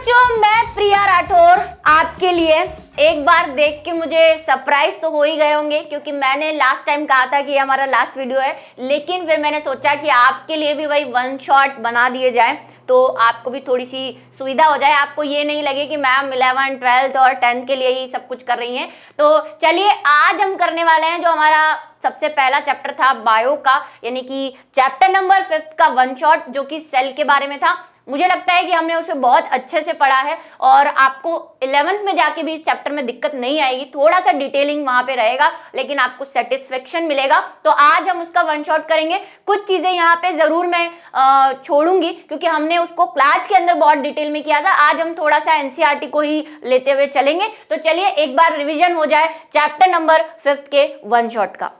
बच्चों, मैं प्रिया राठौर आपके लिए एक बार देख के मुझे सरप्राइज तो हो ही गए होंगे, क्योंकि मैंने लास्ट टाइम कहा था कि हमारा लास्ट वीडियो है, लेकिन फिर मैंने सोचा कि आपके लिए भी वही वन शॉट बना दिए जाए तो आपको भी थोड़ी सी सुविधा हो जाए, आपको ये नहीं लगे कि मैम 11th 12th और 10th के लिए ही सब कुछ कर रही हैं। तो चलिए आज हम करने वाले हैं जो हमारा सबसे पहला चैप्टर था बायो का, यानी कि चैप्टर नंबर 5 का वन शॉट, जो कि सेल के बारे में था। मुझे लगता है कि हमने उसे बहुत अच्छे से पढ़ा है और आपको 11th में जाके भी इस चैप्टर में दिक्कत नहीं आएगी। थोड़ा सा डिटेलिंग वहां पे रहेगा लेकिन आपको सेटिस्फेक्शन मिलेगा। तो आज हम उसका वन शॉट करेंगे। कुछ चीजें यहाँ पे जरूर मैं छोड़ूंगी क्योंकि हमने उसको क्लास के अंदर बहुत डिटेल में किया था। आज हम थोड़ा सा एनसीईआरटी को ही लेते हुए चलेंगे। तो चलिए एक बार रिविजन हो जाए चैप्टर नंबर 5 के वन शॉट का।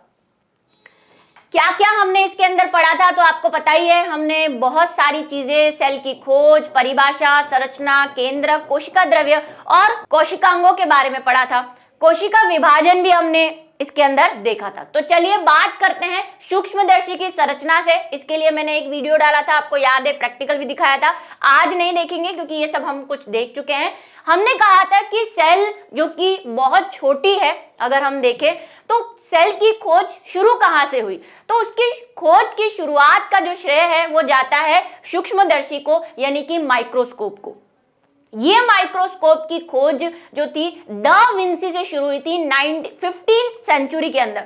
क्या क्या हमने इसके अंदर पढ़ा था तो आपको पता ही है। हमने बहुत सारी चीजें, सेल की खोज, परिभाषा, संरचना, केंद्र, कोशिका द्रव्य और कोशिकांगों के बारे में पढ़ा था। कोशिका विभाजन भी हमने इसके अंदर देखा था। तो चलिए बात करते हैं सूक्ष्मदर्शी की संरचना से। इसके लिए मैंने एक वीडियो डाला था, आपको याद है, प्रैक्टिकल भी दिखाया था। आज नहीं देखेंगे क्योंकि ये सब हम कुछ देख चुके हैं। हमने कहा था कि सेल जो कि बहुत छोटी है, अगर हम देखें तो सेल की खोज शुरू कहां से हुई, तो उसकी खोज की शुरुआत का जो श्रेय है वो जाता है सूक्ष्मदर्शी को, यानी कि माइक्रोस्कोप को। ये माइक्रोस्कोप की खोज जो थी दा विंसी से शुरू हुई थी 15th सेंचुरी के अंदर।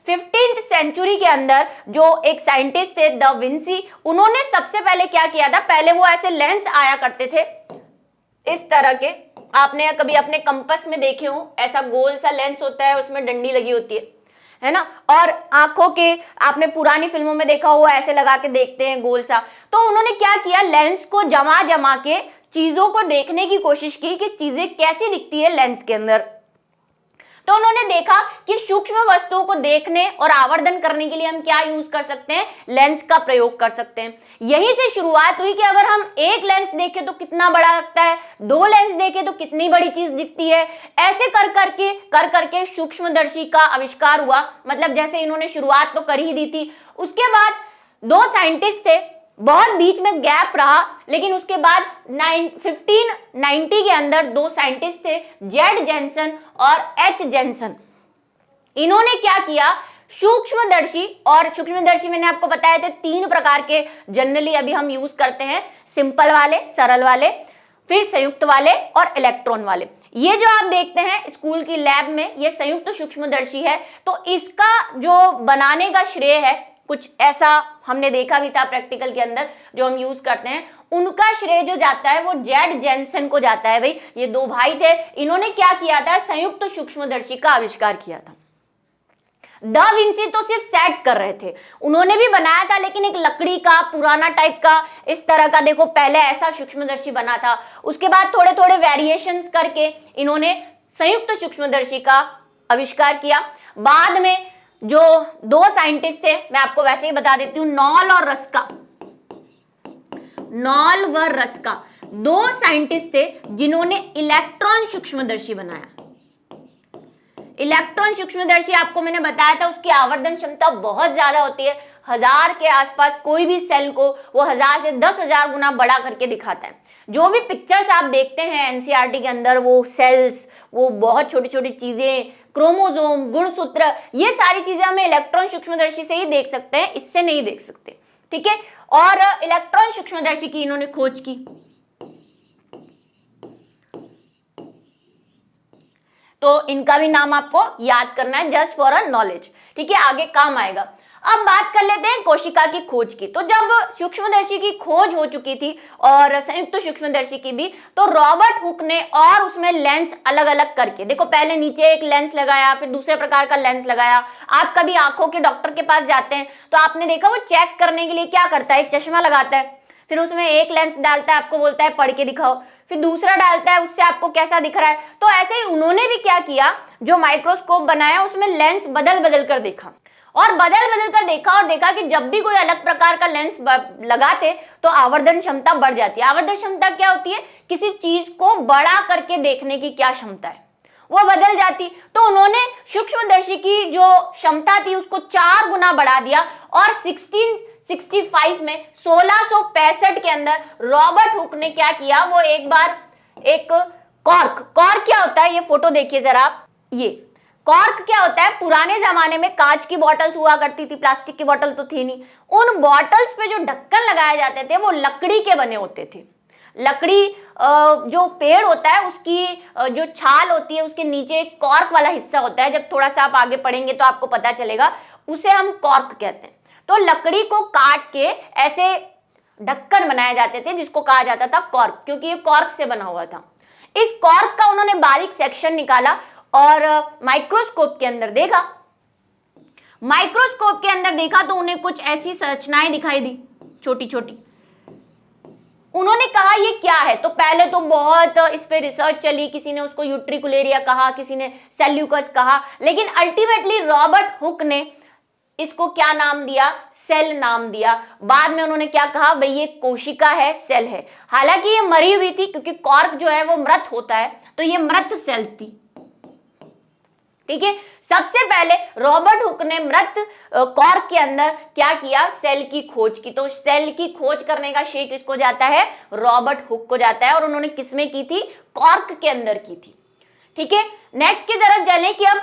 15th सेंचुरी के अंदर जो एक साइंटिस्ट थे दा विंसी, उन्होंने सबसे पहले क्या किया था, पहले वो ऐसे लेंस आया करते थे इस तरह के, आपने कभी अपने कंपास में देखे हो, ऐसा गोल सा लेंस होता है, उसमें डंडी लगी होती है ना, और आंखों के आपने पुरानी फिल्मों में देखा हुआ, ऐसे लगा के देखते हैं गोल सा। तो उन्होंने क्या किया, लेंस को जमा जमा के चीजों को देखने की कोशिश की कि चीजें कैसी दिखती है लेंस के अंदर। तो उन्होंने देखा कि सूक्ष्म वस्तुओं को देखने और आवर्धन करने के लिए हम क्या यूज कर सकते हैं, लेंस का प्रयोग कर सकते हैं। यहीं से शुरुआत हुई कि अगर हम एक लेंस देखें तो कितना बड़ा लगता है, दो लेंस देखें तो कितनी बड़ी चीज दिखती है। ऐसे कर करके सूक्ष्मदर्शी का आविष्कार हुआ। मतलब जैसे इन्होंने शुरुआत तो कर ही दी थी, उसके बाद दो साइंटिस्ट थे, बहुत बीच में गैप रहा, लेकिन उसके बाद 1590 के अंदर दो साइंटिस्ट थे, जेड जेनसन और एच जेनसन। इन्होंने क्या किया, सूक्ष्मदर्शी, और सूक्ष्मदर्शी मैंने आपको बताया थे 3 प्रकार के जनरली अभी हम यूज करते हैं, सिंपल वाले, सरल वाले, फिर संयुक्त वाले और इलेक्ट्रॉन वाले। ये जो आप देखते हैं स्कूल की लैब में, ये संयुक्त सूक्ष्मदर्शी है। तो इसका जो बनाने का श्रेय है, कुछ ऐसा हमने देखा भी था प्रैक्टिकल के अंदर जो हम यूज करते हैं, उनका श्रेय जो जाता है वो जेड जेनसन को जाता है। भाई ये दो भाई थे, इन्होंने क्या किया था, संयुक्त सूक्ष्मदर्शी का आविष्कार किया था। दा विंसी तो सिर्फ सेट कर रहे थे, उन्होंने भी बनाया था लेकिन एक लकड़ी का पुराना टाइप का इस तरह का, देखो पहले ऐसा सूक्ष्मदर्शी बना था, उसके बाद थोड़े थोड़े वेरिएशंस करके इन्होंने संयुक्त सूक्ष्मदर्शी का आविष्कार किया। बाद में जो दो साइंटिस्ट थे, मैं आपको वैसे ही बता देती हूँ, नॉल और रस्का, नॉल व रस्का, दो साइंटिस्ट थे जिन्होंने इलेक्ट्रॉन सूक्ष्मदर्शी बनाया। इलेक्ट्रॉन सूक्ष्मदर्शी आपको मैंने बताया था, उसकी आवर्धन क्षमता बहुत ज्यादा होती है, 1000 के आसपास। कोई भी सेल को वो 1000 से 10,000 गुना बड़ा करके दिखाता है। जो भी पिक्चर्स आप देखते हैं एनसीईआरटी के अंदर, वो सेल्स, वो बहुत छोटी छोटी चीजें, क्रोमोसोम, गुणसूत्र, ये सारी चीजें हमें इलेक्ट्रॉन सूक्ष्मदर्शी से ही देख सकते हैं, इससे नहीं देख सकते, ठीक है। और इलेक्ट्रॉन सूक्ष्मदर्शी की इन्होंने खोज की। तो इनका भी नाम आपको याद करना है, जस्ट फॉर अ नॉलेज, ठीक है, आगे काम आएगा। अब बात कर लेते हैं कोशिका की खोज की। तो जब सूक्ष्मदर्शी की खोज हो चुकी थी और संयुक्त सूक्ष्मदर्शी की भी, तो रॉबर्ट हुक ने और उसमें लेंस अलग अलग करके, देखो पहले नीचे एक लेंस लगाया, फिर दूसरे प्रकार का लेंस लगाया। आप कभी आंखों के डॉक्टर के पास जाते हैं तो आपने देखा वो चेक करने के लिए क्या करता है, एक चश्मा लगाता है, फिर उसमें एक लेंस डालता है, आपको बोलता है पढ़ के दिखाओ, फिर दूसरा डालता है, उससे आपको कैसा दिख रहा है। तो ऐसे ही उन्होंने भी क्या किया, जो माइक्रोस्कोप बनाया उसमें लेंस बदल बदल कर देखा, और बदल बदल कर देखा और देखा कि जब भी कोई अलग प्रकार का लेंस लगाते तो आवर्धन क्षमता बढ़ जाती है। आवर्धन क्षमता क्या होती है, किसी चीज को बड़ा करके देखने की क्या क्षमता है, वो बदल जाती। तो उन्होंने सूक्ष्मदर्शी की जो क्षमता थी उसको 4 गुना बढ़ा दिया, और 1665 में 1665 के अंदर रॉबर्ट हुक ने क्या किया, वो एक बार एक कॉर्क। कॉर्क क्या होता है, ये फोटो देखिए जरा आप। ये कॉर्क क्या होता है, पुराने जमाने में कांच की बॉटल्स हुआ करती थी, प्लास्टिक की बॉटल तो थी नहीं। उन बॉटल्स पे जो ढक्कन लगाए जाते थे वो लकड़ी के बने होते थे। लकड़ी जो पेड़ होता है उसकी जो छाल होती है उसके नीचे एक कॉर्क वाला हिस्सा होता है, जब थोड़ा सा आप आगे पढ़ेंगे तो आपको पता चलेगा, उसे हम कॉर्क कहते हैं। तो लकड़ी को काट के ऐसे ढक्कन बनाए जाते थे जिसको कहा जाता था कॉर्क, क्योंकि ये कॉर्क से बना हुआ था। इस कॉर्क का उन्होंने बारीक सेक्शन निकाला और माइक्रोस्कोप के अंदर देखा। माइक्रोस्कोप के अंदर देखा तो उन्हें कुछ ऐसी संरचनाएं दिखाई दी, छोटी छोटी। उन्होंने कहा ये क्या है, तो पहले तो बहुत इस पे रिसर्च चली, किसी ने उसको यूट्रिकुलेरिया कहा, किसी ने सेल्यूकस कहा, लेकिन अल्टीमेटली रॉबर्ट हुक ने इसको क्या नाम दिया, सेल नाम दिया। बाद में उन्होंने क्या कहा, भाई ये कोशिका है, सेल है। हालांकि ये मरी हुई थी, क्योंकि कॉर्क जो है वो मृत होता है, तो ये मृत सेल थी। ठीक है, सबसे पहले रॉबर्ट हुक ने मृत कॉर्क के अंदर क्या किया, सेल की खोज की। तो सेल की खोज करने का श्रेय किसको जाता है, रॉबर्ट हुक को जाता है। और उन्होंने किसमें की थी, कॉर्क के अंदर की थी। ठीक है, नेक्स्ट की तरफ चलें कि अब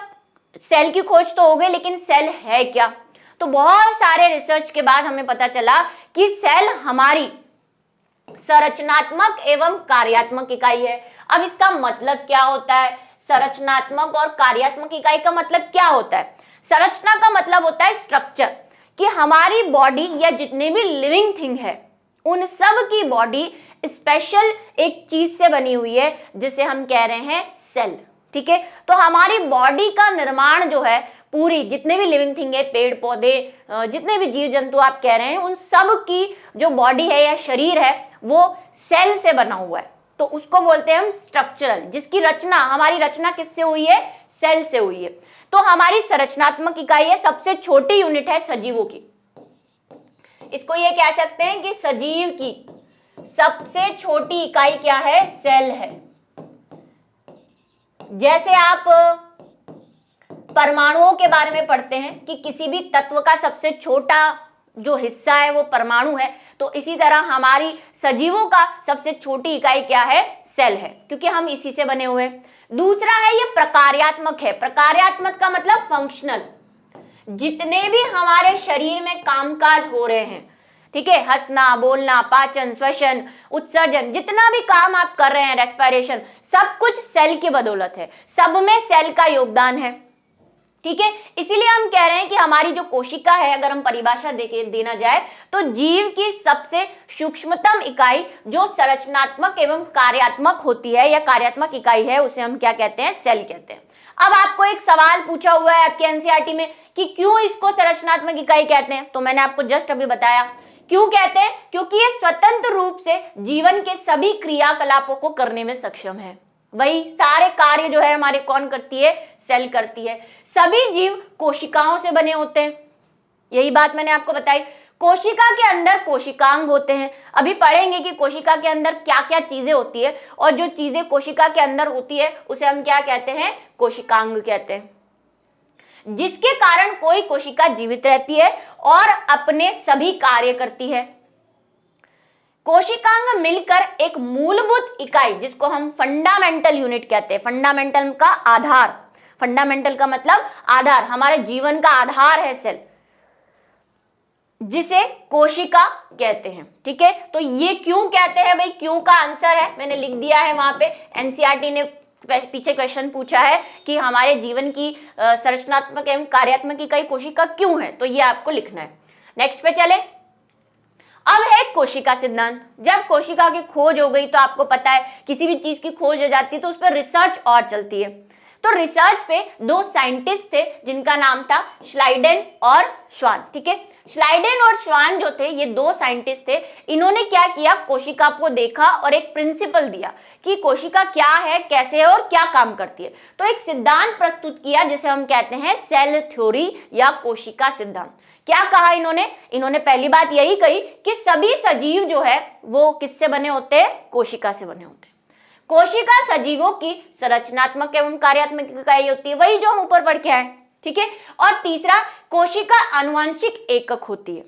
सेल की खोज तो हो गई, लेकिन सेल है क्या। तो बहुत सारे रिसर्च के बाद हमें पता चला कि सेल हमारी संरचनात्मक एवं कार्यात्मक इकाई है। अब इसका मतलब क्या होता है, संरचनात्मक और कार्यात्मक इकाई का मतलब क्या होता है। संरचना का मतलब होता है स्ट्रक्चर, कि हमारी बॉडी या जितने भी लिविंग थिंग है उन सब की बॉडी स्पेशल एक चीज से बनी हुई है, जिसे हम कह रहे हैं सेल। ठीक है, तो हमारी बॉडी का निर्माण जो है, पूरी जितने भी लिविंग थिंग है, पेड़ पौधे, जितने भी जीव जंतु आप कह रहे हैं, उन सब की जो बॉडी है या शरीर है वो सेल से बना हुआ है। तो उसको बोलते हैं हम स्ट्रक्चरल, जिसकी रचना, हमारी रचना किससे हुई है, सेल से हुई है। तो हमारी संरचनात्मक इकाई है, सबसे छोटी यूनिट है सजीवों की। इसको ये कह सकते हैं कि सजीव की सबसे छोटी इकाई क्या है, सेल है। जैसे आप परमाणुओं के बारे में पढ़ते हैं कि किसी भी तत्व का सबसे छोटा जो हिस्सा है वो परमाणु है, तो इसी तरह हमारी सजीवों का सबसे छोटी इकाई क्या है, सेल है, क्योंकि हम इसी से बने हुए हैं। दूसरा है ये प्रकार्यात्मक है। प्रकार्यात्मक का मतलब फंक्शनल, जितने भी हमारे शरीर में कामकाज हो रहे हैं, ठीक है, हंसना, बोलना, पाचन, श्वसन, उत्सर्जन, जितना भी काम आप कर रहे हैं, रेस्पिरेशन, सब कुछ सेल की बदौलत है, सब में सेल का योगदान है। ठीक है, इसीलिए हम कह रहे हैं कि हमारी जो कोशिका है, अगर हम परिभाषा देना जाए तो जीव की सबसे सूक्ष्मतम इकाई जो संरचनात्मक एवं कार्यात्मक होती है या कार्यात्मक इकाई है, उसे हम क्या कहते हैं, सेल कहते हैं। अब आपको एक सवाल पूछा हुआ है आपके एनसीईआरटी में कि क्यों इसको संरचनात्मक इकाई कहते हैं, तो मैंने आपको जस्ट अभी बताया क्यों कहते हैं, क्योंकि ये स्वतंत्र रूप से जीवन के सभी क्रियाकलापों को करने में सक्षम है। वही सारे कार्य जो है हमारे कौन करती है, सेल करती है। सभी जीव कोशिकाओं से बने होते हैं, यही बात मैंने आपको बताई। कोशिका के अंदर कोशिकांग होते हैं, अभी पढ़ेंगे कि कोशिका के अंदर क्या क्या चीजें होती है, और जो चीजें कोशिका के अंदर होती है उसे हम क्या कहते हैं, कोशिकांग कहते हैं, जिसके कारण कोई कोशिका जीवित रहती है और अपने सभी कार्य करती है। कोशिकांग मिलकर एक मूलभूत इकाई, जिसको हम फंडामेंटल यूनिट कहते हैं, फंडामेंटल का आधार, फंडामेंटल का मतलब आधार, हमारे जीवन का आधार है सेल, जिसे कोशिका कहते हैं। ठीक है, तो ये क्यों कहते हैं भाई, क्यों का आंसर है मैंने लिख दिया है वहां पे। एनसीईआरटी ने पीछे क्वेश्चन पूछा है कि हमारे जीवन की संरचनात्मक एवं कार्यात्मक इकाई कोशिका क्यों है, तो ये आपको लिखना है। नेक्स्ट पे चले। अब है कोशिका सिद्धांत। जब कोशिका की खोज हो गई तो आपको पता है किसी भी चीज की खोज हो जाती है तो उस पर रिसर्च और चलती है। तो रिसर्च पे दो साइंटिस्ट थे जिनका नाम था श्लाइडेन और श्वान। ठीक है, श्लाइडेन और श्वान जो थे ये दो साइंटिस्ट थे। इन्होंने क्या किया, कोशिका को देखा और एक प्रिंसिपल दिया कि कोशिका क्या है, कैसे है और क्या काम करती है। तो एक सिद्धांत प्रस्तुत किया जिसे हम कहते हैं सेल थ्योरी या कोशिका सिद्धांत। क्या कहा इन्होंने पहली बात यही कही कि सभी सजीव जो है वो किससे बने होते हैं, कोशिका से बने होते हैं। कोशिका सजीवों की संरचनात्मक एवं कार्यात्मक इकाई होती है, वही जो हम ऊपर पढ़ के आए। ठीक है, और तीसरा कोशिका आनुवंशिक एकक होती है,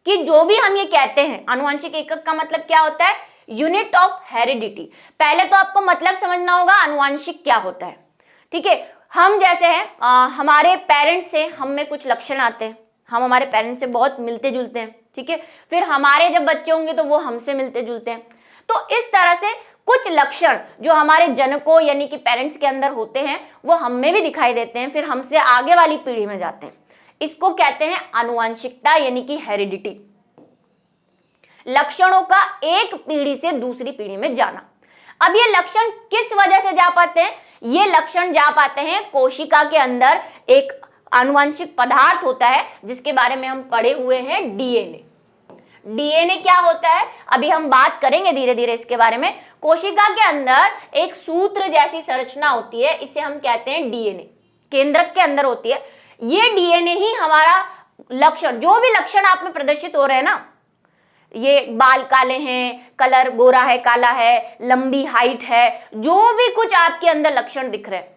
कि जो भी हम ये कहते हैं, आनुवंशिक एकक का मतलब क्या होता है, यूनिट ऑफ हेरिडिटी। पहले तो आपको मतलब समझना होगा आनुवांशिक क्या होता है। ठीक है, हम जैसे हैं हमारे पेरेंट्स से हम में कुछ लक्षण आते हैं, हम हमारे पेरेंट्स से बहुत मिलते जुलते हैं। ठीक है, फिर हमारे जब बच्चे होंगे तो वो हमसे मिलते जुलते हैं। तो इस तरह से कुछ लक्षण जो हमारे जनकों यानी कि पेरेंट्स के अंदर होते हैं वो हम में भी दिखाई देते हैं, फिर हमसे आगे वाली पीढ़ी में जाते हैं। इसको कहते हैं आनुवंशिकता यानी कि हेरिडिटी। लक्षणों का एक पीढ़ी से दूसरी पीढ़ी में जाना। अब ये लक्षण किस वजह से जा पाते हैं? ये लक्षण जा पाते हैं कोशिका के अंदर एक आनुवंशिक पदार्थ होता है जिसके बारे में हम पढ़े हुए हैं, डीएनए। डीएनए क्या होता है अभी हम बात करेंगे धीरे धीरे इसके बारे में। कोशिका के अंदर एक सूत्र जैसी संरचना होती है, इसे हम कहते हैं डीएनए, केंद्रक के अंदर होती है। ये डीएनए ही हमारा लक्षण, जो भी लक्षण आप में प्रदर्शित हो रहे हैं ना, ये बाल काले हैं, कलर गोरा है, काला है, लंबी हाइट है, जो भी कुछ आपके अंदर लक्षण दिख रहे हैं,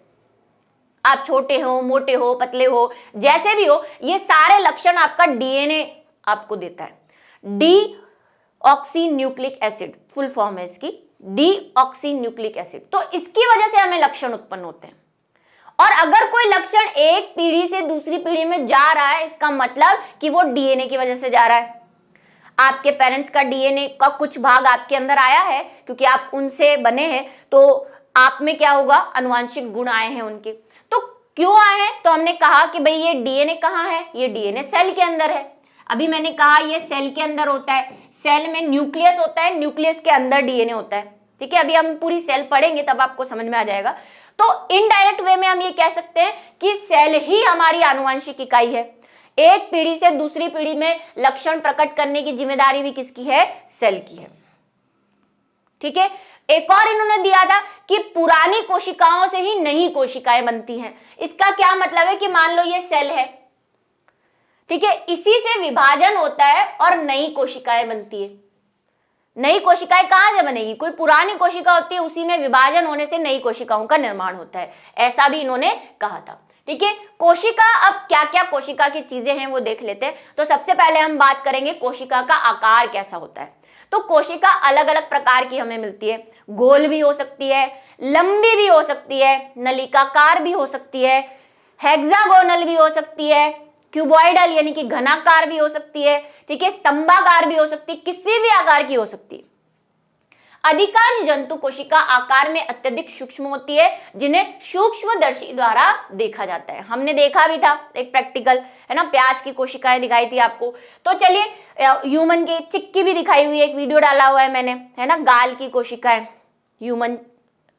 आप छोटे हो, मोटे हो, पतले हो, जैसे भी हो, ये सारे लक्षण आपका डीएनए आपको देता है। Deoxy nucleic acid full form है इसकी, डीऑक्सी न्यूक्लिक एसिड। तो इसकी वजह से हमें लक्षण उत्पन्न होते हैं। और अगर कोई लक्षण एक पीढ़ी से दूसरी पीढ़ी में जा रहा है, इसका मतलब कि वो डीएनए की वजह से जा रहा है। आपके पेरेंट्स का डीएनए का कुछ भाग आपके अंदर आया है क्योंकि आप उनसे बने हैं, तो आप में क्या होगा, आनुवांशिक गुण आए हैं उनके। तो क्यों आए हैं? तो हमने कहा कि भाई ये डीएनए कहाँ है, ये डीएनए सेल के अंदर है। अभी मैंने कहा ये सेल के अंदर होता है, सेल में न्यूक्लियस होता है, न्यूक्लियस के अंदर डीएनए होता है। ठीक है, अभी हम पूरी सेल पढ़ेंगे तब आपको समझ में आ जाएगा। तो इनडायरेक्ट वे में हम ये कह सकते हैं कि सेल ही हमारी आनुवांशिक इकाई है। एक पीढ़ी से दूसरी पीढ़ी में लक्षण प्रकट करने की जिम्मेदारी भी किसकी है? सेल की है। ठीक है, एक और इन्होंने दिया था कि पुरानी कोशिकाओं से ही नई कोशिकाएं बनती हैं। इसका क्या मतलब है कि मान लो ये सेल है, ठीक है, इसी से विभाजन होता है और नई कोशिकाएं बनती है। नई कोशिकाएं कहां से बनेगी? कोई पुरानी कोशिका होती है, उसी में विभाजन होने से नई कोशिकाओं का निर्माण होता है, ऐसा भी इन्होंने कहा था। ठीक है, कोशिका, अब क्या क्या कोशिका की चीजें हैं वो देख लेते हैं। तो सबसे पहले हम बात करेंगे कोशिका का आकार कैसा होता है। तो कोशिका अलग अलग प्रकार की हमें मिलती है, गोल भी हो सकती है, लंबी भी हो सकती है, नलिकाकार भी हो सकती है, हेक्सागोनल भी हो सकती है, क्यूबॉइडल यानी कि घनाकार भी हो सकती है, ठीक है, स्तंभाकार भी हो सकती है, किसी भी आकार की हो सकती है। अधिकांश जंतु कोशिका आकार में अत्यधिक सूक्ष्म होती है, जिन्हें सूक्ष्मदर्शी द्वारा देखा जाता है। हमने देखा भी था एक प्रैक्टिकल, है ना, प्याज की कोशिकाएं दिखाई थी आपको। तो चलिए, ह्यूमन की चिक्की भी दिखाई हुई है, एक वीडियो डाला हुआ है मैंने, है ना, गाल की कोशिकाएं, ह्यूमन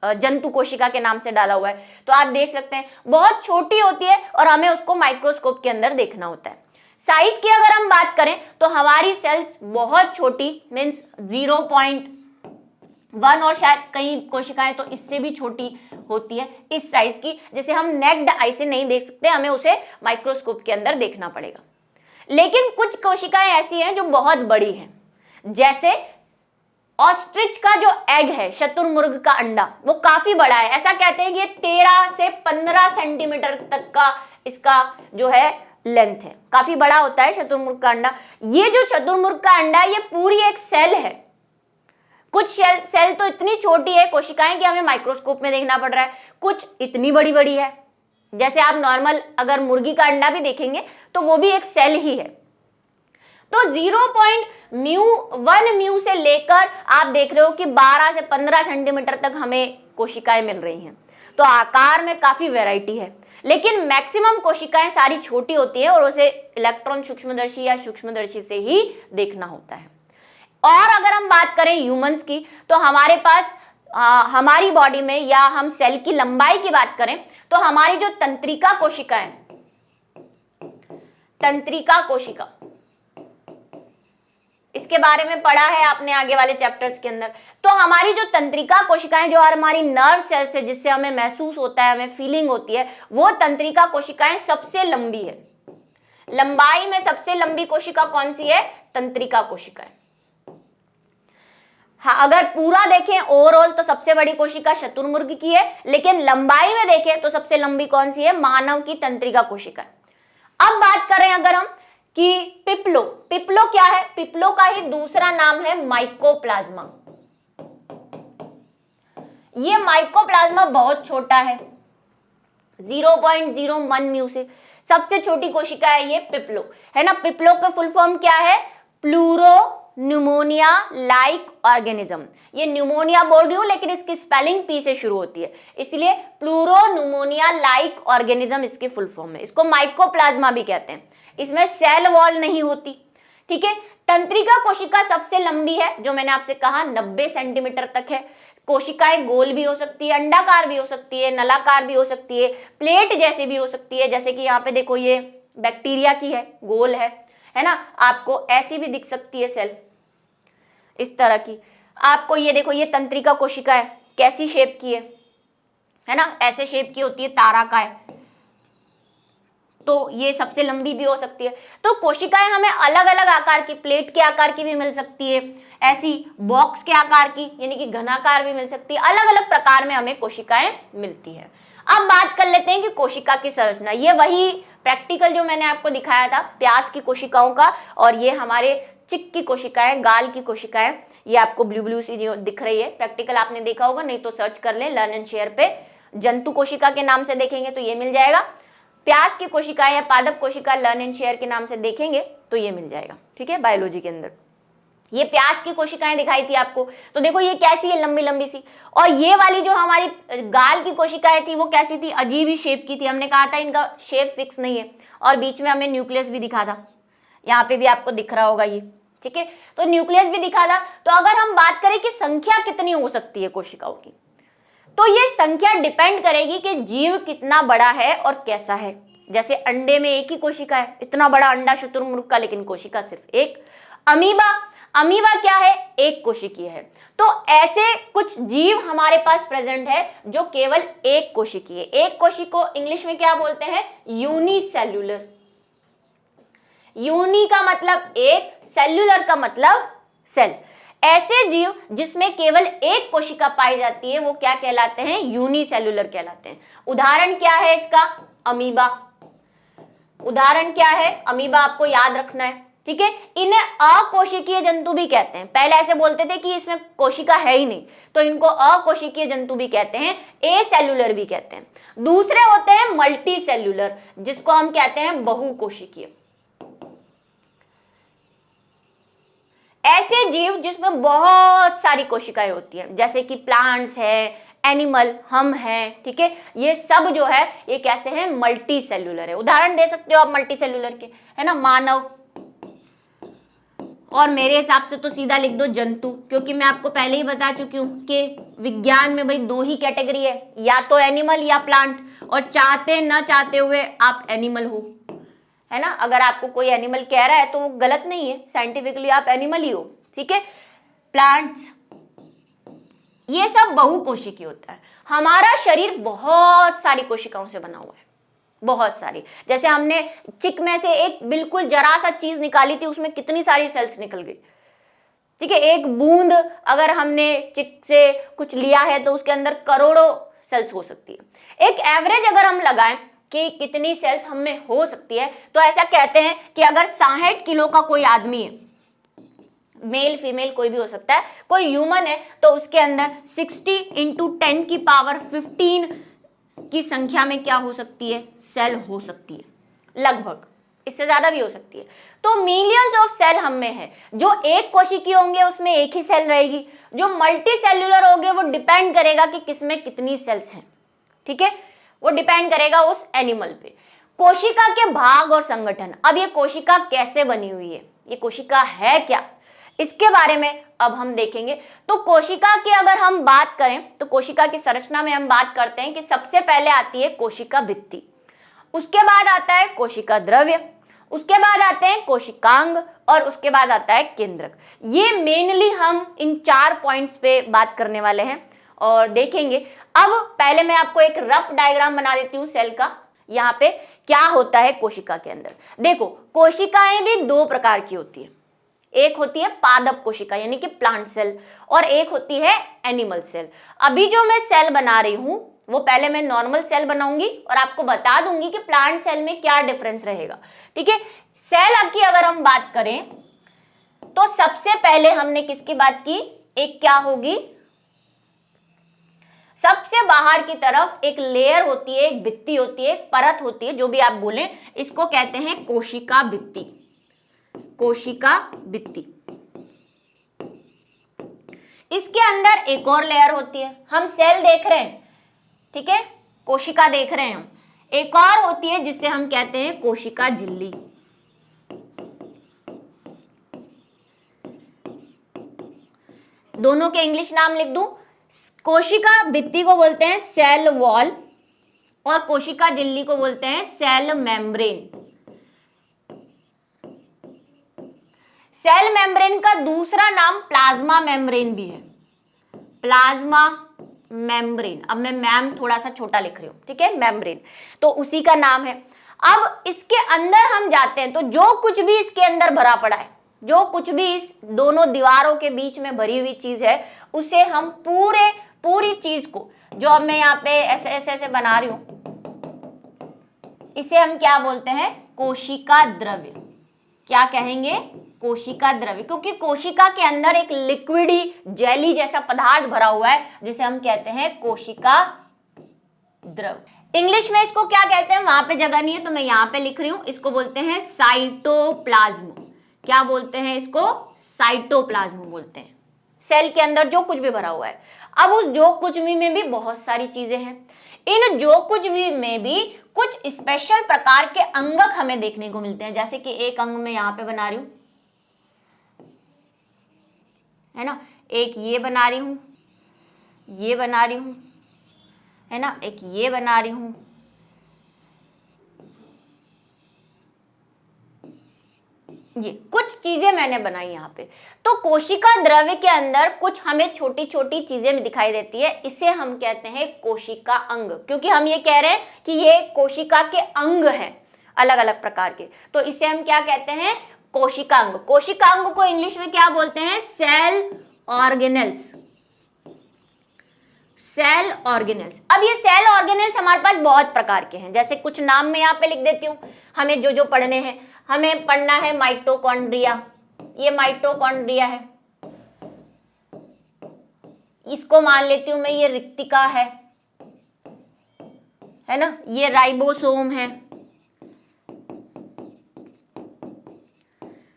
जंतु कोशिका के नाम से डाला हुआ है, तो आप देख सकते हैं बहुत छोटी होती है और हमें उसको माइक्रोस्कोप के अंदर देखना होता है। साइज की अगर हम बात करें तो हमारी सेल्स बहुत छोटी, मीन्स 0.1 और शायद कई कोशिकाएं तो इससे भी छोटी होती है इस साइज की, जैसे हम नेक्ड आई से नहीं देख सकते, हमें उसे माइक्रोस्कोप के अंदर देखना पड़ेगा। लेकिन कुछ कोशिकाएं ऐसी हैं जो बहुत बड़ी हैं, जैसे ऑस्ट्रिच का जो एग है, शतुरमुर्ग का अंडा, वो काफी बड़ा है। ऐसा कहते हैं कि 13 से 15 सेंटीमीटर तक का इसका जो है लेंथ है, काफी बड़ा होता है शतुरमुर्ग का अंडा। ये जो शतुरमुर्ग का अंडा है, ये पूरी एक सेल है। कुछ सेल तो इतनी छोटी है कोशिकाएं कि हमें माइक्रोस्कोप में देखना पड़ रहा है, कुछ इतनी बड़ी बड़ी है, जैसे आप नॉर्मल अगर मुर्गी का अंडा भी देखेंगे तो वो भी एक सेल ही है। तो 0.1 म्यू से लेकर आप देख रहे हो कि 12 से 15 सेंटीमीटर तक हमें कोशिकाएं मिल रही हैं। तो आकार में काफी वैरायटी है, लेकिन मैक्सिमम कोशिकाएं सारी छोटी होती है और उसे इलेक्ट्रॉन सूक्ष्मदर्शी या सूक्ष्मदर्शी से ही देखना होता है। और अगर हम बात करें ह्यूमंस की, तो हमारे पास हमारी बॉडी में, या हम सेल की लंबाई की बात करें तो हमारी जो तंत्रिका कोशिका है, तंत्रिका कोशिका, इसके बारे में पढ़ा है आपने आगे वाले चैप्टर्स के अंदर। तो हमारी जो तंत्रिका कोशिकाएं, जो हमारी नर्व सेल्स है जिससे हमें महसूस होता है, हमें फीलिंग होती है, वो तंत्रिका कोशिकाएं सबसे लंबी है। लंबाई में सबसे लंबी कोशिका कौन सी है? तंत्रिका कोशिकाएं। हाँ, अगर पूरा देखें ओवरऑल तो सबसे बड़ी कोशिका शतुरमुर्ग की है, लेकिन लंबाई में देखें तो सबसे लंबी कौन सी है? मानव की तंत्रिका कोशिका। अब बात करें अगर हम कि पिप्लो, पिप्लो क्या है? पिप्लो का ही दूसरा नाम है माइकोप्लाज्मा। ये माइकोप्लाज्मा बहुत छोटा है, 0.01 म्यू से सबसे छोटी कोशिका है ये पिप्लो, है ना। पिप्लो का फुल फॉर्म क्या है? प्लूरोन्यूमोनिया लाइक ऑर्गेनिज्म। ये न्यूमोनिया बोल रही हूं लेकिन इसकी स्पेलिंग पी से शुरू होती है, इसलिए प्लूरोन्यूमोनिया लाइक ऑर्गेनिज्म इसकी फुल फॉर्म है। इसको माइकोप्लाज्मा भी कहते हैं। इसमें सेल वॉल नहीं होती, ठीक है। तंत्रिका कोशिका सबसे लंबी है, जो मैंने आपसे कहा 90 सेंटीमीटर तक है। कोशिकाएं गोल भी हो सकती है, अंडाकार भी हो सकती है, नलाकार भी हो सकती है, प्लेट जैसे भी हो सकती है। जैसे कि यहाँ पे देखो ये बैक्टीरिया की है, गोल है ना। आपको ऐसी भी दिख सकती है सेल, इस तरह की। आपको ये देखो, ये तंत्रिका कोशिका है, कैसी शेप की है ना, ऐसे शेप की होती है, तारा का है, तो ये सबसे लंबी भी हो सकती है। तो कोशिकाएं हमें अलग अलग आकार की, प्लेट के आकार की भी मिल सकती है, ऐसी बॉक्स के आकार की यानी कि घनाकार भी मिल सकती है। अलग अलग प्रकार में हमें कोशिकाएं मिलती है। अब बात कर लेते हैं कि कोशिका की संरचना। ये वही प्रैक्टिकल जो मैंने आपको दिखाया था प्याज की कोशिकाओं का, और ये हमारे चिक की कोशिकाएं, गाल की कोशिकाएं, ये आपको ब्लू ब्लू सी जो दिख रही है। प्रैक्टिकल आपने देखा होगा, नहीं तो सर्च कर ले लर्न एंड शेयर पे, जंतु कोशिका के नाम से देखेंगे तो ये मिल जाएगा। प्याज की कोशिका या पादप कोशिका लर्न एंड शेयर के नाम से देखेंगे तो ये मिल जाएगा, ठीक है, बायोलॉजी के अंदर। ये प्याज की कोशिकाएं दिखाई थी आपको, तो देखो ये कैसी है, लंबी लंबी सी। और ये वाली जो हमारी गाल की कोशिकाएं थी वो कैसी थी, अजीब ही शेप की थी। हमने कहा था इनका शेप फिक्स नहीं है, और बीच में हमें न्यूक्लियस भी दिखा था, यहाँ पे भी आपको दिख रहा होगा ये, ठीक है। तो न्यूक्लियस भी दिखा था। तो अगर हम बात करें कि संख्या कितनी हो सकती है कोशिकाओं की, तो ये संख्या डिपेंड करेगी कि जीव कितना बड़ा है और कैसा है। जैसे अंडे में एक ही कोशिका है, इतना बड़ा अंडा शुतुरमुर्ग का, लेकिन कोशिका सिर्फ एक। अमीबा क्या है, एक कोशिकीय है। तो ऐसे कुछ जीव हमारे पास प्रेजेंट है जो केवल एक कोशिकीय। एक कोशिका को इंग्लिश में क्या बोलते हैं, यूनिसेल्यूलर। यूनि का मतलब एक, सेल्यूलर का मतलब सेल। ऐसे जीव जिसमें केवल एक कोशिका पाई जाती है वो क्या कहलाते हैं, यूनिसेल्यूलर कहलाते हैं। उदाहरण क्या है इसका, अमीबा। उदाहरण क्या है, अमीबा आपको याद रखना है, ठीक है। इन्हें अकोशिकीय जंतु भी कहते हैं। पहले ऐसे बोलते थे कि इसमें कोशिका है ही नहीं, तो इनको अकोशिकीय जंतु भी कहते हैं, एसेल्यूलर भी कहते हैं। दूसरे होते हैं मल्टी सेल्यूलर, जिसको हम कहते हैं बहुकोशिकीय। ऐसे जीव जिसमें बहुत सारी कोशिकाएं होती हैं, जैसे कि प्लांट्स है, एनिमल, हम हैं, ठीक है। ये सब जो है ये कैसे हैं, मल्टी सेल्यूलर है। उदाहरण दे सकते हो आप मल्टी सेल्यूलर के, है ना, मानव, और मेरे हिसाब से तो सीधा लिख दो जंतु, क्योंकि मैं आपको पहले ही बता चुकी हूँ कि विज्ञान में भाई दो ही कैटेगरी है, या तो एनिमल या प्लांट, और चाहते न चाहते हुए आप एनिमल हो, है ना। अगर आपको कोई एनिमल कह रहा है तो वो गलत नहीं है, साइंटिफिकली आप एनिमल ही हो, ठीक है। प्लांट्स, ये सब बहुकोशिकीय होता है। हमारा शरीर बहुत सारी कोशिकाओं से बना हुआ है, बहुत सारी। जैसे हमने चिक में से एक बिल्कुल जरा सा चीज निकाली थी, उसमें कितनी सारी सेल्स निकल गई, ठीक है। एक बूंद अगर हमने चिक से कुछ लिया है तो उसके अंदर करोड़ों सेल्स हो सकती है। एक एवरेज अगर हम लगाएं कि कितनी सेल्स हम में हो सकती है, तो ऐसा कहते हैं कि अगर 60 किलो का कोई आदमी है, मेल फीमेल कोई भी हो सकता है, कोई ह्यूमन है, तो उसके अंदर 60 × 10⁻15 की संख्या में क्या हो सकती है, सेल हो सकती है, लगभग, इससे ज्यादा भी हो सकती है। तो मिलियंस ऑफ सेल हम में है। जो एक कोशिकीय होंगे उसमें एक ही सेल रहेगी, जो मल्टी सेल्यूलर होंगे वो डिपेंड करेगा कि किसमें कितनी सेल्स हैं, ठीक है, वो डिपेंड करेगा उस एनिमल पे। कोशिका के भाग और संगठन। अब ये कोशिका कैसे बनी हुई है, ये कोशिका है क्या, इसके बारे में अब हम देखेंगे। तो कोशिका की अगर हम बात करें तो कोशिका की संरचना में हम बात करते हैं कि सबसे पहले आती है कोशिका भित्ति, उसके बाद आता है कोशिका द्रव्य, उसके बाद आते हैं कोशिकांग, और उसके बाद आता है केंद्रक। ये मेनली हम इन 4 पॉइंट्स पे बात करने वाले हैं और देखेंगे। अब पहले मैं आपको एक रफ डायग्राम बना देती हूँ सेल का, यहाँ पे क्या होता है कोशिका के अंदर। देखो, कोशिकाएं भी 2 प्रकार की होती है, एक होती है पादप कोशिका यानी कि प्लांट सेल, और एक होती है एनिमल सेल। अभी जो मैं सेल बना रही हूं वो पहले मैं नॉर्मल सेल बनाऊंगी और आपको बता दूंगी कि प्लांट सेल में क्या डिफरेंस रहेगा, ठीक है। सेल की अगर हम बात करें तो सबसे पहले हमने किसकी बात की, एक क्या होगी, सबसे बाहर की तरफ एक लेयर होती है, एक भित्ति होती है, एक परत होती है, जो भी आप बोलें, इसको कहते हैं कोशिका भित्ति। कोशिका भित्ति। इसके अंदर एक और लेयर होती है, हम सेल देख रहे हैं, ठीक है, कोशिका देख रहे हैं हम, एक और होती है जिसे हम कहते हैं कोशिका झिल्ली। दोनों के इंग्लिश नाम लिख दूं, कोशिका भित्ति को बोलते हैं सेल वॉल और कोशिका झिल्ली को बोलते हैं सेल मेम्ब्रेन। सेल मेम्ब्रेन का दूसरा नाम प्लाज्मा मेम्ब्रेन भी है, प्लाज्मा मेम्ब्रेन। अब मैं मैम थोड़ा सा छोटा लिख रही हूं, ठीक है, मेम्ब्रेन तो उसी का नाम है। अब इसके अंदर हम जाते हैं तो जो कुछ भी इसके अंदर भरा पड़ा है, जो कुछ भी इस दोनों दीवारों के बीच में भरी हुई चीज है, उसे हम पूरी चीज को, जो अब मैं यहाँ पे ऐसे ऐसे ऐसे बना रही हूं, इसे हम क्या बोलते हैं, कोशिका द्रव्य। क्या कहेंगे, कोशिका द्रव्य, क्योंकि कोशिका के अंदर एक लिक्विडी जेली जैसा पदार्थ भरा हुआ है जिसे हम कहते हैं कोशिका द्रव्य। इंग्लिश में इसको क्या कहते हैं, वहां पे जगह नहीं है तो मैं यहां पे लिख रही हूं, इसको बोलते हैं साइटोप्लाज्म। क्या बोलते हैं इसको, साइटोप्लाज्म बोलते हैं। सेल के अंदर जो कुछ भी भरा हुआ है। अब उस जो कुछ भी में भी बहुत सारी चीजें हैं, इन जो कुछ भी में भी कुछ स्पेशल प्रकार के अंगक हमें देखने को मिलते हैं। जैसे कि एक अंग में यहां पे बना रही हूं, है ना, एक ये बना रही हूं, ये बना रही हूं, है ना, एक ये बना रही हूं, ये कुछ चीजें मैंने बनाई यहाँ पे। तो कोशिका द्रव्य के अंदर कुछ हमें छोटी छोटी चीजें दिखाई देती है, इसे हम कहते हैं कोशिका अंग, क्योंकि हम ये कह रहे हैं कि ये कोशिका के अंग हैं अलग अलग प्रकार के, तो इसे हम क्या कहते हैं, कोशिका अंग। कोशिका अंग को इंग्लिश में क्या बोलते हैं, सेल ऑर्गेनेल्स। Cell organelles. अब ये सेल ऑर्गेनेल्स हमारे पास बहुत प्रकार के हैं, जैसे कुछ नाम मैं यहाँ पे लिख देती हूँ, हमें जो जो पढ़ने हैं। हमें पढ़ना है माइटोकॉन्ड्रिया, ये माइटोकॉन्ड्रिया है, इसको मान लेती हूं मैं ये रिक्तिका है ना, ये राइबोसोम है।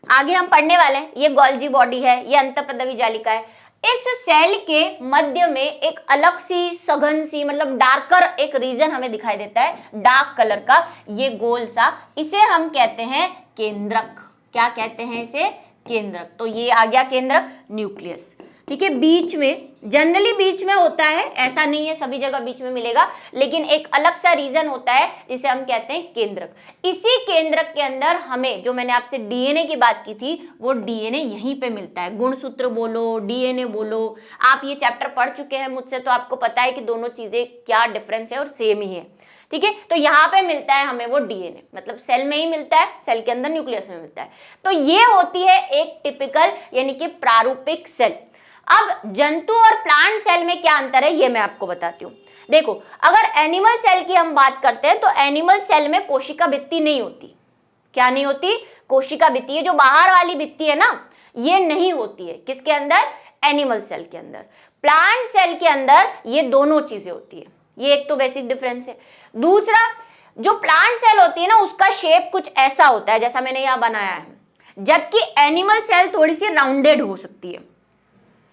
आगे हम पढ़ने वाले हैं, ये गोल्जी बॉडी है, ये अंतःप्रद्रवी जालिका है। इस सेल के मध्य में एक अलग सी सघन सी, मतलब डार्कर एक रीजन हमें दिखाई देता है, डार्क कलर का, ये गोल सा, इसे हम कहते हैं केंद्रक। क्या कहते हैं इसे, केंद्रक। तो ये आ गया केंद्रक, न्यूक्लियस, ठीक है। बीच में, जनरली बीच में होता है, ऐसा नहीं है सभी जगह बीच में मिलेगा, लेकिन एक अलग सा रीजन होता है जिसे हम कहते हैं केंद्रक। इसी केंद्रक के अंदर हमें, जो मैंने आपसे डीएनए की बात की थी, वो डीएनए यहीं पे मिलता है। गुणसूत्र बोलो, डीएनए बोलो, आप ये चैप्टर पढ़ चुके हैं मुझसे, तो आपको पता है कि दोनों चीजें क्या डिफरेंस है और सेम ही है, ठीक है। तो यहाँ पे मिलता है हमें वो डीएनए, मतलब सेल में ही मिलता है, सेल के अंदर न्यूक्लियस में मिलता है। तो ये होती है एक टिपिकल यानी कि प्रारूपिक सेल। अब जंतु और प्लांट सेल में क्या अंतर है ये मैं आपको बताती हूँ। देखो, अगर एनिमल सेल की हम बात करते हैं तो एनिमल सेल में कोशिका भित्ति नहीं होती। क्या नहीं होती, कोशिका भित्ति। ये जो बाहर वाली भित्ति है ना, ये नहीं होती है किसके अंदर, एनिमल सेल के अंदर। प्लांट सेल के अंदर ये दोनों चीजें होती है, ये एक तो बेसिक डिफरेंस है। दूसरा, जो प्लांट सेल होती है ना, उसका शेप कुछ ऐसा होता है जैसा मैंने यहाँ बनाया है, जबकि एनिमल सेल थोड़ी सी राउंडेड हो सकती है,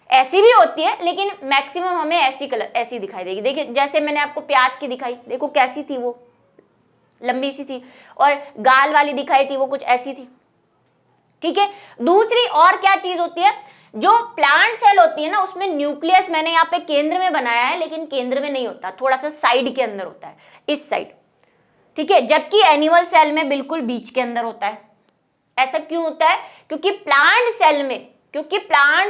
ऐसी भी होती है, लेकिन मैक्सिमम हमें ऐसी दिखाई देगी। देखिए, जैसे मैंने आपको प्याज की दिखाई, देखो कैसी थी, वो लंबी सी थी, और गाल वाली दिखाई थी, वो कुछ ऐसी थी, ठीक है। दूसरी और क्या चीज होती है, जो प्लांट सेल होती है ना, उसमें न्यूक्लियस मैंने यहाँ पे केंद्र में बनाया है, लेकिन केंद्र में नहीं होता, थोड़ा सा साइड के अंदर होता है, इस साइड, ठीक है। जबकि एनिमल सेल में बिल्कुल बीच के अंदर होता है। ऐसा क्यों होता है, क्योंकि प्लांट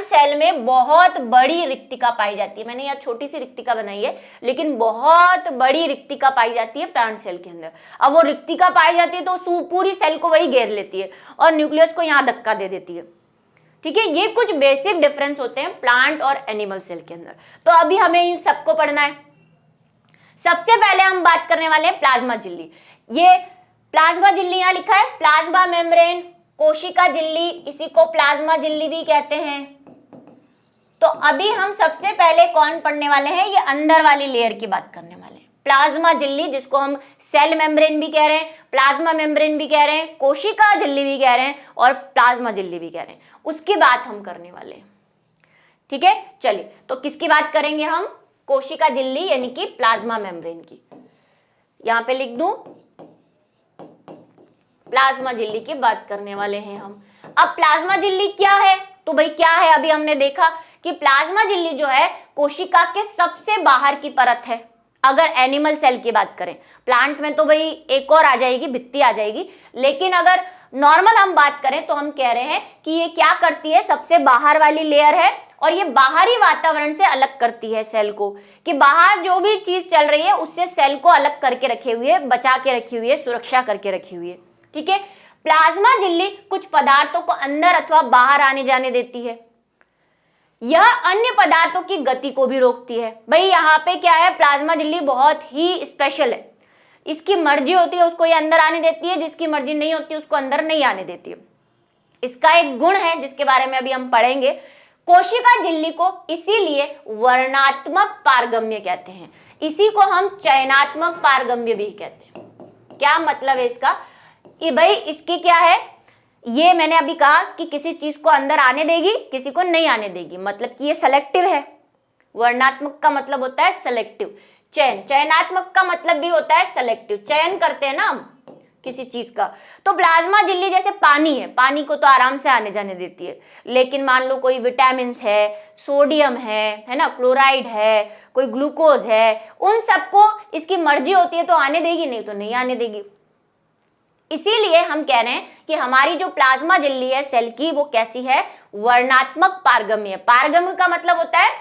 सेल में बहुत बड़ी रिक्तिका पाई जाती है। मैंने यहाँ छोटी सी रिक्तिका बनाई है, लेकिन बहुत बड़ी रिक्तिका पाई जाती है प्लांट सेल के अंदर। अब वो रिक्तिका पाई जाती है तो पूरी सेल को वही घेर लेती है और न्यूक्लियस को यहाँ धक्का दे देती है, ठीक है। ये कुछ बेसिक डिफरेंस होते हैं प्लांट और एनिमल सेल के अंदर। तो अभी हमें इन सबको पढ़ना है। सबसे पहले हम बात करने वाले हैं प्लाज्मा झिल्ली। ये प्लाज्मा झिल्ली यहाँ लिखा है, प्लाज्मा मेम्ब्रेन, कोशिका झिल्ली, इसी को प्लाज्मा झिल्ली भी कहते हैं। तो अभी हम सबसे पहले कौन पढ़ने वाले हैं, ये अंदर वाली लेयर की बात करने वाले हैं। प्लाज्मा झिल्ली, जिसको हम सेल मेम्ब्रेन भी कह रहे हैं, प्लाज्मा मेम्ब्रेन भी कह रहे हैं, कोशिका झिल्ली भी कह रहे हैं और प्लाज्मा झिल्ली भी कह रहे हैं, उसकी बात हम करने वाले हैं। ठीक है, चलिए तो किसकी बात करेंगे हम, कोशिका झिल्ली यानी कि प्लाज्मा मेम्ब्रेन की। यहां पे लिख दूं, प्लाज्मा झिल्ली की बात करने वाले हैं हम। अब प्लाज्मा झिल्ली क्या है, तो भाई क्या है, अभी हमने देखा कि प्लाज्मा झिल्ली जो है कोशिका के सबसे बाहर की परत है। अगर एनिमल सेल की बात करें, प्लांट में तो भाई एक और आ जाएगी, भित्ती आ जाएगी, लेकिन अगर नॉर्मल हम बात करें तो हम कह रहे हैं कि ये क्या करती है, सबसे बाहर वाली लेयर है और ये बाहरी वातावरण से अलग करती है सेल को, कि बाहर जो भी चीज चल रही है उससे सेल को अलग करके रखे हुई है, बचा के रखी हुई है, सुरक्षा करके रखी हुई है। ठीक है, प्लाज्मा झिल्ली कुछ पदार्थों को अंदर अथवा बाहर आने जाने देती है। यह अन्य पदार्थों की गति को भी रोकती है। भाई यहाँ पे क्या है, प्लाज्मा झिल्ली बहुत ही स्पेशल है, इसकी मर्जी होती है उसको ये अंदर आने देती है, जिसकी मर्जी नहीं होती उसको अंदर नहीं आने देती है। इसका एक गुण है जिसके बारे में अभी हम पढ़ेंगे। कोशिका झिल्ली को इसीलिए वर्णात्मक पारगम्य कहते हैं, इसी को हम चयनात्मक पारगम्य भी कहते हैं। क्या मतलब है इसका, कि भाई इसकी क्या है, ये मैंने अभी कहा कि किसी चीज को अंदर आने देगी, किसी को नहीं आने देगी, मतलब कि ये सेलेक्टिव है। वर्णात्मक का मतलब होता है सेलेक्टिव, चयनात्मक का मतलब भी होता है सेलेक्टिव, चयन करते हैं ना हम किसी चीज का। तो प्लाज्मा झिल्ली जैसे पानी है, पानी को तो आराम से आने जाने देती है, लेकिन मान लो कोई विटामिन है, सोडियम है ना, क्लोराइड है, कोई ग्लूकोज है, उन सबको इसकी मर्जी होती है तो आने देगी, नहीं तो नहीं आने देगी। इसीलिए हम कह रहे हैं कि हमारी जो प्लाज्मा झिल्ली है सेल की, वो कैसी है, वर्णात्मक पारगम्य। पारगम्य का मतलब होता है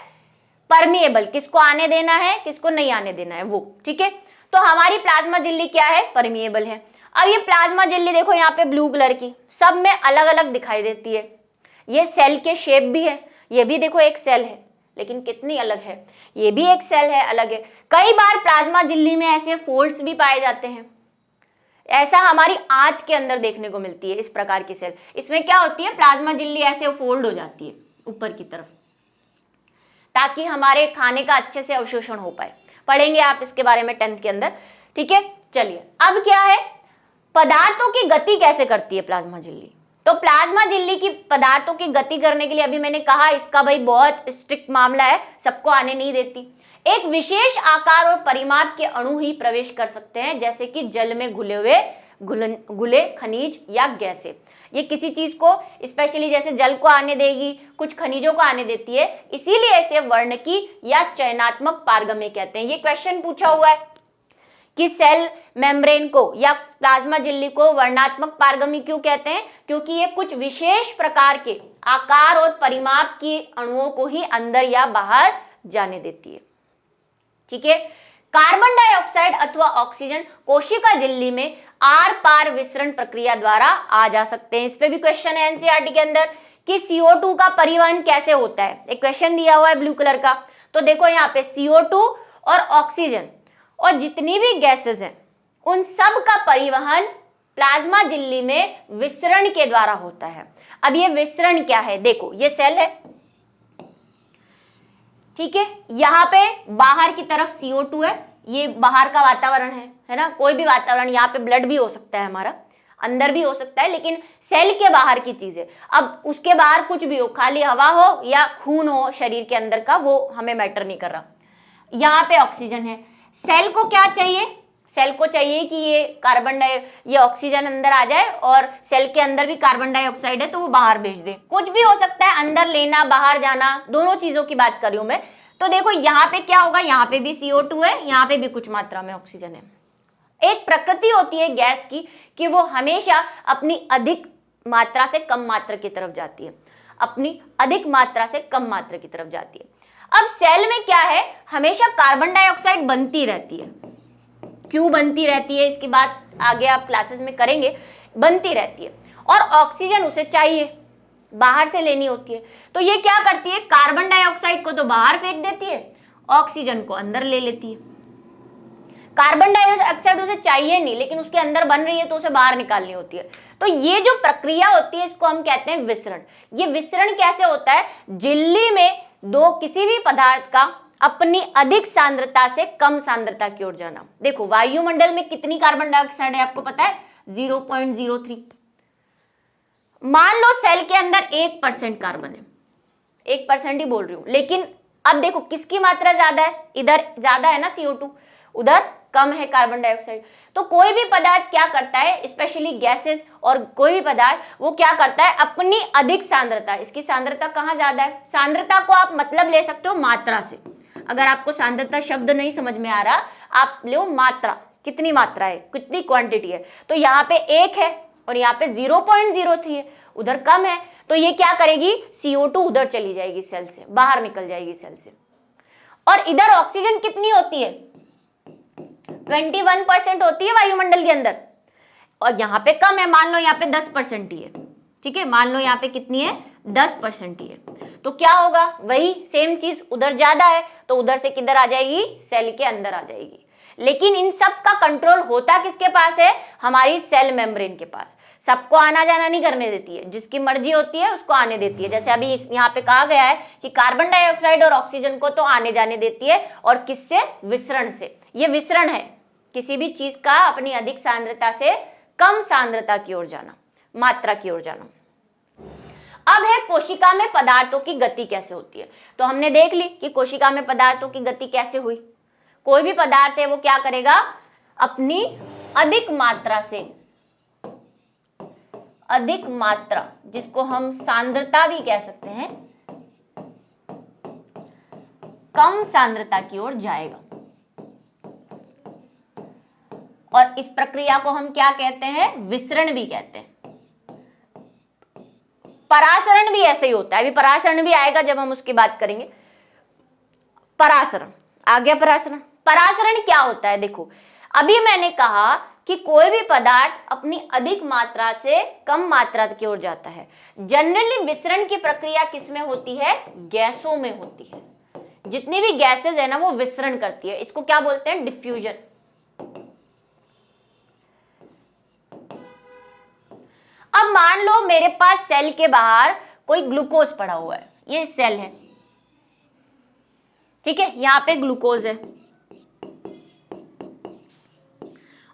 परमिएबल, किसको आने देना है किसको नहीं आने देना है वो। ठीक है, तो हमारी प्लाज्मा झिल्ली क्या है, परमिएबल है। अब ये प्लाज्मा झिल्ली देखो यहाँ पे ब्लू कलर की, सब में अलग अलग दिखाई देती है। ये सेल के शेप भी है, ये भी देखो एक सेल है लेकिन कितनी अलग है, ये भी एक सेल है, अलग है। कई बार प्लाज्मा झिल्ली में ऐसे फोल्ड्स भी पाए जाते हैं, ऐसा हमारी आंत के अंदर देखने को मिलती है इस प्रकार की सेल। इसमें क्या होती है, प्लाज्मा झिल्ली ऐसे फोल्ड हो जाती है ऊपर की तरफ, ताकि हमारे खाने का अच्छे से अवशोषण हो पाए। पढ़ेंगे आप इसके बारे में 10th के अंदर। ठीक है, चलिए अब क्या है, पदार्थों की गति कैसे करती है प्लाज्मा झिल्ली। तो प्लाज्मा झिल्ली की पदार्थों की गति करने के लिए अभी मैंने कहा इसका भाई बहुत स्ट्रिक्ट मामला है, सबको आने नहीं देती। एक विशेष आकार और परिमाप के अणु ही प्रवेश कर सकते हैं, जैसे कि जल में घुले खनिज या गैसें। ये किसी चीज को स्पेशली जैसे जल को आने देगी, कुछ खनिजों को आने देती है, इसीलिए इसे वर्णकी या चयनात्मक पारगम्य कहते हैं। ये क्वेश्चन पूछा हुआ है कि सेल मेम्ब्रेन को या प्लाज्मा झिल्ली को वर्णात्मक पारगम्य क्यों कहते हैं, क्योंकि ये कुछ विशेष प्रकार के आकार और परिमाप के अणुओं को ही अंदर या बाहर जाने देती है। ठीक है, कार्बन डाइऑक्साइड अथवा ऑक्सीजन कोशिका झिल्ली में आर पार विसरण प्रक्रिया द्वारा आ जा सकते हैं। इस पे भी क्वेश्चन है एनसीईआरटी के अंदर कि CO2 का परिवहन कैसे होता है। एक क्वेश्चन दिया हुआ है ब्लू कलर का, तो देखो यहाँ पे CO2 और ऑक्सीजन और जितनी भी गैसेस हैं उन सब का परिवहन प्लाज्मा झिल्ली में विसरण के द्वारा होता है। अब ये विसरण क्या है, देखो ये सेल है, ठीक है, यहाँ पे बाहर की तरफ CO2 है, ये बाहर का वातावरण है ना, कोई भी वातावरण, यहाँ पे ब्लड भी हो सकता है हमारा, अंदर भी हो सकता है, लेकिन सेल के बाहर की चीज है। अब उसके बाहर कुछ भी हो, खाली हवा हो या खून हो शरीर के अंदर का, वो हमें मैटर नहीं कर रहा। यहाँ पे ऑक्सीजन है, सेल को क्या चाहिए, सेल को चाहिए कि ये ऑक्सीजन अंदर आ जाए और सेल के अंदर भी कार्बन डाइऑक्साइड है तो वो बाहर भेज दे। कुछ भी हो सकता है, अंदर लेना बाहर जाना, दोनों चीजों की बात कर रही हूं मैं। तो देखो यहाँ पे क्या होगा, यहाँ पे भी CO2 है, यहाँ पे भी कुछ मात्रा में ऑक्सीजन है। एक प्रकृति होती है गैस की कि वो हमेशा अपनी अधिक मात्रा से कम मात्रा की तरफ जाती है, अपनी अधिक मात्रा से कम मात्रा की तरफ जाती है। अब सेल में क्या है, हमेशा कार्बन डाइऑक्साइड बनती रहती है। क्यों बनती रहती है इसकी बात आगे आप क्लासेस में करेंगे, बनती रहती है और ऑक्सीजन उसे चाहिए, बाहर से लेनी होती है। तो ये क्या करती है, कार्बन डाइऑक्साइड को तो बाहर फेंक देती है, ऑक्सीजन को अंदर ले लेती है। कार्बन डाइऑक्साइड उसे चाहिए नहीं, लेकिन उसके अंदर बन रही है तो उसे बाहर निकालनी होती है। तो ये जो प्रक्रिया होती है इसको हम कहते हैं विसरण। ये विसरण कैसे होता है, झिल्ली में किसी भी पदार्थ का अपनी अधिक सांद्रता से कम सांद्रता की ओर जाना। देखो वायुमंडल में कितनी कार्बन डाइऑक्साइड है आपको पता है? 0.03। मान लो सेल के अंदर 1% कार्बन है, 1% ही बोल रही हूं, लेकिन अब देखो किसकी मात्रा ज्यादा है? इधर ज्यादा है ना CO2, उधर कम है कार्बन डाइऑक्साइड। तो कोई भी पदार्थ क्या करता है, स्पेशली गैसेस और कोई भी पदार्थ, वो क्या करता है? अपनी अधिक सांद्रता, इसकी सांद्रता कहाँ ज्यादा है? सांद्रता को आप मतलब ले सकते हो मात्रा से। अगर आपको सांद्रता शब्द नहीं समझ में आ रहा, आप लो मात्रा, कितनी मात्रा है, कितनी क्वांटिटी है। तो यहाँ पे 1 है और यहाँ पे 0.03 है, उधर कम है, तो ये क्या करेगी? CO2 उधर चली जाएगी, सेल से बाहर निकल जाएगी सेल से। और इधर ऑक्सीजन कितनी होती है? 21% होती है वायुमंडल के अंदर, और यहाँ पे कम है, मान लो यहाँ पे 10% ही है, ठीक है, मान लो यहाँ पे कितनी है? 10% ही है। तो क्या होगा? वही सेम चीज, उधर ज्यादा है तो उधर से किधर आ जाएगी? सेल के अंदर आ जाएगी। लेकिन इन सब का कंट्रोल होता किसके पास है? हमारी सेल मेम्ब्रेन के पास। सबको आना जाना नहीं करने देती है, जिसकी मर्जी होती है उसको आने देती है। जैसे अभी यहाँ पे कहा गया है कि कार्बन डाइऑक्साइड और ऑक्सीजन को तो आने जाने देती है, और किससे? विसरण से। ये विसरण है, किसी भी चीज का अपनी अधिक सांद्रता से कम सांद्रता की ओर जाना, मात्रा की ओर जाना। अब है कोशिका में पदार्थों की गति कैसे होती है। तो हमने देख ली कि कोशिका में पदार्थों की गति कैसे हुई। कोई भी पदार्थ है वो क्या करेगा? अपनी अधिक मात्रा से, अधिक मात्रा जिसको हम सांद्रता भी कह सकते हैं, कम सांद्रता की ओर जाएगा। और इस प्रक्रिया को हम क्या कहते हैं? विसरण भी कहते हैं। परासरण भी ऐसे ही होता है, अभी परासरण भी आएगा जब हम उसकी बात करेंगे। परासरण आ गया। परासरण, परासरण क्या होता है? देखो अभी मैंने कहा कि कोई भी पदार्थ अपनी अधिक मात्रा से कम मात्रा की ओर जाता है। जनरली विसरण की प्रक्रिया किसमें होती है? गैसों में होती है। जितनी भी गैसेस है ना वो विसरण करती है, इसको क्या बोलते हैं? डिफ्यूजन। अब मान लो मेरे पास सेल के बाहर कोई ग्लूकोज पड़ा हुआ है, ये सेल है, ठीक है, यहां पे ग्लूकोज है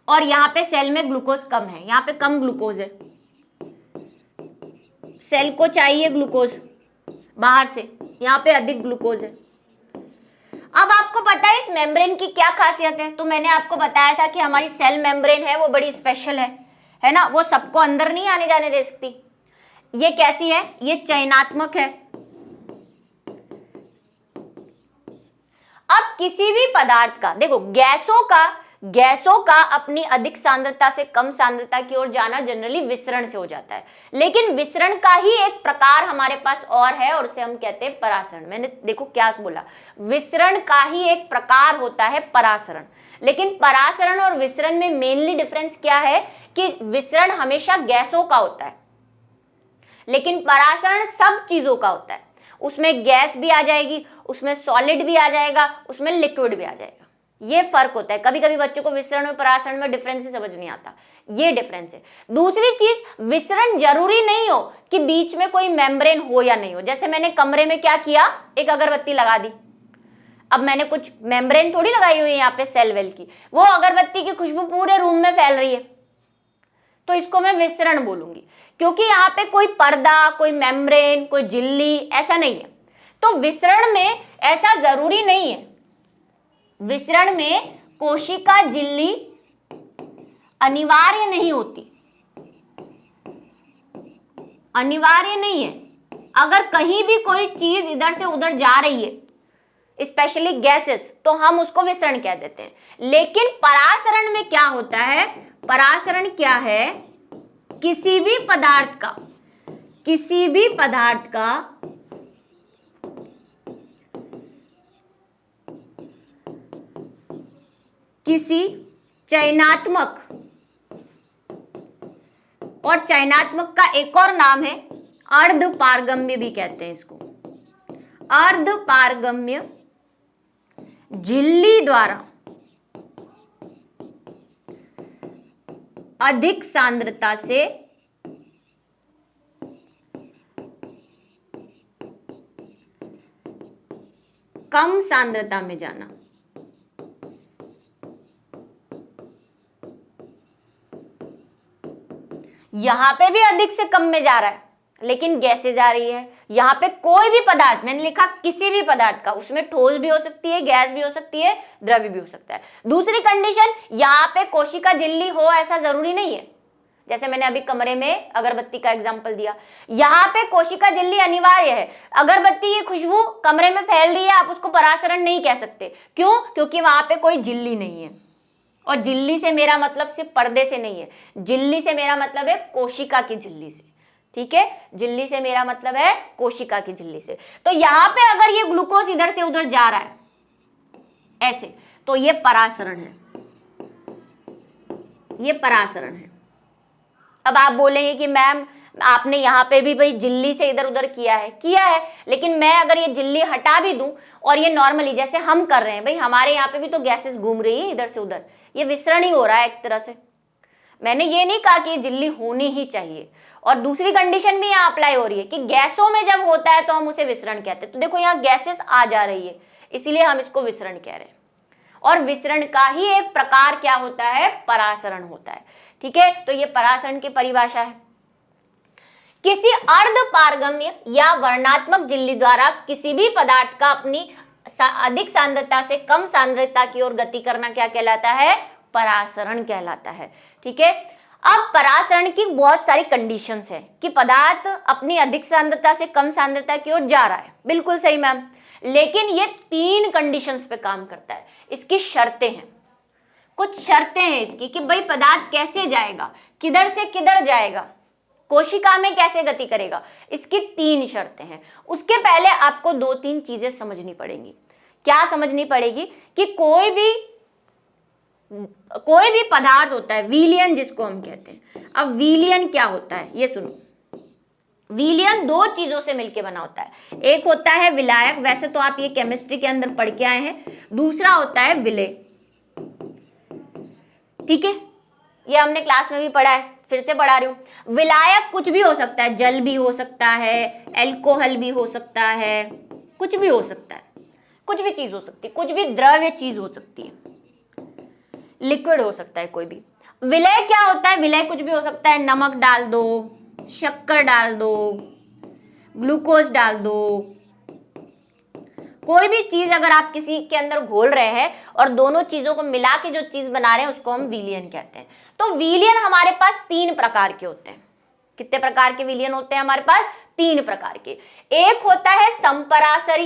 और यहां पे सेल में ग्लूकोज कम है, यहां पे कम ग्लूकोज है। सेल को चाहिए ग्लूकोज बाहर से, यहां पे अधिक ग्लूकोज है। अब आपको पता है इस मेम्ब्रेन की क्या खासियत है? तो मैंने आपको बताया था कि हमारी सेल मेम्ब्रेन है वो बड़ी स्पेशल है ना, वो सबको अंदर नहीं आने जाने दे सकती। ये कैसी है? ये चयनात्मक है। अब किसी भी पदार्थ का, देखो गैसों का अपनी अधिक सांद्रता से कम सांद्रता की ओर जाना जनरली विसरण से हो जाता है, लेकिन विसरण का ही एक प्रकार हमारे पास और है और उसे हम कहते हैं परासरण। मैंने देखो क्या बोला, विसरण का ही एक प्रकार होता है परासरण। लेकिन परासरण और विसरण में मेनली डिफरेंस क्या है कि विसरण हमेशा गैसों का होता है, लेकिन परासरण सब चीजों का होता है। उसमें गैस भी आ जाएगी, उसमें सॉलिड भी आ जाएगा, उसमें लिक्विड भी आ जाएगा। ये फर्क होता है। कभी कभी बच्चों को विसरण और परासरण में डिफरेंस ही समझ नहीं आता, ये डिफरेंस है। दूसरी चीज, विसरण जरूरी नहीं हो कि बीच में कोई मेम्ब्रेन हो या नहीं हो। जैसे मैंने कमरे में क्या किया, एक अगरबत्ती लगा दी, अब मैंने कुछ मेम्ब्रेन थोड़ी लगाई हुई है यहाँ पे सेल वेल की, वो अगरबत्ती की खुशबू पूरे रूम में फैल रही है, तो इसको मैं विसरण बोलूंगी, क्योंकि यहाँ पे कोई पर्दा, कोई मेम्ब्रेन, कोई झिल्ली ऐसा नहीं है। तो विसरण में ऐसा जरूरी नहीं है। विसरण में कोशिका झिल्ली अनिवार्य नहीं होती, अनिवार्य नहीं है। अगर कहीं भी कोई चीज इधर से उधर जा रही है, स्पेशली गैसेस, तो हम उसको विसरण कह देते हैं। लेकिन परासरण में क्या होता है? परासरण क्या है? किसी भी पदार्थ का किसी चयनात्मक, और चयनात्मक का एक और नाम है अर्धपारगम्य भी कहते हैं इसको, अर्धपारगम्य झिल्ली द्वारा अधिक सांद्रता से कम सांद्रता में जाना। यहां पे भी अधिक से कम में जा रहा है, लेकिन गैसें जा रही है। यहां पे कोई भी पदार्थ, मैंने लिखा किसी भी पदार्थ का, उसमें ठोस भी हो सकती है, गैस भी हो सकती है, द्रव्य भी हो सकता है। दूसरी कंडीशन, यहां पे कोशिका झिल्ली हो ऐसा जरूरी नहीं है। जैसे मैंने अभी कमरे में अगरबत्ती का एग्जांपल दिया, यहां पे कोशिका झिल्ली अनिवार्य है। अगरबत्ती की खुशबू कमरे में फैल रही है, आप उसको परासरण नहीं कह सकते। क्यों? क्योंकि वहां पे कोई झिल्ली नहीं है। और झिल्ली से मेरा मतलब सिर्फ पर्दे से नहीं है, झिल्ली से मेरा मतलब है कोशिका की झिल्ली से। ठीक है, झिल्ली से मेरा मतलब है कोशिका की झिल्ली से। तो यहां पे अगर ये ग्लूकोज इधर से उधर जा रहा है ऐसे, तो ये परासरण है, ये परासरण है। अब आप बोलेंगे कि मैम आपने यहाँ पे भी भाई झिल्ली से इधर उधर किया है, लेकिन मैं अगर ये झिल्ली हटा भी दूं और ये नॉर्मली जैसे हम कर रहे हैं, भाई हमारे यहाँ पे भी तो गैसेस घूम रही है इधर से उधर, ये विसरण ही हो रहा है एक तरह से। मैंने ये नहीं कहा कि ये झिल्ली होनी ही चाहिए। और दूसरी कंडीशन भी यहाँ अप्लाई हो रही है कि गैसों में जब होता है तो हम उसे विसरण कहते हैं। तो देखो यहाँ गैसेस आ जा रही है, इसीलिए हम इसको विसरण कह रहे हैं। और विसरण का ही एक प्रकार क्या होता है? परासरण होता है। ठीक है, तो ये परासरण की परिभाषा है। किसी अर्ध पारगम्य या वर्णात्मक झिल्ली द्वारा किसी भी पदार्थ का अपनी अधिक सांद्रता से कम सांद्रता की ओर गति करना क्या कहलाता है? परासरण कहलाता है। ठीक है, अब परासरण की बहुत सारी कंडीशंस है कि पदार्थ अपनी अधिक सांद्रता से कम सांद्रता की ओर जा रहा है, बिल्कुल सही मैम, लेकिन ये 3 कंडीशंस पे काम करता है। इसकी शर्तें हैं, कुछ शर्तें हैं इसकी कि भाई पदार्थ कैसे जाएगा, किधर से किधर जाएगा, कोशिका में कैसे गति करेगा, इसकी 3 शर्तें हैं। उसके पहले आपको 2-3 चीजें समझनी पड़ेंगी। क्या समझनी पड़ेगी? कि कोई भी पदार्थ होता है, विलयन जिसको हम कहते हैं। अब विलयन क्या होता है ये सुनो। विलयन 2 चीजों से मिलकर बना होता है। एक होता है विलायक, वैसे तो आप ये केमिस्ट्री के अंदर पढ़ के आए हैं। दूसरा होता है विलेय। ठीक है, ये हमने क्लास में भी पढ़ा है, फिर से पढ़ा रही हूं। विलायक कुछ भी हो सकता है, जल भी हो सकता है, एल्कोहल भी हो सकता है, कुछ भी हो सकता है, कुछ भी चीज हो सकती है, कुछ भी द्रव्य चीज हो सकती है, लिक्विड हो सकता है कोई भी। विलेय क्या होता है? विलेय कुछ भी हो सकता है, नमक डाल दो, शक्कर डाल दो, ग्लूकोज डाल दो, कोई भी चीज अगर आप किसी के अंदर घोल रहे हैं और दोनों चीजों को मिला के जो चीज बना रहे हैं उसको हम विलयन कहते हैं। तो विलयन हमारे पास 3 प्रकार के होते हैं। कितने प्रकार के विलयन होते हैं हमारे पास? 3 प्रकार के। एक होता है समपरासरी,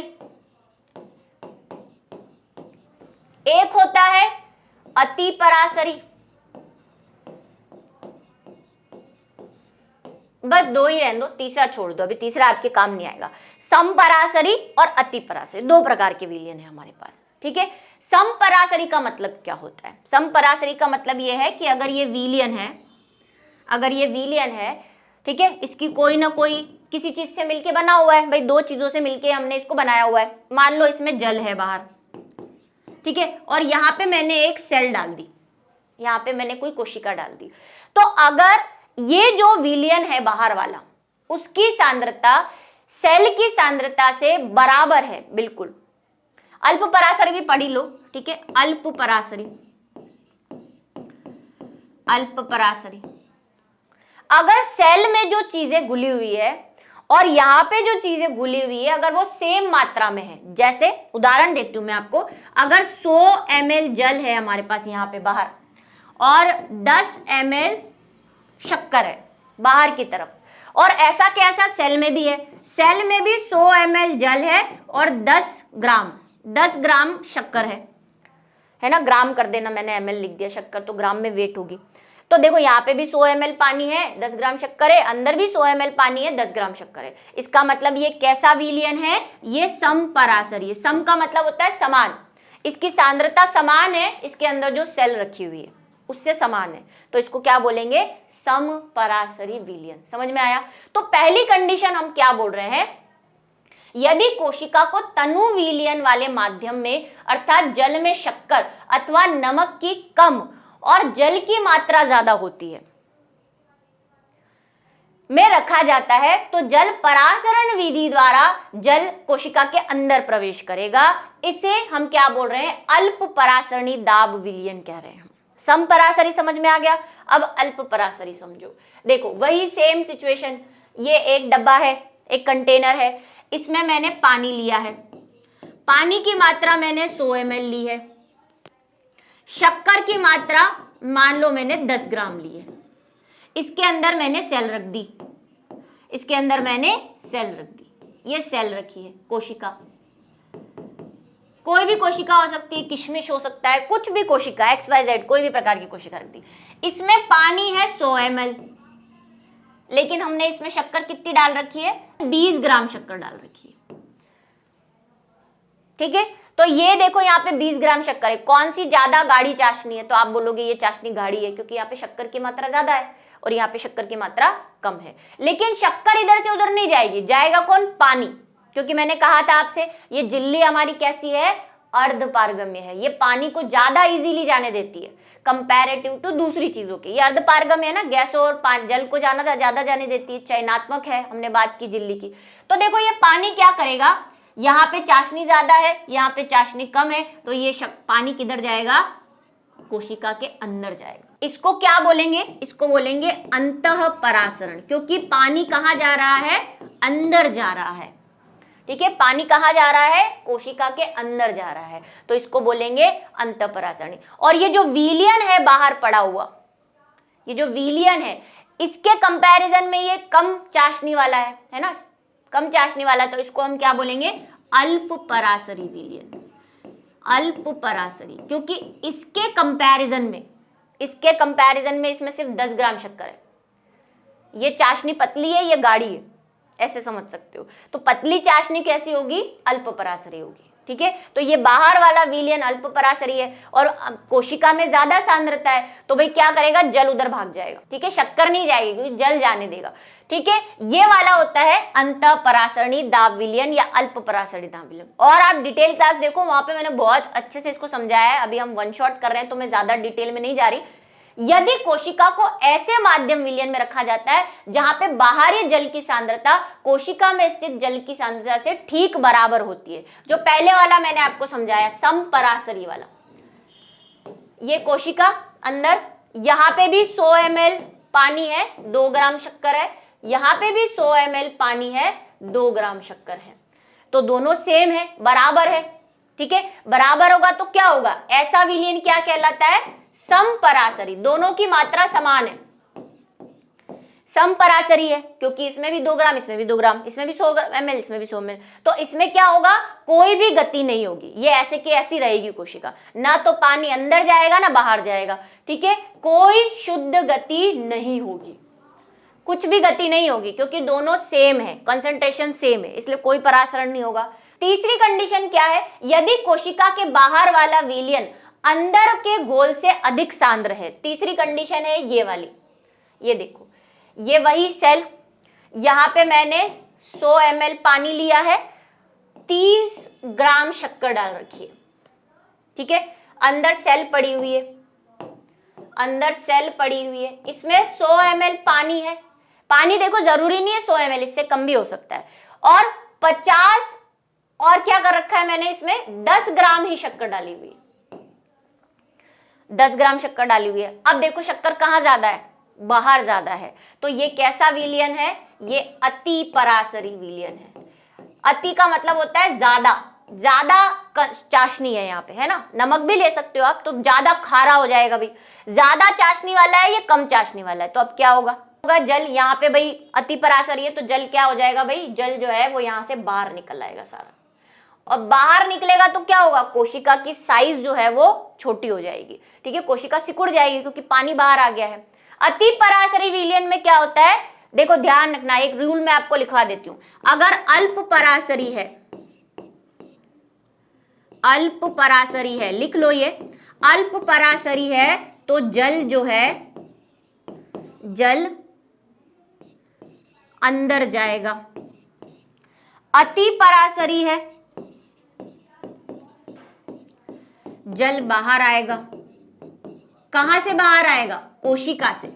एक होता है अतिपरासरी, बस 2 ही रहने दो, तीसरा छोड़ दो, अभी तीसरा आपके काम नहीं आएगा। समपरासरी और अतिपरासरी 2 प्रकार के विलयन है हमारे पास। ठीक है, समपरासरी का मतलब क्या होता है? समपरासरी का मतलब यह है कि अगर ये विलयन है, अगर ये विलयन है, ठीक है, इसकी कोई ना कोई किसी चीज से मिलके बना हुआ है, भाई 2 चीजों से मिलके हमने इसको बनाया हुआ है। मान लो इसमें जल है बाहर, ठीक है, और यहां पे मैंने एक सेल डाल दी, यहां पे मैंने कोई कोशिका डाल दी। तो अगर ये जो विलयन है बाहर वाला, उसकी सांद्रता सेल की सांद्रता से बराबर है, बिल्कुल। अल्प परासरी भी पढ़ी लो, ठीक है, अल्प परासरी, अल्प परासरी। अगर सेल में जो चीजें घुली हुई है और यहां पे जो चीजें घुली हुई है अगर वो सेम मात्रा में है, जैसे उदाहरण देती हूं मैं आपको, अगर 100 ml जल है हमारे पास यहां पे बाहर और 10 ml शक्कर है बाहर की तरफ, और ऐसा कैसा सेल में भी है, सेल में भी 100 ml जल है और 10 ग्राम शक्कर है ना, ग्राम कर देना, मैंने ml लिख दिया, शक्कर तो ग्राम में वेट होगी। तो देखो यहाँ पे भी 100 ml पानी है, 10 ग्राम शक्कर है, अंदर भी 100 ml पानी है, 10 ग्राम शक्कर है। इसका मतलब ये कैसा विलयन है? ये समपरासरी है। सम का मतलब होता है समान, इसकी सांद्रता समान है, इसके अंदर जो सेल रखी हुई है उससे समान है, तो इसको क्या बोलेंगे? समपरासरी विलयन। समझ में आया? तो पहली कंडीशन हम क्या बोल रहे हैं, यदि कोशिका को तनु विलयन वाले माध्यम में अर्थात जल में शक्कर अथवा नमक की कम और जल की मात्रा ज्यादा होती है, में रखा जाता है तो जल परासरण विधि द्वारा जल कोशिका के अंदर प्रवेश करेगा। इसे हम क्या बोल रहे हैं, अल्प परासरणी दाब विलयन कह रहे हैं। सम परासरी समझ में आ गया, अब अल्प परासरी समझो। देखो वही सेम सिचुएशन, ये एक डब्बा है, एक कंटेनर है, इसमें मैंने पानी लिया है, पानी की मात्रा मैंने 100 ml ली है, शक्कर की मात्रा मान लो मैंने 10 ग्राम ली है, इसके अंदर मैंने सेल रख दी, इसके अंदर मैंने सेल रख दी, ये सेल रखी है कोशिका, कोई भी कोशिका हो सकती है, किशमिश हो सकता है, कुछ भी कोशिका, XYZ कोई भी प्रकार की कोशिका रख दी। इसमें पानी है 100 ml, लेकिन हमने इसमें शक्कर कितनी डाल रखी है, 20 ग्राम शक्कर डाल रखी है। ठीक है, तो ये देखो यहाँ पे 20 ग्राम शक्कर है, कौन सी ज्यादा गाढ़ी चाशनी है, तो आप बोलोगे ये चाशनी गाढ़ी है क्योंकि यहाँ पे शक्कर की मात्रा ज्यादा है और यहाँ पे शक्कर की मात्रा कम है। लेकिन शक्कर इधर से उधर नहीं जाएगी, जाएगा कौन, पानी, क्योंकि मैंने कहा था आपसे ये झिल्ली हमारी कैसी है, अर्धपारगम्य है, ये पानी को ज्यादा इजीली जाने देती है कंपैरेटिव टू दूसरी चीजों के। ये अर्धपारगम्य है ना, गैस और जल को ज्यादा जाने देती है, चयनात्मक है, हमने बात की झिल्ली की। तो देखो ये पानी क्या करेगा, यहाँ पे चाशनी ज्यादा है, यहाँ पे चाशनी कम है, तो ये पानी किधर जाएगा, कोशिका के अंदर जाएगा। इसको क्या बोलेंगे, इसको बोलेंगे अंतः परासरण, क्योंकि पानी कहाँ जा रहा है, अंदर जा रहा है। ठीक है, पानी कहाँ जा रहा है, कोशिका के अंदर जा रहा है, तो इसको बोलेंगे अंतः परासरणी। और ये जो विलयन है बाहर पड़ा हुआ, ये जो विलयन है, इसके कंपैरिजन में ये कम चाशनी वाला है ना, कम चाशनी वाला, तो इसको हम क्या बोलेंगे, अल्प परासरी विलयन, अल्प परासरी, क्योंकि इसके कंपैरिजन में इसमें सिर्फ 10 ग्राम शक्कर है। ये चाशनी पतली है, ये गाढ़ी है, ऐसे समझ सकते हो। तो पतली चाशनी कैसी होगी, अल्प परासरी होगी। ठीक है, तो ये बाहर वाला विलयन अल्प परासरी है और कोशिका में ज्यादा सांद्रता है, तो भाई क्या करेगा, जल उधर भाग जाएगा। ठीक है, शक्कर नहीं जाएगी क्योंकि जल जाने देगा। ठीक है, ये वाला होता है अंतः परासरणी दाब विलयन या अल्प परासरणी दाब विलयन। और आप डिटेल क्लास देखो, वहां पे मैंने बहुत अच्छे से इसको समझाया है। अभी हम वन शॉट कर रहे हैं तो मैं ज्यादा डिटेल में नहीं जा रही। यदि कोशिका को ऐसे माध्यम विलयन में रखा जाता है जहां पे बाहरी जल की सांद्रता कोशिका में स्थित जल की सांद्रता से ठीक बराबर होती है, जो पहले वाला मैंने आपको समझाया समपरासरी वाला, ये कोशिका अंदर, यहां पे भी 100 ml पानी है, 2 ग्राम शक्कर है, यहां पे भी 100 ml पानी है, 2 ग्राम शक्कर है, तो दोनों सेम है, बराबर है। ठीक है, बराबर होगा तो क्या होगा, ऐसा विलयन क्या कहलाता है, समपरासरी, दोनों की मात्रा समान है, समपरासरी है, क्योंकि इसमें भी 2 ग्राम, इसमें भी 2 ग्राम, इसमें भी 100 ml, इसमें भी 100 ml, तो इसमें क्या होगा, कोई भी गति नहीं होगी, ये ऐसे की ऐसी रहेगी कोशिका, ना तो पानी अंदर जाएगा ना बाहर जाएगा। ठीक है, कोई शुद्ध गति नहीं होगी, कुछ भी गति नहीं होगी, क्योंकि दोनों सेम है, कंसंट्रेशन सेम है, इसलिए कोई परासरण नहीं होगा। तीसरी कंडीशन क्या है, यदि कोशिका के बाहर वाला विलयन अंदर के घोल से अधिक सांद्र है। तीसरी कंडीशन है ये वाली, ये देखो, ये वही सेल, यहां पे मैंने 100 ml पानी लिया है, 30 ग्राम शक्कर डाल रखी है। ठीक है, अंदर सेल पड़ी हुई है, अंदर सेल पड़ी हुई है, इसमें 100 ml पानी है, पानी देखो जरूरी नहीं है 100 ml, इससे कम भी हो सकता है, और 50 और क्या कर रखा है मैंने, इसमें 10 ग्राम ही शक्कर डाली हुई है, 10 ग्राम शक्कर डाली हुई है। अब देखो शक्कर कहाँ ज्यादा है, बाहर ज्यादा है, तो ये कैसा विलयन है, ये अति परासरी विलयन है। अति का मतलब होता है ज्यादा, ज्यादा चाशनी है यहाँ पे, है ना, नमक भी ले सकते हो आप, तो ज्यादा खारा हो जाएगा भाई, ज्यादा चाशनी वाला है, ये कम चाशनी वाला है, तो अब क्या होगा, जल यहाँ पे भाई अति परासरी है, तो जल क्या हो जाएगा भाई, जल जो है वो यहाँ से बाहर निकल आएगा सारा, और बाहर निकलेगा तो क्या होगा, कोशिका की साइज जो है वो छोटी हो जाएगी। ठीक है, कोशिका सिकुड़ जाएगी क्योंकि पानी बाहर आ गया है। अति परासरी विलयन में क्या होता है, देखो ध्यान रखना, एक रूल मैं आपको लिखवा देती हूं, अगर अल्प परासरी है, अल्प परासरी है, लिख लो ये, अल्प परासरी है तो जल जो है, जल अंदर जाएगा। अति परासरी है, जल बाहर आएगा। कहां से बाहर आएगा, कोशिका से,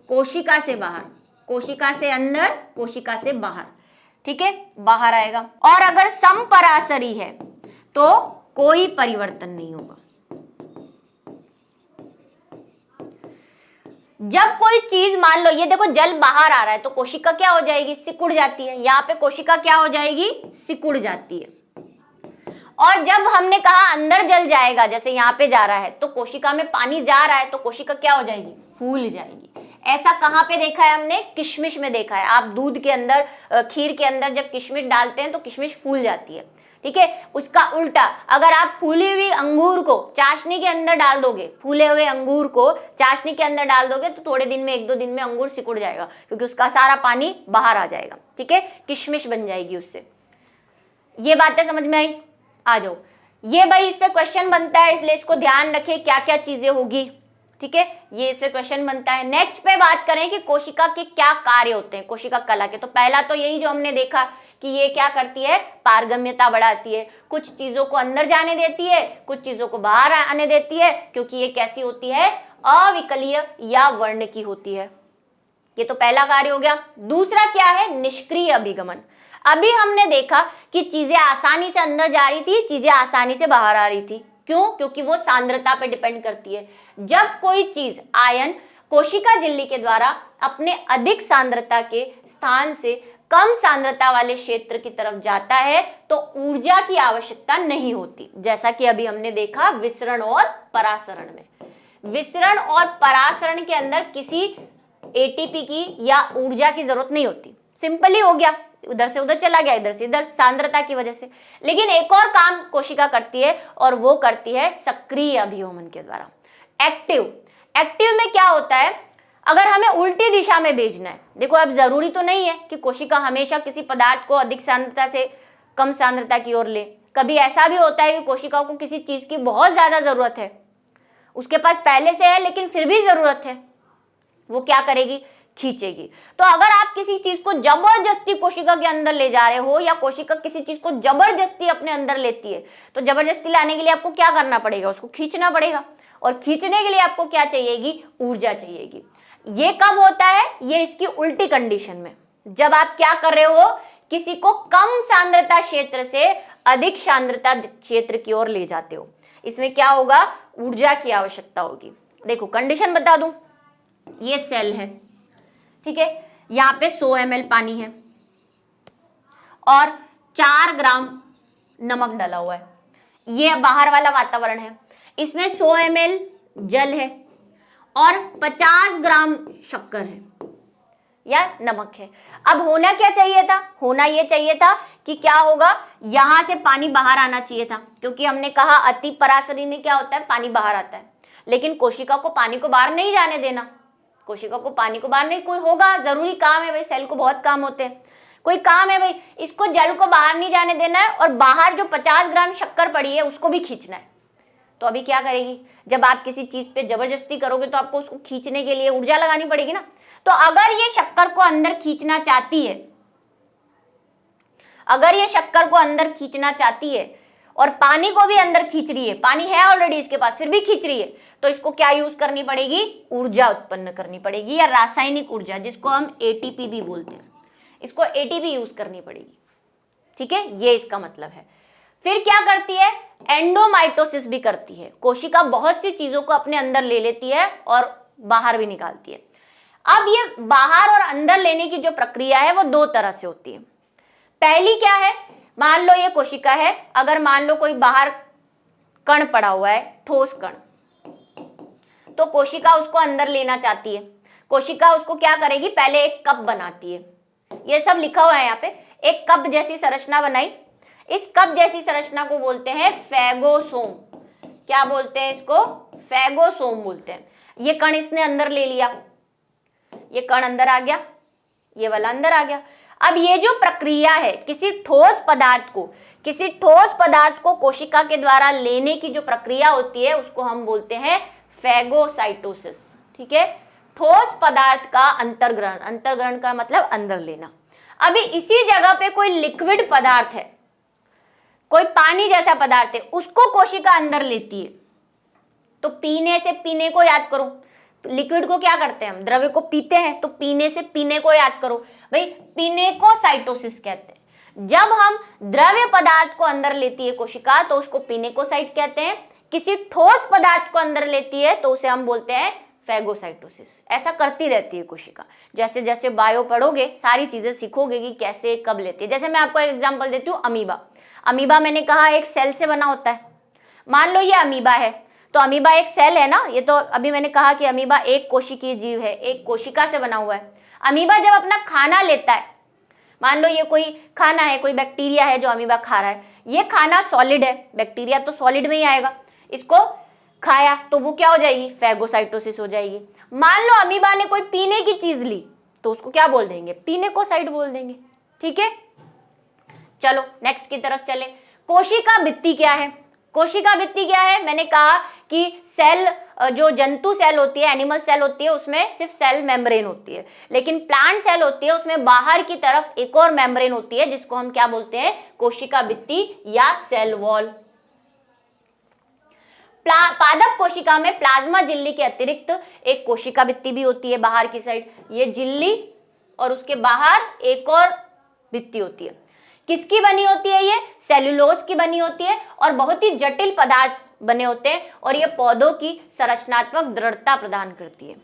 कोशिका से बाहर, कोशिका से अंदर, कोशिका से बाहर, ठीक है, बाहर आएगा। और अगर समपरासरी है तो कोई परिवर्तन नहीं होगा। जब कोई चीज, मान लो ये देखो जल बाहर आ रहा है तो कोशिका क्या हो जाएगी, सिकुड़ जाती है। यहाँ पे कोशिका क्या हो जाएगी, सिकुड़ जाती है। और जब हमने कहा अंदर जल जाएगा, जैसे यहाँ पे जा रहा है, तो कोशिका में पानी जा रहा है तो कोशिका क्या हो जाएगी, फूल जाएगी। ऐसा कहाँ पे देखा है हमने, किशमिश में देखा है। आप दूध के अंदर, खीर के अंदर जब किशमिश डालते हैं तो किशमिश फूल जाती है, ठीक है। उसका उल्टा, अगर आप फूली हुई अंगूर को चाशनी के अंदर डाल दोगे, फूले हुए अंगूर को चाशनी के अंदर डाल दोगे तो थोड़े दिन में, 1-2 दिन में अंगूर सिकुड़ जाएगा, क्योंकि उसका सारा पानी बाहर आ जाएगा, ठीक है, किशमिश बन जाएगी उससे। ये बातें समझ में आई? आ जाओ। ये भाई इस पे क्वेश्चन बनता है, इसलिए इसको ध्यान रखें क्या क्या चीजें होगी, ठीक है, ये इस पे क्वेश्चन बनता है। नेक्स्ट पे बात करें कि कोशिका के क्या कार्य होते हैं, कोशिका कला के। तो पहला तो यही जो हमने देखा कि ये क्या करती है, पारगम्यता बढ़ाती है, कुछ चीजों को अंदर जाने देती है, कुछ चीजों को बाहर आने देती है, क्योंकि ये कैसी होती है, अविकलीय या वर्ण की होती है। ये तो पहला कार्य हो गया। दूसरा क्या है, निष्क्रिय अभिगमन। अभी हमने देखा कि चीजें आसानी से अंदर जा रही थी, चीजें आसानी से बाहर आ रही थी। क्यों? क्योंकि वो सांद्रता पे डिपेंड करती है। जब कोई चीज, आयन, कोशिका झिल्ली के द्वारा अपने अधिक सांद्रता के स्थान से कम सांद्रता वाले क्षेत्र की तरफ जाता है तो ऊर्जा की आवश्यकता नहीं होती, जैसा कि अभी हमने देखा विसरण और परासरण में। विसरण और परासरण के अंदर किसी एटीपी की या ऊर्जा की जरूरत नहीं होती, सिंपली हो गया, उधर से उधर चला गया, इधर से इधर, सांद्रता की वजह से। लेकिन एक और काम कोशिका करती है और वो करती है सक्रिय अभियोमन के द्वारा, एक्टिव। एक्टिव में क्या होता है, अगर हमें उल्टी दिशा में भेजना है, देखो अब जरूरी तो नहीं है कि कोशिका हमेशा किसी पदार्थ को अधिक सांद्रता से कम सांद्रता की ओर ले। कभी ऐसा भी होता है कि कोशिका को किसी चीज की बहुत ज्यादा जरूरत है, उसके पास पहले से है लेकिन फिर भी जरूरत है, वो क्या करेगी, खींचेगी। तो अगर आप किसी चीज को जबरदस्ती कोशिका के अंदर ले जा रहे हो या कोशिका किसी चीज को जबरदस्ती अपने अंदर लेती है, तो जबरदस्ती लाने के लिए आपको क्या करना पड़ेगा, उसको खींचना पड़ेगा। और खींचने के लिए आपको क्या चाहिएगी, ऊर्जा चाहिएगी। ये कब होता है, ये इसकी उल्टी कंडीशन में, जब आप क्या कर रहे हो, किसी को कम सांद्रता क्षेत्र से अधिक सांद्रता क्षेत्र की ओर ले जाते हो। इसमें क्या होगा, ऊर्जा की आवश्यकता होगी। देखो कंडीशन बता दूं, ये सेल है, ठीक है, यहाँ पे 100 ml पानी है और 4 ग्राम नमक डाला हुआ है। ये बाहर वाला वातावरण है, इसमें 100 ml जल है और 50 ग्राम शक्कर है या नमक है। अब होना क्या चाहिए था, होना ये चाहिए था कि क्या होगा, यहां से पानी बाहर आना चाहिए था, क्योंकि हमने कहा अति परासरी में क्या होता है, पानी बाहर आता है। लेकिन कोशिका को पानी को बाहर नहीं जाने देना, कोशिका को पानी को बाहर नहीं, कोई होगा जरूरी काम है भाई, सेल को बहुत काम होते हैं, कोई काम है भाई, इसको जल को बाहर नहीं जाने देना है और बाहर जो 50 ग्राम शक्कर पड़ी है उसको भी खींचना है। तो अभी क्या करेगी, जब आप किसी चीज पे जबरदस्ती करोगे तो आपको उसको खींचने के लिए ऊर्जा लगानी पड़ेगी ना। तो अगर ये शक्कर को अंदर खींचना चाहती है, अगर ये शक्कर को अंदर खींचना चाहती है और पानी को भी अंदर खींच रही है, पानी है ऑलरेडी इसके पास फिर भी खींच रही है, तो इसको क्या यूज करनी पड़ेगी, ऊर्जा उत्पन्न करनी पड़ेगी, या रासायनिक ऊर्जा जिसको हम एटीपी भी बोलते हैं, इसको एटीपी यूज करनी पड़ेगी, ठीक है, ये इसका मतलब है। फिर क्या करती है, एंडोमाइटोसिस भी करती है। कोशिका बहुत सी चीजों को अपने अंदर ले लेती है और बाहर भी निकालती है। अब ये बाहर और अंदर लेने की जो प्रक्रिया है वो 2 तरह से होती है। पहली क्या है, मान लो ये कोशिका है, अगर मान लो कोई बाहर कण पड़ा हुआ है, ठोस कण, तो कोशिका उसको अंदर लेना चाहती है। कोशिका उसको क्या करेगी, पहले एक कप बनाती है, ये सब लिखा हुआ है यहाँ पे, एक कप जैसी संरचना बनाई। इस कप जैसी संरचना को बोलते हैं फेगोसोम। क्या बोलते हैं इसको, फेगोसोम बोलते हैं। ये कण इसने अंदर ले लिया, ये कण अंदर आ गया, ये वाला अंदर आ गया। अब ये जो प्रक्रिया है, किसी ठोस पदार्थ को कोशिका के द्वारा लेने की जो प्रक्रिया होती है उसको हम बोलते हैं फेगोसाइटोसिस, ठीक है, ठोस पदार्थ का अंतर्ग्रहण। अंतर्ग्रहण का मतलब अंदर लेना। अभी इसी जगह पे कोई लिक्विड पदार्थ है, कोई पानी जैसा पदार्थ है, उसको कोशिका अंदर लेती है। तो पीने को याद करो, लिक्विड को क्या करते हैं हम, द्रव्य को पीते हैं, तो पीने से पीने को याद करो भाई, पीने को साइटोसिस कहते हैं। जब हम द्रव्य पदार्थ को अंदर लेती है कोशिका तो उसको पीने को साइट कहते हैं, किसी ठोस पदार्थ को अंदर लेती है तो उसे हम बोलते हैं फैगोसाइटोसिस। ऐसा करती रहती है कोशिका। जैसे जैसे बायो पढ़ोगे सारी चीजें सीखोगे कि कैसे कब लेती है। जैसे मैं आपको एक एग्जांपल देती हूँ, अमीबा। अमीबा मैंने कहा एक सेल से बना होता है। मान लो ये अमीबा है, तो अमीबा एक सेल है ना, ये तो अभी मैंने कहा कि अमीबा एक कोशिकीय जीव है, एक कोशिका से बना हुआ है। अमीबा जब अपना खाना लेता है, मान लो ये कोई खाना है, कोई बैक्टीरिया है जो अमीबा खा रहा है, ये खाना सॉलिड है, बैक्टीरिया तो सॉलिड में ही आएगा, इसको खाया तो वो क्या हो जाएगी, फैगोसाइटोसिस हो जाएगी। मान लो अमीबा ने कोई पीने की चीज ली तो उसको क्या बोल देंगे, पीने को साइट बोल देंगे। ठीक है, चलो नेक्स्ट की तरफ चले। कोशिका भित्ति क्या है? कोशिका भित्ति क्या है? मैंने कहा कि सेल, जो जंतु सेल होती है, एनिमल सेल होती है, उसमें सिर्फ सेल मेम्ब्रेन होती है, लेकिन प्लांट सेल होती है उसमें बाहर की तरफ एक और मेम्ब्रेन होती है जिसको हम क्या बोलते हैं, कोशिका भित्ति या सेल वॉल। पादप कोशिका में प्लाज्मा झिल्ली के अतिरिक्त एक कोशिका भित्ति भी होती है बाहर की साइड, ये झिल्ली और उसके बाहर एक और भित्ति होती है। किसकी बनी होती है ये? सेल्यूलोज की बनी होती है और बहुत ही जटिल पदार्थ बने होते हैं और ये पौधों की संरचनात्मक दृढ़ता प्रदान करती है।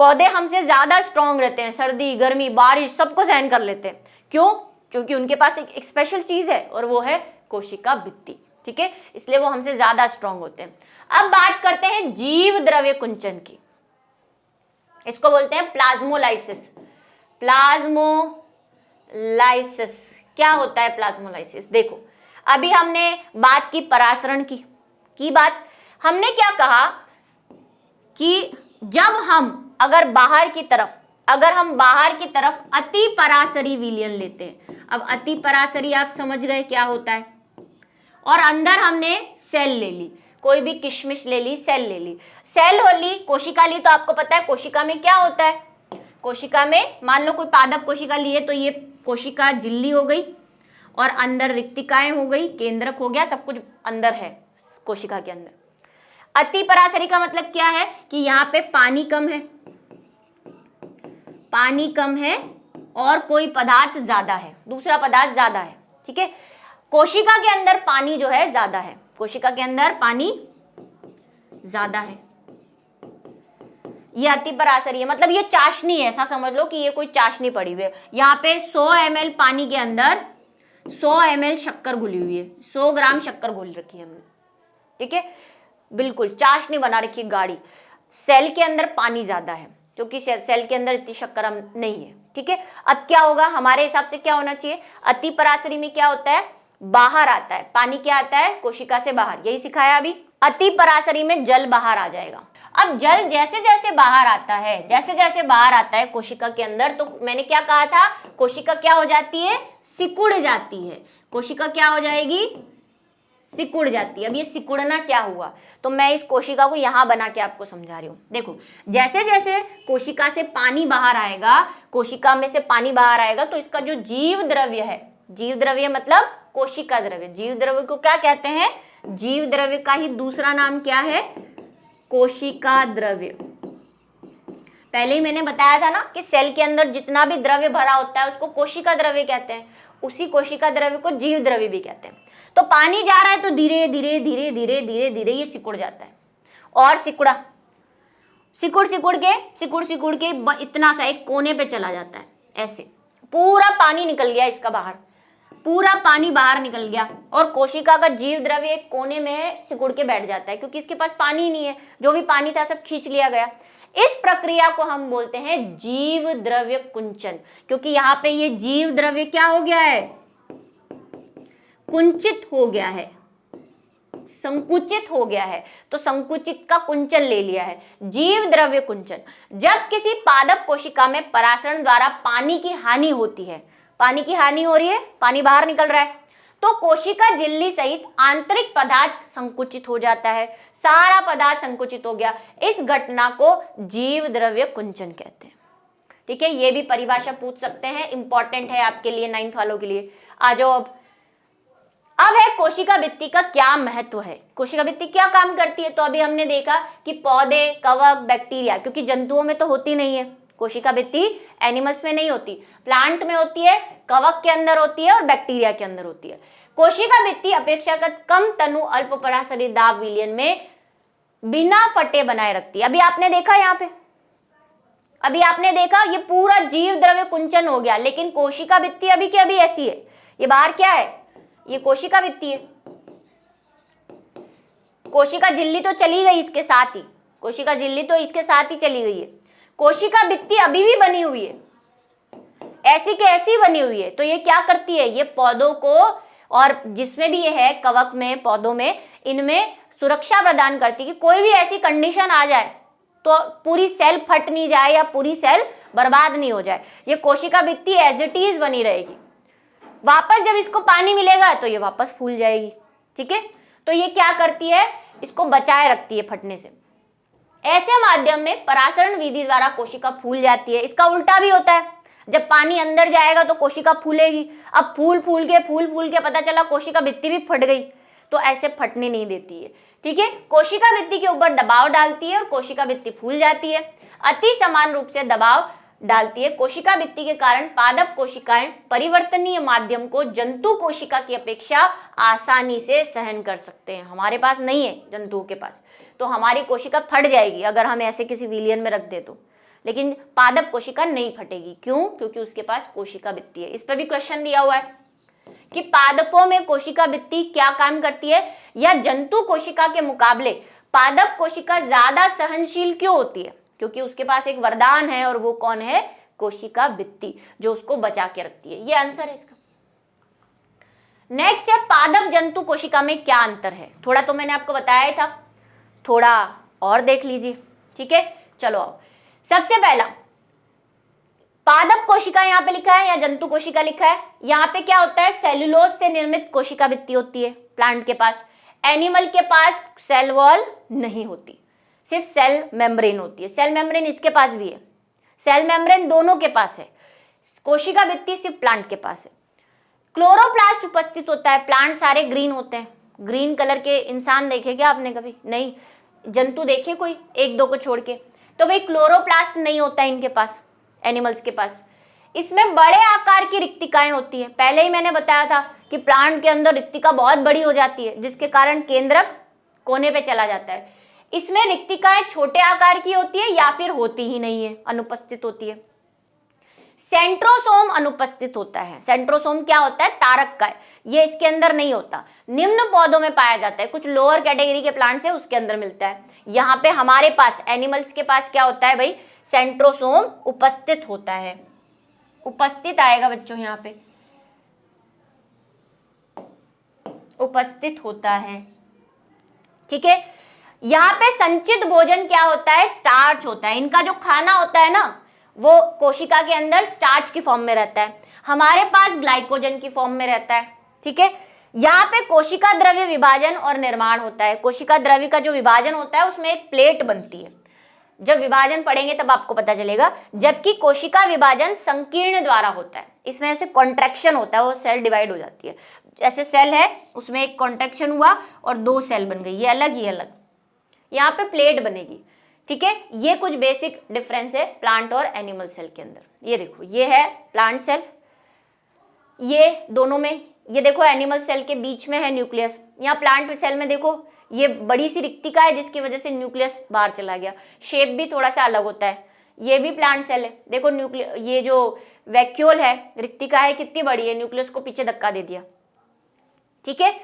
पौधे हमसे ज्यादा स्ट्रांग रहते हैं, सर्दी गर्मी बारिश सबको सहन कर लेते हैं। क्यों? क्योंकि उनके पास एक स्पेशल चीज है और वो है कोशिका भित्ति। ठीक है, इसलिए वो हमसे ज्यादा स्ट्रांग होते हैं। अब बात करते हैं जीव द्रव्य कुंचन की। इसको बोलते हैं प्लाज्मोलाइसिस। प्लाज्मोलाइसिस क्या होता है? प्लाज्मोलाइसिस देखो, अभी हमने बात की परासरण की बात। हमने क्या कहा कि जब हम अगर बाहर की तरफ अति परासरी विलयन लेते हैं, अब अति परासरी आप समझ गए क्या होता है, और अंदर हमने सेल ले ली, कोई भी किशमिश ले ली, सेल ले ली, सेल हो ली, कोशिका ली, तो आपको पता है कोशिका में क्या होता है। कोशिका में मान लो कोई पादप कोशिका ली है तो ये कोशिका झिल्ली हो गई और अंदर रिक्तिकाएं हो गई, केंद्रक हो गया, सब कुछ अंदर है कोशिका के अंदर। अति परासरी का मतलब क्या है कि यहाँ पे पानी कम है और कोई पदार्थ ज्यादा है, दूसरा पदार्थ ज्यादा है। ठीक है, कोशिका के अंदर पानी जो है ज्यादा है, कोशिका के अंदर पानी ज्यादा है, ये अति परासरी है। मतलब ये चाशनी है, ऐसा समझ लो कि ये कोई चाशनी पड़ी हुई है। यहाँ पे 100 ml पानी के अंदर 100 ml शक्कर घुली हुई है, 100 ग्राम शक्कर घोल रखी है हमने। ठीक है, बिल्कुल चाशनी बना रखी है गाढ़ी। सेल के अंदर पानी ज्यादा है क्योंकि सेल के अंदर इतनी शक्कर नहीं है। ठीक है, अब क्या होगा, हमारे हिसाब से क्या होना चाहिए, अति परासरी में क्या होता है, बाहर आता है पानी, क्या आता है, कोशिका से बाहर, यही सिखाया अभी। अति परासरी में जल बाहर आ जाएगा। अब जल जैसे जैसे बाहर आता है कोशिका के अंदर, तो मैंने क्या कहा था, कोशिका क्या हो जाती है, सिकुड़ जाती है। कोशिका क्या हो जाएगी, सिकुड़ जाती है। अब ये सिकुड़ना क्या हुआ, तो मैं इस कोशिका को यहां बना के आपको समझा रही हूं। देखो, जैसे जैसे कोशिका से पानी बाहर आएगा, कोशिका में से पानी बाहर आएगा, तो इसका जो जीव द्रव्य है, जीव द्रव्य मतलब कोशिका द्रव्य, जीव द्रव्य को क्या कहते हैं, जीव द्रव्य का ही दूसरा नाम क्या है, कोशिका द्रव्य। पहले ही मैंने बताया था ना कि सेल के अंदर जितना भी द्रव्य भरा होता है उसको कोशिका द्रव्य कहते हैं, उसी कोशिका द्रव्य को जीव द्रव्य भी कहते हैं। तो पानी जा रहा है तो धीरे धीरे धीरे धीरे धीरे धीरे ये सिकुड़ जाता है, और सिकुड़ सिकुड़ के इतना सा एक कोने पे चला जाता है, ऐसे पूरा पानी निकल गया इसका बाहर, पूरा पानी बाहर निकल गया, और कोशिका का जीव द्रव्य एक कोने में सिकुड़ के बैठ जाता है क्योंकि इसके पास पानी नहीं है, जो भी पानी था सब खींच लिया गया। इस प्रक्रिया को हम बोलते हैं जीव द्रव्य कुंचन, क्योंकि यहाँ पे ये जीव द्रव्य क्या हो गया है, कुंचित हो गया है, संकुचित हो गया है, तो संकुचित का कुंचन ले लिया है, जीव द्रव्य कुंचन। जब किसी पादप कोशिका में परासरण द्वारा पानी की हानि होती है, पानी की हानि हो रही है, पानी बाहर निकल रहा है, तो कोशिका झिल्ली सहित आंतरिक पदार्थ संकुचित हो जाता है, सारा पदार्थ संकुचित हो गया। इस घटना को जीव द्रव्य कुंचन कहते हैं। ठीक है, ये भी परिभाषा पूछ सकते हैं, इंपॉर्टेंट है आपके लिए, 9th वालों के लिए। आ जाओ अब, अब है कोशिका भित्ति का क्या महत्व है, कोशिका भित्ति क्या काम करती है। तो अभी हमने देखा कि पौधे, कवक, बैक्टीरिया, क्योंकि जंतुओं में तो होती नहीं है कोशिका भित्ति, एनिमल्स में नहीं होती, प्लांट में होती है, कवक के अंदर होती है और बैक्टीरिया के अंदर होती है। कोशिका भित्ति अपेक्षाकृत कम तनु अल्प पराशरी दाब विलयन में बिना फटे बनाए रखती है। अभी आपने देखा यहाँ पे, अभी आपने देखा ये पूरा जीव द्रव्य कुंचन हो गया, लेकिन कोशिका भित्ति अभी की अभी ऐसी है। ये बाहर क्या है, ये कोशिका भित्ति है। कोशिका झिल्ली तो चली गई इसके साथ ही, कोशिका झिल्ली तो इसके साथ ही चली गई है, कोशिका भित्ति अभी भी बनी हुई है, ऐसी के ऐसी बनी हुई है। तो ये क्या करती है, ये पौधों को, और जिसमें भी ये है कवक में, पौधों में, इनमें सुरक्षा प्रदान करती है कि कोई भी ऐसी कंडीशन आ जाए तो पूरी सेल फट नहीं जाए या पूरी सेल बर्बाद नहीं हो जाए। ये कोशिका भित्ति एज इट इज बनी रहेगी, वापस जब इसको पानी मिलेगा तो ये वापस फूल जाएगी। ठीक है, तो ये क्या करती है, इसको बचाए रखती है फटने से। ऐसे माध्यम में परासरण विधि द्वारा कोशिका फूल जाती है। इसका उल्टा भी होता है, जब पानी अंदर जाएगा तो कोशिका फूलेगी। अब फूल फूल के पता चला कोशिका भित्ति भी फट गई, तो ऐसे फटने नहीं देती है। ठीक है, कोशिका भित्ति के ऊपर दबाव डालती है और कोशिका भित्ति फूल जाती है। अति समान रूप से दबाव डालती है। कोशिका भित्ति के कारण पादप कोशिकाएं परिवर्तनीय माध्यम को जंतु कोशिका की अपेक्षा आसानी से सहन कर सकते हैं। हमारे पास नहीं है जंतुओं के पास, तो हमारी कोशिका फट जाएगी अगर हम ऐसे किसी विलियन में रख दे तो, लेकिन पादप कोशिका नहीं फटेगी। क्यों? क्योंकि उसके पास कोशिका भित्ति है। इस पर भी क्वेश्चन दिया हुआ है कि पादपों में कोशिका भित्ति क्या काम करती है, या जंतु कोशिका के मुकाबले पादप कोशिका ज्यादा सहनशील क्यों होती है? क्योंकि उसके पास एक वरदान है, और वो कौन है? कोशिका भित्ति, जो उसको बचा के रखती है। ये आंसर है इसका। नेक्स्ट है पादप जंतु कोशिका में क्या अंतर है। थोड़ा तो मैंने आपको बताया था, थोड़ा और देख लीजिए। ठीक है, चलो आओ। सबसे पहला, पादप कोशिका यहाँ पे लिखा है या जंतु कोशिका लिखा है। यहाँ पे क्या होता है, सेल्यूलोज से निर्मित कोशिका भित्ति होती है प्लांट के पास। एनिमल के पास सेल वॉल नहीं होती, सिर्फ सेल मेम्ब्रेन होती है। सेल मेम्ब्रेन इसके पास भी है, सेल मेम्ब्रेन दोनों के पास है, कोशिका भित्ति सिर्फ प्लांट के पास है। क्लोरोप्लास्ट उपस्थित होता है। प्लांट सारे ग्रीन होते हैं। ग्रीन कलर के इंसान देखे क्या आपने कभी? नहीं। जंतु देखे कोई, एक दो को छोड़ के? तो भाई क्लोरोप्लास्ट नहीं होता है इनके पास, एनिमल्स के पास। इसमें बड़े आकार की रिक्तिकाएं होती है। पहले ही मैंने बताया था कि प्लांट के अंदर रिक्तिका बहुत बड़ी हो जाती है, जिसके कारण केंद्रक कोने पे चला जाता है। इसमें रिक्तिकाएं छोटे आकार की होती है या फिर होती ही नहीं है, अनुपस्थित होती है। सेंट्रोसोम अनुपस्थित होता है। सेंट्रोसोम क्या होता है? तारक का है, ये इसके अंदर नहीं होता। निम्न पौधों में पाया जाता है, कुछ लोअर कैटेगरी के प्लांट्स है उसके अंदर मिलता है। यहाँ पे हमारे पास एनिमल्स के पास क्या होता है भाई? सेंट्रोसोम उपस्थित होता है। उपस्थित आएगा बच्चों, यहाँ पे उपस्थित होता है। ठीक है, यहाँ पे संचित भोजन क्या होता है? स्टार्च होता है। इनका जो खाना होता है ना, वो कोशिका के अंदर स्टार्च की फॉर्म में रहता है, हमारे पास ग्लाइकोजन की फॉर्म में रहता है। ठीक है, यहाँ पे कोशिका द्रव्य विभाजन और निर्माण होता है। कोशिका द्रव्य का जो विभाजन होता है उसमें एक प्लेट बनती है। जब विभाजन पढ़ेंगे तब आपको पता चलेगा। जबकि कोशिका विभाजन संकीर्ण द्वारा होता है, इसमें ऐसे कॉन्ट्रैक्शन होता है, वो सेल डिवाइड हो जाती है। ऐसे सेल है, उसमें एक कॉन्ट्रैक्शन हुआ और दो सेल बन गई, ये अलग ये अलग, यहाँ पे प्लेट बनेगी। ठीक है, ये कुछ बेसिक डिफरेंस है प्लांट और एनिमल सेल के अंदर। ये देखो, ये है प्लांट सेल, ये दोनों में, ये देखो एनिमल सेल के बीच में है न्यूक्लियस। यहाँ प्लांट सेल में देखो ये बड़ी सी रिक्तिका है जिसकी वजह से न्यूक्लियस बाहर चला गया। शेप भी थोड़ा सा अलग होता है। ये भी प्लांट सेल है, देखो न्यूक्लियस, ये जो वैक्यूल है, रिक्तिका है, कितनी बड़ी है, न्यूक्लियस को पीछे धक्का दे दिया। ठीक है,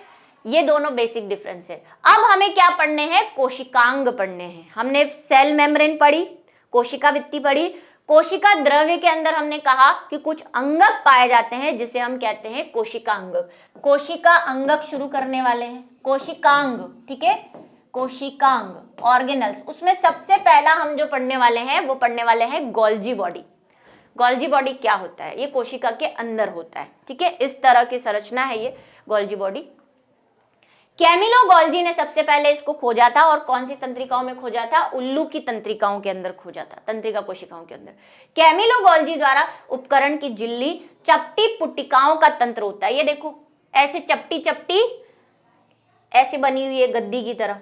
ये दोनों बेसिक डिफरेंस है। अब हमें क्या पढ़ने हैं? कोशिकांग पढ़ने हैं। हमने सेल मेम्ब्रेन पढ़ी, कोशिका भित्ति पढ़ी, कोशिका द्रव्य के अंदर हमने कहा कि कुछ अंगक पाए जाते हैं जिसे हम कहते हैं कोशिका अंगक। कोशिका अंगक शुरू करने वाले हैं, कोशिकांग। ठीक है, कोशिकांग ऑर्गेनल्स। उसमें सबसे पहला हम जो पढ़ने वाले हैं वो पढ़ने वाले हैं गोल्जी बॉडी। गोल्जी बॉडी क्या होता है? ये कोशिका के अंदर होता है। ठीक है, इस तरह की संरचना है ये गोल्जी बॉडी। कैमिलो गोल्जी ने सबसे पहले इसको खोजा था, और कौन सी तंत्रिकाओं में खोजा था? उल्लू की तंत्रिकाओं के अंदर खोजा था, तंत्रिका कोशिकाओं के अंदर। कैमिलो गोल्जी द्वारा उपकरण की झिल्ली चपटी पुट्टिकाओं का तंत्र होता है। ये देखो, ऐसे चपटी चपटी ऐसे बनी हुई है गद्दी की तरह,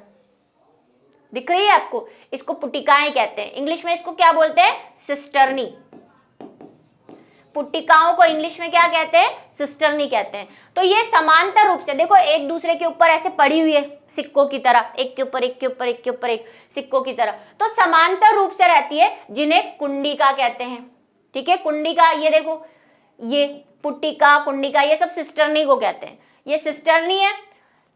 दिख रही है आपको? इसको पुटिकाएं कहते हैं। इंग्लिश में इसको क्या बोलते हैं? सिस्टर्नी। पुटिकाओं को इंग्लिश में क्या कहते हैं? सिस्टर्नी कहते हैं। तो ये समांतर रूप से देखो एक दूसरे के ऊपर ऐसे पड़ी हुई है सिक्कों की तरह, एक के ऊपर एक के ऊपर एक के ऊपर एक सिक्कों की तरह, तो समांतर रूप से रहती है, जिन्हें कुंडिका कहते हैं। ठीक है, कुंडिका, ये देखो ये पुटिका, कुंडिका, ये सब सिस्टर्नी को कहते हैं। ये सिस्टर्नी है।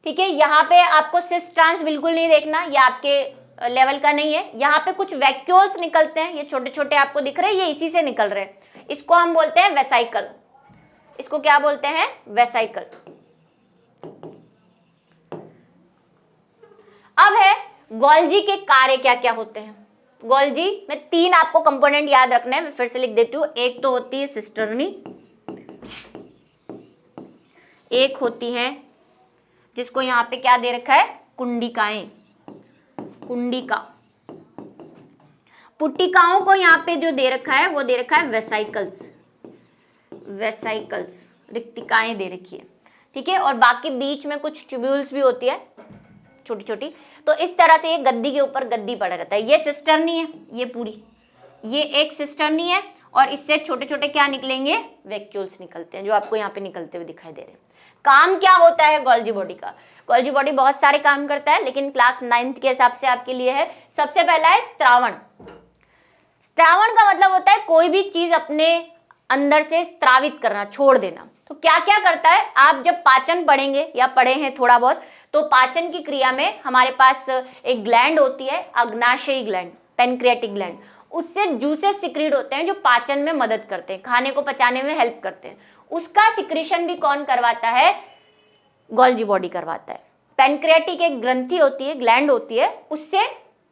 ठीक है, यहाँ पे आपको सिस ट्रांस बिल्कुल नहीं देखना, ये आपके लेवल का नहीं है। यहाँ पे कुछ वैक्यूल्स निकलते हैं, ये छोटे छोटे आपको दिख रहे हैं, ये इसी से निकल रहे हैं। इसको हम बोलते हैं वेसाइकल। इसको क्या बोलते हैं? वेसाइकल। अब है गोल्जी के कार्य क्या क्या होते हैं। गोल्जी में 3 आपको कंपोनेंट याद रखना है, मैं फिर से लिख देती हूँ। एक तो होती है सिस्टर्नी, एक होती है जिसको यहां पे क्या दे रखा है? कुंडिकाएं, कुंडिका। पुटिकाओं को यहाँ पे जो दे रखा है वो दे रखा है वेसाइकल्स, वेसाइकल्स, रिक्तिकाएं दे रखी है। ठीक है, और बाकी बीच में कुछ ट्यूब्यूल्स भी होती है छोटी छोटी। तो इस तरह से ये गद्दी के ऊपर गद्दी पड़ा रहता है। ये सिस्टर्नी है, ये पूरी, ये एक सिस्टर्नी है, और इससे छोटे छोटे क्या निकलेंगे? वैक्यूल्स निकलते हैं, जो आपको यहाँ पे निकलते हुए दिखाई दे रहे हैं। काम क्या होता है गोल्जी बॉडी का? गोल्जी बॉडी बहुत सारे काम करता है, लेकिन क्लास 9th के हिसाब से आपके लिए है। सबसे पहला है स्त्रावण। स्त्रावण का मतलब होता है कोई भी चीज अपने अंदर से स्त्रावित करना, छोड़ देना। तो क्या क्या करता है? आप जब पाचन पढ़ेंगे या पढ़े हैं थोड़ा बहुत, तो पाचन की क्रिया में हमारे पास एक ग्लैंड होती है, अग्नाशयी ग्लैंड, पैनक्रियाटिक ग्लैंड। उससे जूसेस सिक्रीट होते हैं जो पाचन में मदद करते हैं, खाने को पचाने में हेल्प करते हैं। उसका सिक्रीशन भी कौन करवाता है? गोल्जी बॉडी करवाता है। पैनक्रियाटिक एक ग्रंथि होती है, ग्लैंड होती है, उससे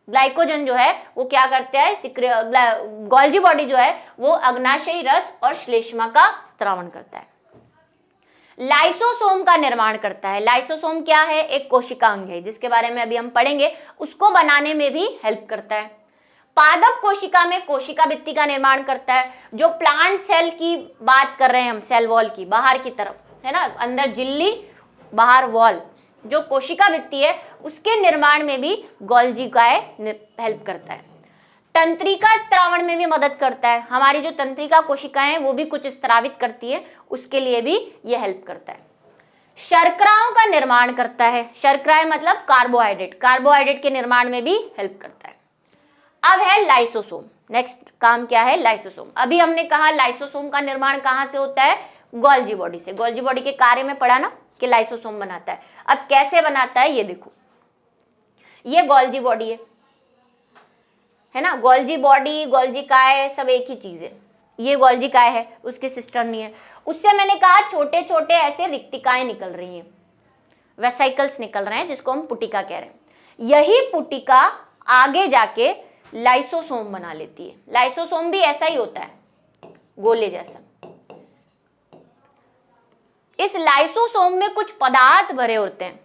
ग्लाइकोजन जो है वो क्या करते हैं? गोल्जी बॉडी जो है वो अग्नाशयी रस और श्लेष्मा का स्त्रावण करता है। लाइसोसोम का निर्माण करता है। लाइसोसोम क्या है? एक कोशिका अंग है, जिसके बारे में अभी हम पढ़ेंगे। उसको बनाने में भी हेल्प करता है। पादप कोशिका में कोशिका भित्ति का निर्माण करता है। जो प्लांट सेल की बात कर रहे हैं हम, सेल वॉल की, बाहर की तरफ है ना, अंदर झिल्ली बाहर वॉल, जो कोशिका भित्ति है उसके निर्माण में भी गोल्जी का हेल्प करता है। तंत्रिका स्त्रावण में भी मदद करता है। हमारी जो तंत्रिका कोशिकाएं हैं वो भी कुछ स्त्रावित करती है, उसके लिए भी ये हेल्प करता है। शर्कराओं का निर्माण करता है। शर्कराएं मतलब कार्बोहाइड्रेट, कार्बोहाइड्रेट के निर्माण में भी हेल्प करता है। अब है लाइसोसोम। नेक्स्ट काम क्या है? लाइसोसोम। अभी हमने कहा लाइसोसोम का निर्माण कहाँ से होता है? गोल्जी बॉडी से। गोल्जी बॉडी के कार्य में पढ़ा ना कि लाइसोसोम बनाता है। अब कैसे बनाता है ये देखो, ये गोल्जी बॉडी है ना, गोल्जी बॉडी, गोल्जी काय सब एक ही चीज है। ये गोल्जी काय है, उसकी सिस्टर्नी है। उससे मैंने कहा छोटे छोटे ऐसे रिक्तिकाएं निकल रही हैं, वेसाइकल्स निकल रहे हैं, जिसको हम पुटिका कह रहे हैं। यही पुटिका आगे जाके लाइसोसोम बना लेती है। लाइसोसोम भी ऐसा ही होता है, गोले जैसा। इस लाइसोसोम में कुछ पदार्थ भरे होते हैं,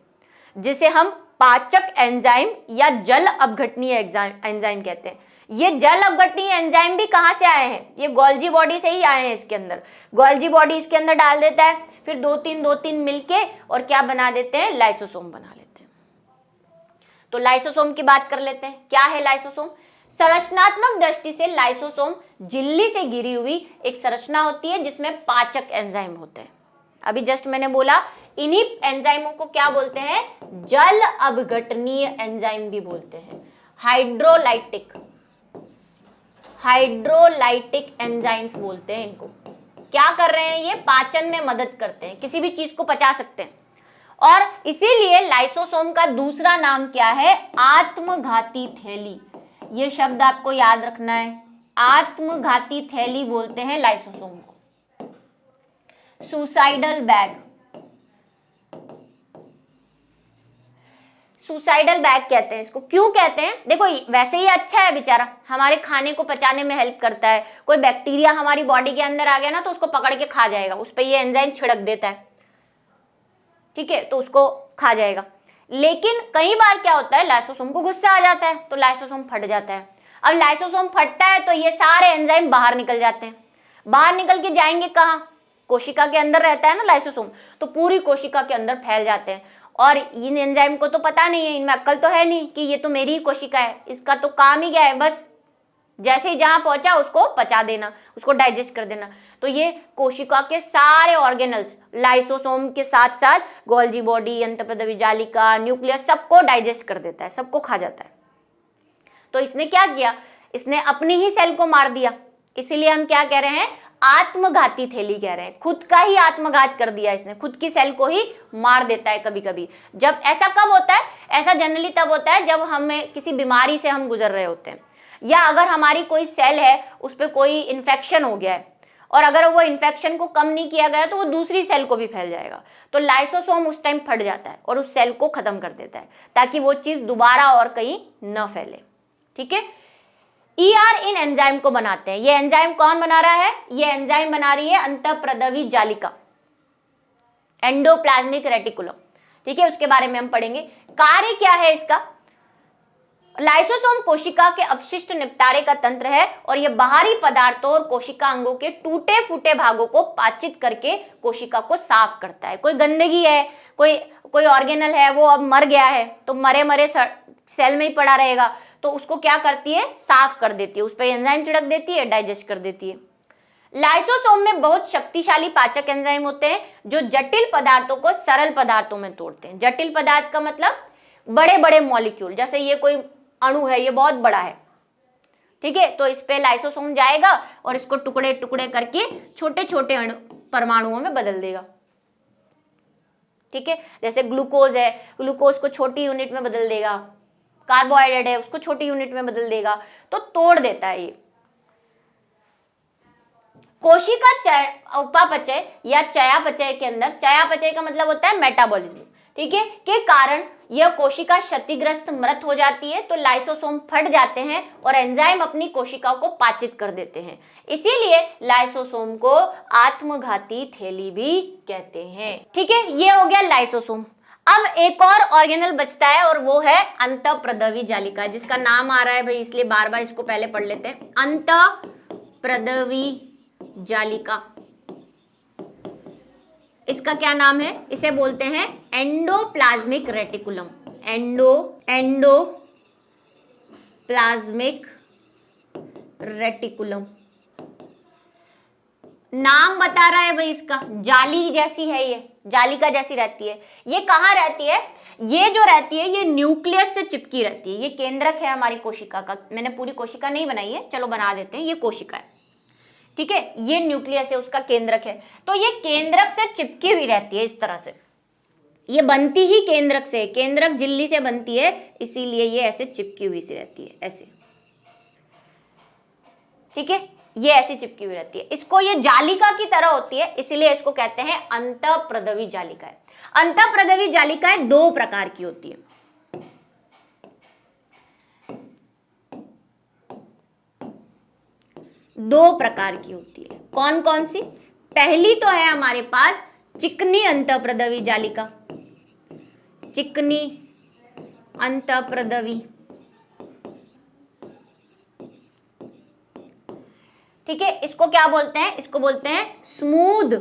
जिसे हम पाचक एंजाइम या जल अपघटनीय एंजाइम कहते हैं। ये जल अपघटनीय एंजाइम भी कहां से आए हैं? ये गोल्जी बॉडी से ही आए हैं। इसके अंदर गोल्जी बॉडी इसके अंदर डाल देता है, फिर दो तीन मिलके और क्या बना देते हैं? लाइसोसोम बना लेते हैं। तो लाइसोसोम की बात कर लेते हैं। क्या है लाइसोसोम? संरचनात्मक दृष्टि से लाइसोसोम झिल्ली से घिरी हुई एक संरचना होती है, जिसमें पाचक एंजाइम होते हैं। अभी जस्ट मैंने बोला इन्हीं एंजाइमों को क्या बोलते हैं? जल अपघटनीय एंजाइम भी बोलते हैं। हाइड्रोलाइटिक एंजाइम्स बोलते हैं इनको। क्या कर रहे हैं ये? पाचन में मदद करते हैं, किसी भी चीज को पचा सकते हैं। और इसीलिए लाइसोसोम का दूसरा नाम क्या है? आत्मघाती थैली। ये शब्द आपको याद रखना है, आत्मघाती थैली बोलते हैं लाइसोसोम को। सुसाइडल बैग, सुसाइडल बैग कहते हैं इसको। क्यों कहते हैं? देखो वैसे ही अच्छा है बेचारा, हमारे खाने को पचाने में हेल्प करता है। कोई बैक्टीरिया हमारी बॉडी के अंदर आ गया ना, तो उसको पकड़ के खा जाएगा, उस पर ये एंजाइम छिड़क देता है, ठीक है, तो उसको खा जाएगा। लेकिन कई बार क्या होता है, लाइसोसोम को गुस्सा आ जाता है तो लाइसोसोम फट जाता है। अब लाइसोसोम फटता है तो ये सारे एंजाइम बाहर निकल जाते हैं। बाहर निकल के जाएंगे कहाँ? कोशिका के अंदर रहता है ना लाइसोसोम, तो पूरी कोशिका के अंदर फैल जाते हैं। और इन एंजाइम को तो पता नहीं है, इनमें अक्ल तो है नहीं कि ये तो मेरी ही कोशिका है, इसका तो काम ही क्या है, बस जैसे ही जहां पहुंचा उसको पचा देना, उसको डाइजेस्ट कर देना। तो ये कोशिका के सारे ऑर्गेनल्स लाइसोसोम के साथ साथ गोल्जी बॉडी, अंतःप्रद्रवी जालिका, न्यूक्लियस सबको डाइजेस्ट कर देता है, सबको खा जाता है। तो इसने क्या किया, इसने अपनी ही सेल को मार दिया। इसीलिए हम क्या कह रहे हैं, आत्मघाती थैली कह रहे हैं। खुद का ही आत्मघात कर दिया इसने, खुद की सेल को ही मार देता है कभी कभी। जब ऐसा कब होता है, ऐसा जनरली तब होता है जब हमें किसी बीमारी से हम गुजर रहे होते हैं, या अगर हमारी कोई सेल है उस पर कोई इन्फेक्शन हो गया है, और अगर वो इन्फेक्शन को कम नहीं किया गया तो वो दूसरी सेल को भी फैल जाएगा। तो लाइसोसोम उस टाइम फट जाता है और उस सेल को खत्म कर देता है, ताकि वो चीज दोबारा और कहीं न फैले। ठीक है, ER इन एंजाइम को बनाते हैं। ये एंजाइम कौन बना रहा है, ये एंजाइम बना रही है अंतःप्रद्रवी जालिका, एंडोप्लाज्मिक रेटिकुलम। ठीक है, उसके बारे में हम पढ़ेंगे। कार्य क्या है इसका, लाइसोसोम कोशिका के अपशिष्ट निपटारे का तंत्र है, और यह बाहरी पदार्थों और कोशिका अंगों के टूटे फूटे भागों को पाचित करके कोशिका को साफ करता है। कोई गंदगी है, कोई ऑर्गेनल है, वो अब मर गया है तो मरे मरे सेल में ही पड़ा रहेगा, तो उसको क्या करती है, साफ कर देती है, उस पर एंजाइम छिड़क देती है, डाइजेस्ट कर देती है। लाइसोसोम में बहुत शक्तिशाली पाचक एंजाइम होते हैं जो जटिल पदार्थों को सरल पदार्थों में तोड़ते हैं। जटिल पदार्थ का मतलब बड़े बड़े मॉलिक्यूल, जैसे ये कोई अणु है, ये बहुत बड़ा है, ठीक है, तो इस पे लाइसोसोम जाएगा और इसको टुकड़े टुकड़े करके छोटे छोटे परमाणुओं में बदल देगा। ठीक है, जैसे ग्लूकोज है, ग्लूकोज को छोटी यूनिट में बदल देगा, कार्बोहाइड्रेट है उसको छोटी यूनिट में बदल देगा, तो तोड़ देता है ये। कोशिका उपापचय या चयापचय के अंदर, चयापचय का मतलब होता है मेटाबॉलिज्म, ठीक है, के कारण यह कोशिका क्षतिग्रस्त मृत हो जाती है, तो लाइसोसोम फट जाते हैं और एंजाइम अपनी कोशिकाओं को पाचित कर देते हैं। इसीलिए लाइसोसोम को आत्मघाती थैली भी कहते हैं। ठीक है, ये हो गया लाइसोसोम। अब एक और ऑर्गेनल बचता है और वो है अंतःप्रद्रवी जालिका, जिसका नाम आ रहा है भाई, इसलिए बार बार इसको पहले पढ़ लेते हैं। अंतःप्रद्रवी जालिका, इसका क्या नाम है, इसे बोलते हैं एंडोप्लाज्मिक रेटिकुलम। एंडोप्लाज्मिक रेटिकुलम नाम बता रहा है भाई इसका, जाली जैसी है, ये जालिका जैसी रहती है। ये कहाँ रहती है, ये जो रहती है ये न्यूक्लियस से चिपकी रहती है। ये केंद्रक है हमारी कोशिका का, मैंने पूरी कोशिका नहीं बनाई है, चलो बना देते हैं। ये कोशिका है, ठीक है, ये न्यूक्लियस है, उसका केंद्रक है, तो ये केंद्रक से चिपकी हुई रहती है इस तरह से। ये बनती ही केंद्रक से, केंद्रक झिल्ली से बनती है, इसीलिए ये ऐसे चिपकी हुई सी रहती है, ऐसे। ठीक है, ये ऐसी चिपकी हुई रहती है। इसको ये जालिका की तरह होती है, इसीलिए इसको कहते हैं अंतःप्रद्रवी जालिका। अंतःप्रद्रवी जालिकाएं दो प्रकार की होती है। दो प्रकार की होती है, कौन कौन सी, पहली तो है हमारे पास चिकनी अंतःप्रद्रवी जालिका, चिकनी अंतःप्रद्रवी। ठीक है, इसको क्या बोलते हैं, इसको बोलते हैं स्मूथ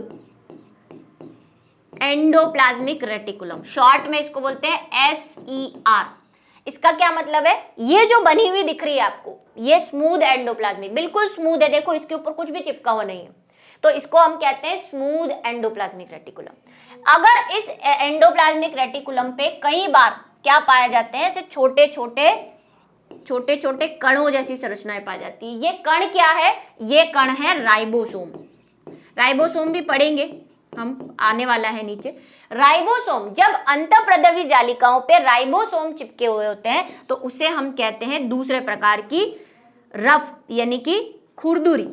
एंडोप्लाज्मिक रेटिकुलम, शॉर्ट में इसको बोलते हैं SER। इसका क्या मतलब है, ये जो बनी हुई दिख रही है आपको, ये स्मूथ एंडोप्लाज्मिक, बिल्कुल स्मूथ है, देखो इसके ऊपर कुछ भी चिपका हुआ नहीं है, तो इसको हम कहते हैं स्मूथ एंडोप्लाज्मिक रेटिकुलम। अगर इस एंडोप्लाज्मिक रेटिकुलम पे कई बार क्या पाए जाते हैं, ऐसे छोटे छोटे कणों जैसी संरचनाएं पाई जाती है। ये कण क्या है, ये कण है राइबोसोम। राइबोसोम भी पढ़ेंगे हम, आने वाला है नीचे। राइबोसोम, जब अंतःप्रद्रवी जालिकाओं पे राइबोसोम चिपके हुए होते हैं तो उसे हम कहते हैं दूसरे प्रकार की रफ, यानी कि खुरदुरी।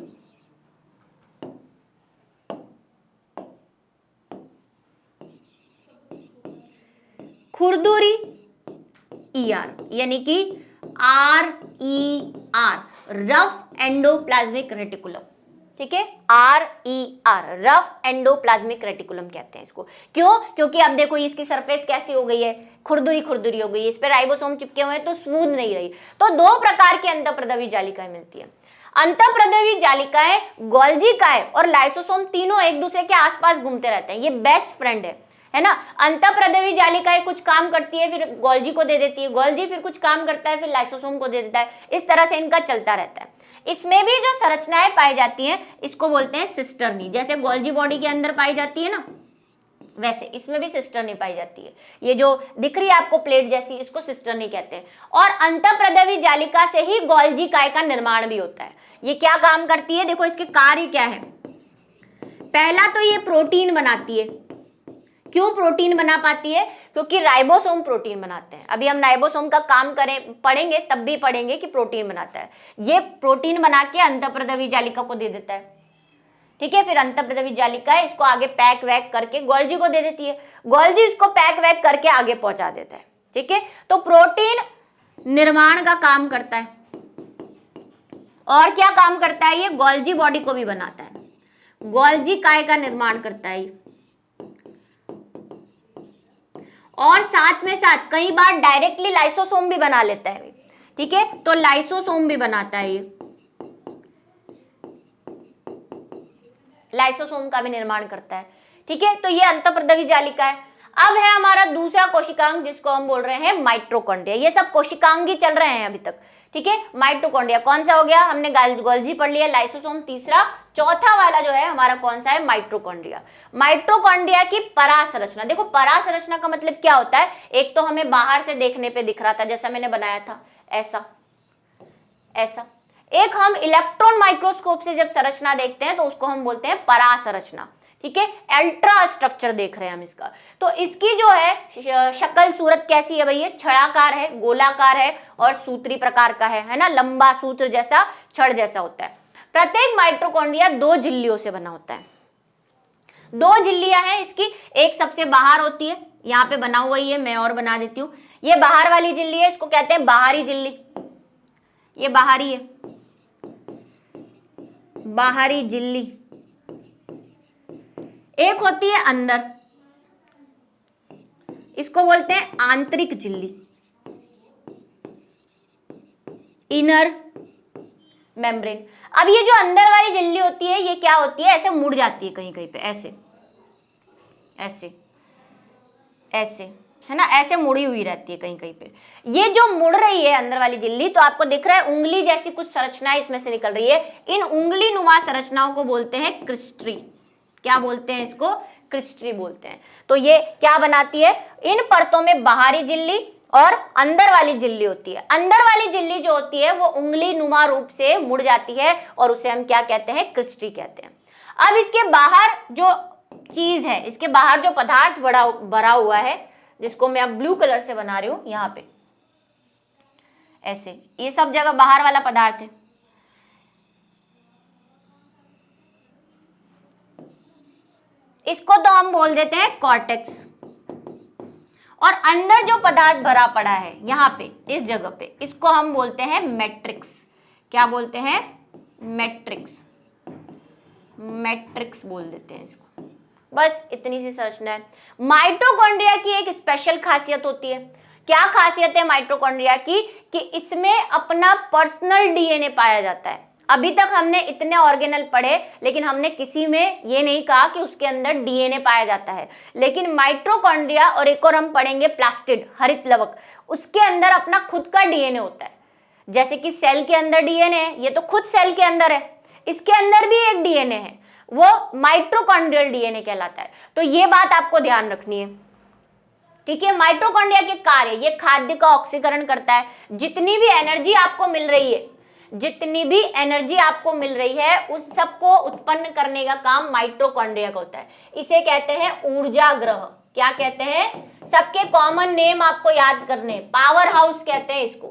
खुरदुरी ER, यानी कि RER, रफ एंडोप्लाज्मिक रेटिकुलम। ठीक है, RER, रफ एंडोप्लाज्मिक रेटिकुलम कहते हैं इसको। क्यों, क्योंकि अब देखो इसकी सरफेस कैसी हो गई है, खुरदुरी हो गई है, इस पे राइबोसोम चिपके हुए हैं तो स्मूथ नहीं रही। तो दो प्रकार की अंतःप्रद्रवी जालिकाएं मिलती है। अंतःप्रद्रवी जालिकाएं, गोल्जी काय और लाइसोसोम तीनों एक दूसरे के आसपास घूमते रहते हैं, ये बेस्ट फ्रेंड है ना। अंतःप्रद्रवी जालिकाएं कुछ काम करती है फिर गोल्जी को दे देती है, गोल्जी फिर कुछ काम करता है फिर लाइसोसोम को दे देता है, इस तरह से इनका चलता रहता है। इसमें भी जो संरचनाएं पाई जाती हैं इसको बोलते हैं सिस्टर्नी, जैसे गोल्जी बॉडी के अंदर पाई जाती है ना वैसे इसमें भी सिस्टर्नी पाई जाती है। ये जो दिख रही है आपको प्लेट जैसी, इसको सिस्टर्नी कहते हैं। और अंतःप्रद्रवी जालिका से ही गोल्जी काय का निर्माण भी होता है। ये क्या काम करती है, देखो इसके कार्य क्या है। पहला तो ये प्रोटीन बनाती है। क्यों प्रोटीन बना पाती है, क्योंकि राइबोसोम प्रोटीन बनाते हैं। अभी हम राइबोसोम का काम पढ़ेंगे तब भी पढ़ेंगे कि प्रोटीन बनाता है। ये प्रोटीन बना के अंतःप्रद्रवी जालिका को दे देता है, ठीक है। फिर अंतःप्रद्रवी जालिका है इसको आगे पैक वैक करके गोल्जी को दे देती है, गोल्जी इसको पैक वैक करके आगे पहुंचा देता है, ठीक है। तो प्रोटीन निर्माण का काम करता है। और क्या काम करता है, ये गोल्जी बॉडी को भी बनाता है, गोल्जी काय का निर्माण करता है। और साथ में साथ कई बार डायरेक्टली लाइसोसोम भी बना लेता है, ठीक है। तो लाइसोसोम भी बनाता है, ये लाइसोसोम का भी निर्माण करता है, ठीक है। तो ये अंतःप्रद्रवी जालिका है। अब है हमारा दूसरा कोशिकांग जिसको हम बोल रहे हैं माइटोकॉन्ड्रिया। ये सब कोशिकांग ही चल रहे हैं अभी तक, ठीक है। माइटोकॉन्ड्रिया कौन सा हो गया, हमने गोल्जी पढ़ लिया, लाइसोसोम तीसरा, चौथा वाला जो है हमारा कौन सा है, माइटोकॉन्ड्रिया। माइटोकॉन्ड्रिया की परासंरचना, देखो परासंरचना का मतलब क्या होता है, एक तो हमें बाहर से देखने पे दिख रहा था जैसा मैंने बनाया था ऐसा ऐसा, एक हम इलेक्ट्रॉन माइक्रोस्कोप से जब संरचना देखते हैं तो उसको हम बोलते हैं परासंरचना, ठीक है। अल्ट्रा स्ट्रक्चर देख रहे हैं हम इसका। तो इसकी जो है शक्ल सूरत कैसी है भाई, ये छड़ाकार है, गोलाकार है और सूत्री प्रकार का है ना, लंबा सूत्र जैसा, छड़ जैसा होता है। प्रत्येक माइटोकॉन्ड्रिया 2 झिल्लियों से बना होता है। 2 झिल्लियां हैं इसकी, एक सबसे बाहर होती है, यहाँ पे बना हुआ ही है, मैं और बना देती हूँ। ये बाहर वाली झिल्ली है, इसको कहते हैं बाहरी झिल्ली, ये बाहरी है, बाहरी झिल्ली। एक होती है अंदर, इसको बोलते हैं आंतरिक झिल्ली, इनर मेम्ब्रेन। अब ये जो अंदर वाली झिल्ली होती है ये क्या होती है, ऐसे मुड़ जाती है कहीं कहीं पे, ऐसे ऐसे ऐसे, है ना, ऐसे मुड़ी हुई रहती है कहीं कहीं पे। ये जो मुड़ रही है अंदर वाली झिल्ली, तो आपको दिख रहा है उंगली जैसी कुछ संरचनाएं इसमें से निकल रही है। इन उंगली नुमा संरचनाओं को बोलते हैं क्रिस्टरी। क्या बोलते हैं इसको, क्रिस्टरी बोलते हैं। तो ये क्या बनाती है, इन परतों में बाहरी झिल्ली और अंदर वाली झिल्ली होती है। अंदर वाली झिल्ली जो होती है वो उंगली नुमा रूप से मुड़ जाती है और उसे हम क्या कहते हैं, क्रिस्टरी कहते हैं। अब इसके बाहर जो चीज है, इसके बाहर जो पदार्थ भरा हुआ है, जिसको मैं अब ब्लू कलर से बना रही हूं यहाँ पे ऐसे, ये सब जगह बाहर वाला पदार्थ है। इसको तो हम बोल देते हैं कॉर्टेक्स। और अंदर जो पदार्थ भरा पड़ा है यहाँ पे इस जगह पे, इसको हम बोलते हैं मैट्रिक्स। क्या बोलते हैं, मैट्रिक्स, मैट्रिक्स बोल देते हैं इसको। बस इतनी सी संरचना है। माइटोकॉन्ड्रिया की एक स्पेशल खासियत होती है। क्या खासियत है माइटोकॉन्ड्रिया की, कि इसमें अपना पर्सनल डीएनए पाया जाता है। अभी तक हमने इतने ऑर्गेनल पढ़े लेकिन हमने किसी में ये नहीं कहा कि उसके अंदर डीएनए पाया जाता है, लेकिन माइटोकॉन्ड्रिया और एक और हम पढ़ेंगे प्लास्टिड, हरित लवक, उसके अंदर अपना खुद का डीएनए होता है। जैसे कि सेल के अंदर डीएनए है, ये तो खुद सेल के अंदर है, इसके अंदर भी एक डीएनए है, वो माइटोकॉन्ड्रियल डीएनए कहलाता है। तो ये बात आपको ध्यान रखनी है, ठीक है। माइटोकॉन्ड्रिया के कार्य, ये खाद्य का ऑक्सीकरण करता है। जितनी भी एनर्जी आपको मिल रही है, जितनी भी एनर्जी आपको मिल रही है, उस सबको उत्पन्न करने का काम माइटोकॉन्ड्रिया का होता है। इसे कहते हैं ऊर्जा ग्रह। क्या कहते हैं, सबके कॉमन नेम आपको याद करने, पावर हाउस कहते हैं इसको,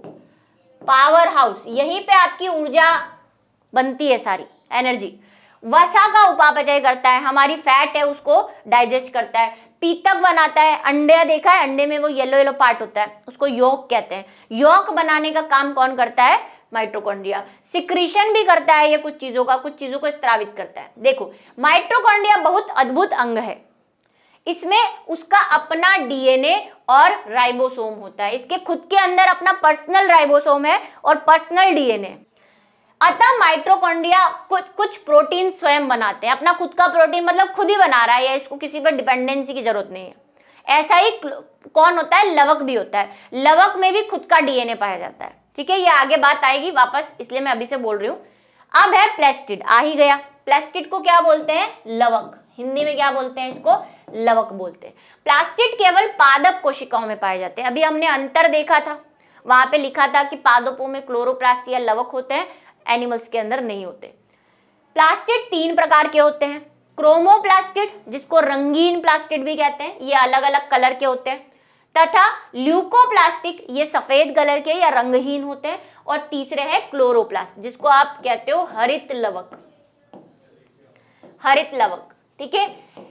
पावर हाउस। यहीं पे आपकी ऊर्जा बनती है, सारी एनर्जी। वसा का उपापचय करता है, हमारी फैट है उसको डाइजेस्ट करता है। पीतक बनाता है, अंडे देखा है, अंडे में वो येलो येलो पार्ट होता है, उसको यॉक कहते हैं। यॉक बनाने का काम कौन करता है, माइटोकॉन्ड्रिया। सिक्रीशन भी करता है ये कुछ चीजों का, कुछ चीजों को स्त्रावित करता है। देखो माइटोकॉन्ड्रिया बहुत अद्भुत अंग है, इसमें उसका अपना डीएनए और राइबोसोम होता है। इसके खुद के अंदर अपना पर्सनल राइबोसोम है और पर्सनल डीएनए। अतः माइटोकॉन्ड्रिया कुछ प्रोटीन स्वयं बनाते हैं, अपना खुद का प्रोटीन, मतलब खुद ही बना रहा है, या इसको किसी पर डिपेंडेंसी की जरूरत नहीं है। ऐसा ही कौन होता है, लवक भी होता है। लवक में भी खुद का डीएनए पाया जाता है, ठीक है, ये आगे बात आएगी वापस, इसलिए मैं अभी से बोल रही हूँ। अब है प्लास्टिड, आ ही गया। प्लास्टिड को क्या बोलते हैं, लवक, हिंदी में क्या बोलते हैं इसको, लवक बोलते हैं। प्लास्टिड केवल पादप कोशिकाओं में पाए जाते हैं। अभी हमने अंतर देखा था, वहां पे लिखा था कि पादपों में क्लोरोप्लास्ट या लवक होते हैं, एनिमल्स के अंदर नहीं होते। प्लास्टिड 3 प्रकार के होते हैं। क्रोमोप्लास्टिड, जिसको रंगीन प्लास्टिड भी कहते हैं, ये अलग अलग कलर के होते हैं, तथा ल्यूकोप्लास्टिक, ये सफेद कलर के या रंगहीन होते हैं, और तीसरे है क्लोरोप्लास्ट, जिसको आप कहते हो हरित लवक, हरित लवक, ठीक है,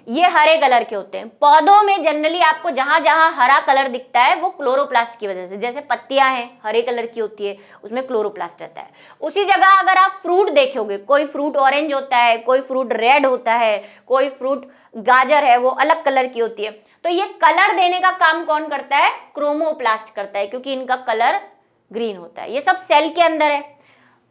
ये हरे कलर के होते हैं। पौधों में जनरली आपको जहां जहां हरा कलर दिखता है वो क्लोरोप्लास्ट की वजह से, जैसे पत्तियां हैं हरे कलर की होती है, उसमें क्लोरोप्लास्ट रहता है। उसी जगह अगर आप फ्रूट देखोगे, कोई फ्रूट ऑरेंज होता है, कोई फ्रूट रेड होता है, कोई फ्रूट गाजर है वो अलग कलर की होती है, तो ये कलर देने का काम कौन करता है, क्रोमोप्लास्ट करता है, क्योंकि इनका कलर ग्रीन होता है। ये सब सेल के अंदर है,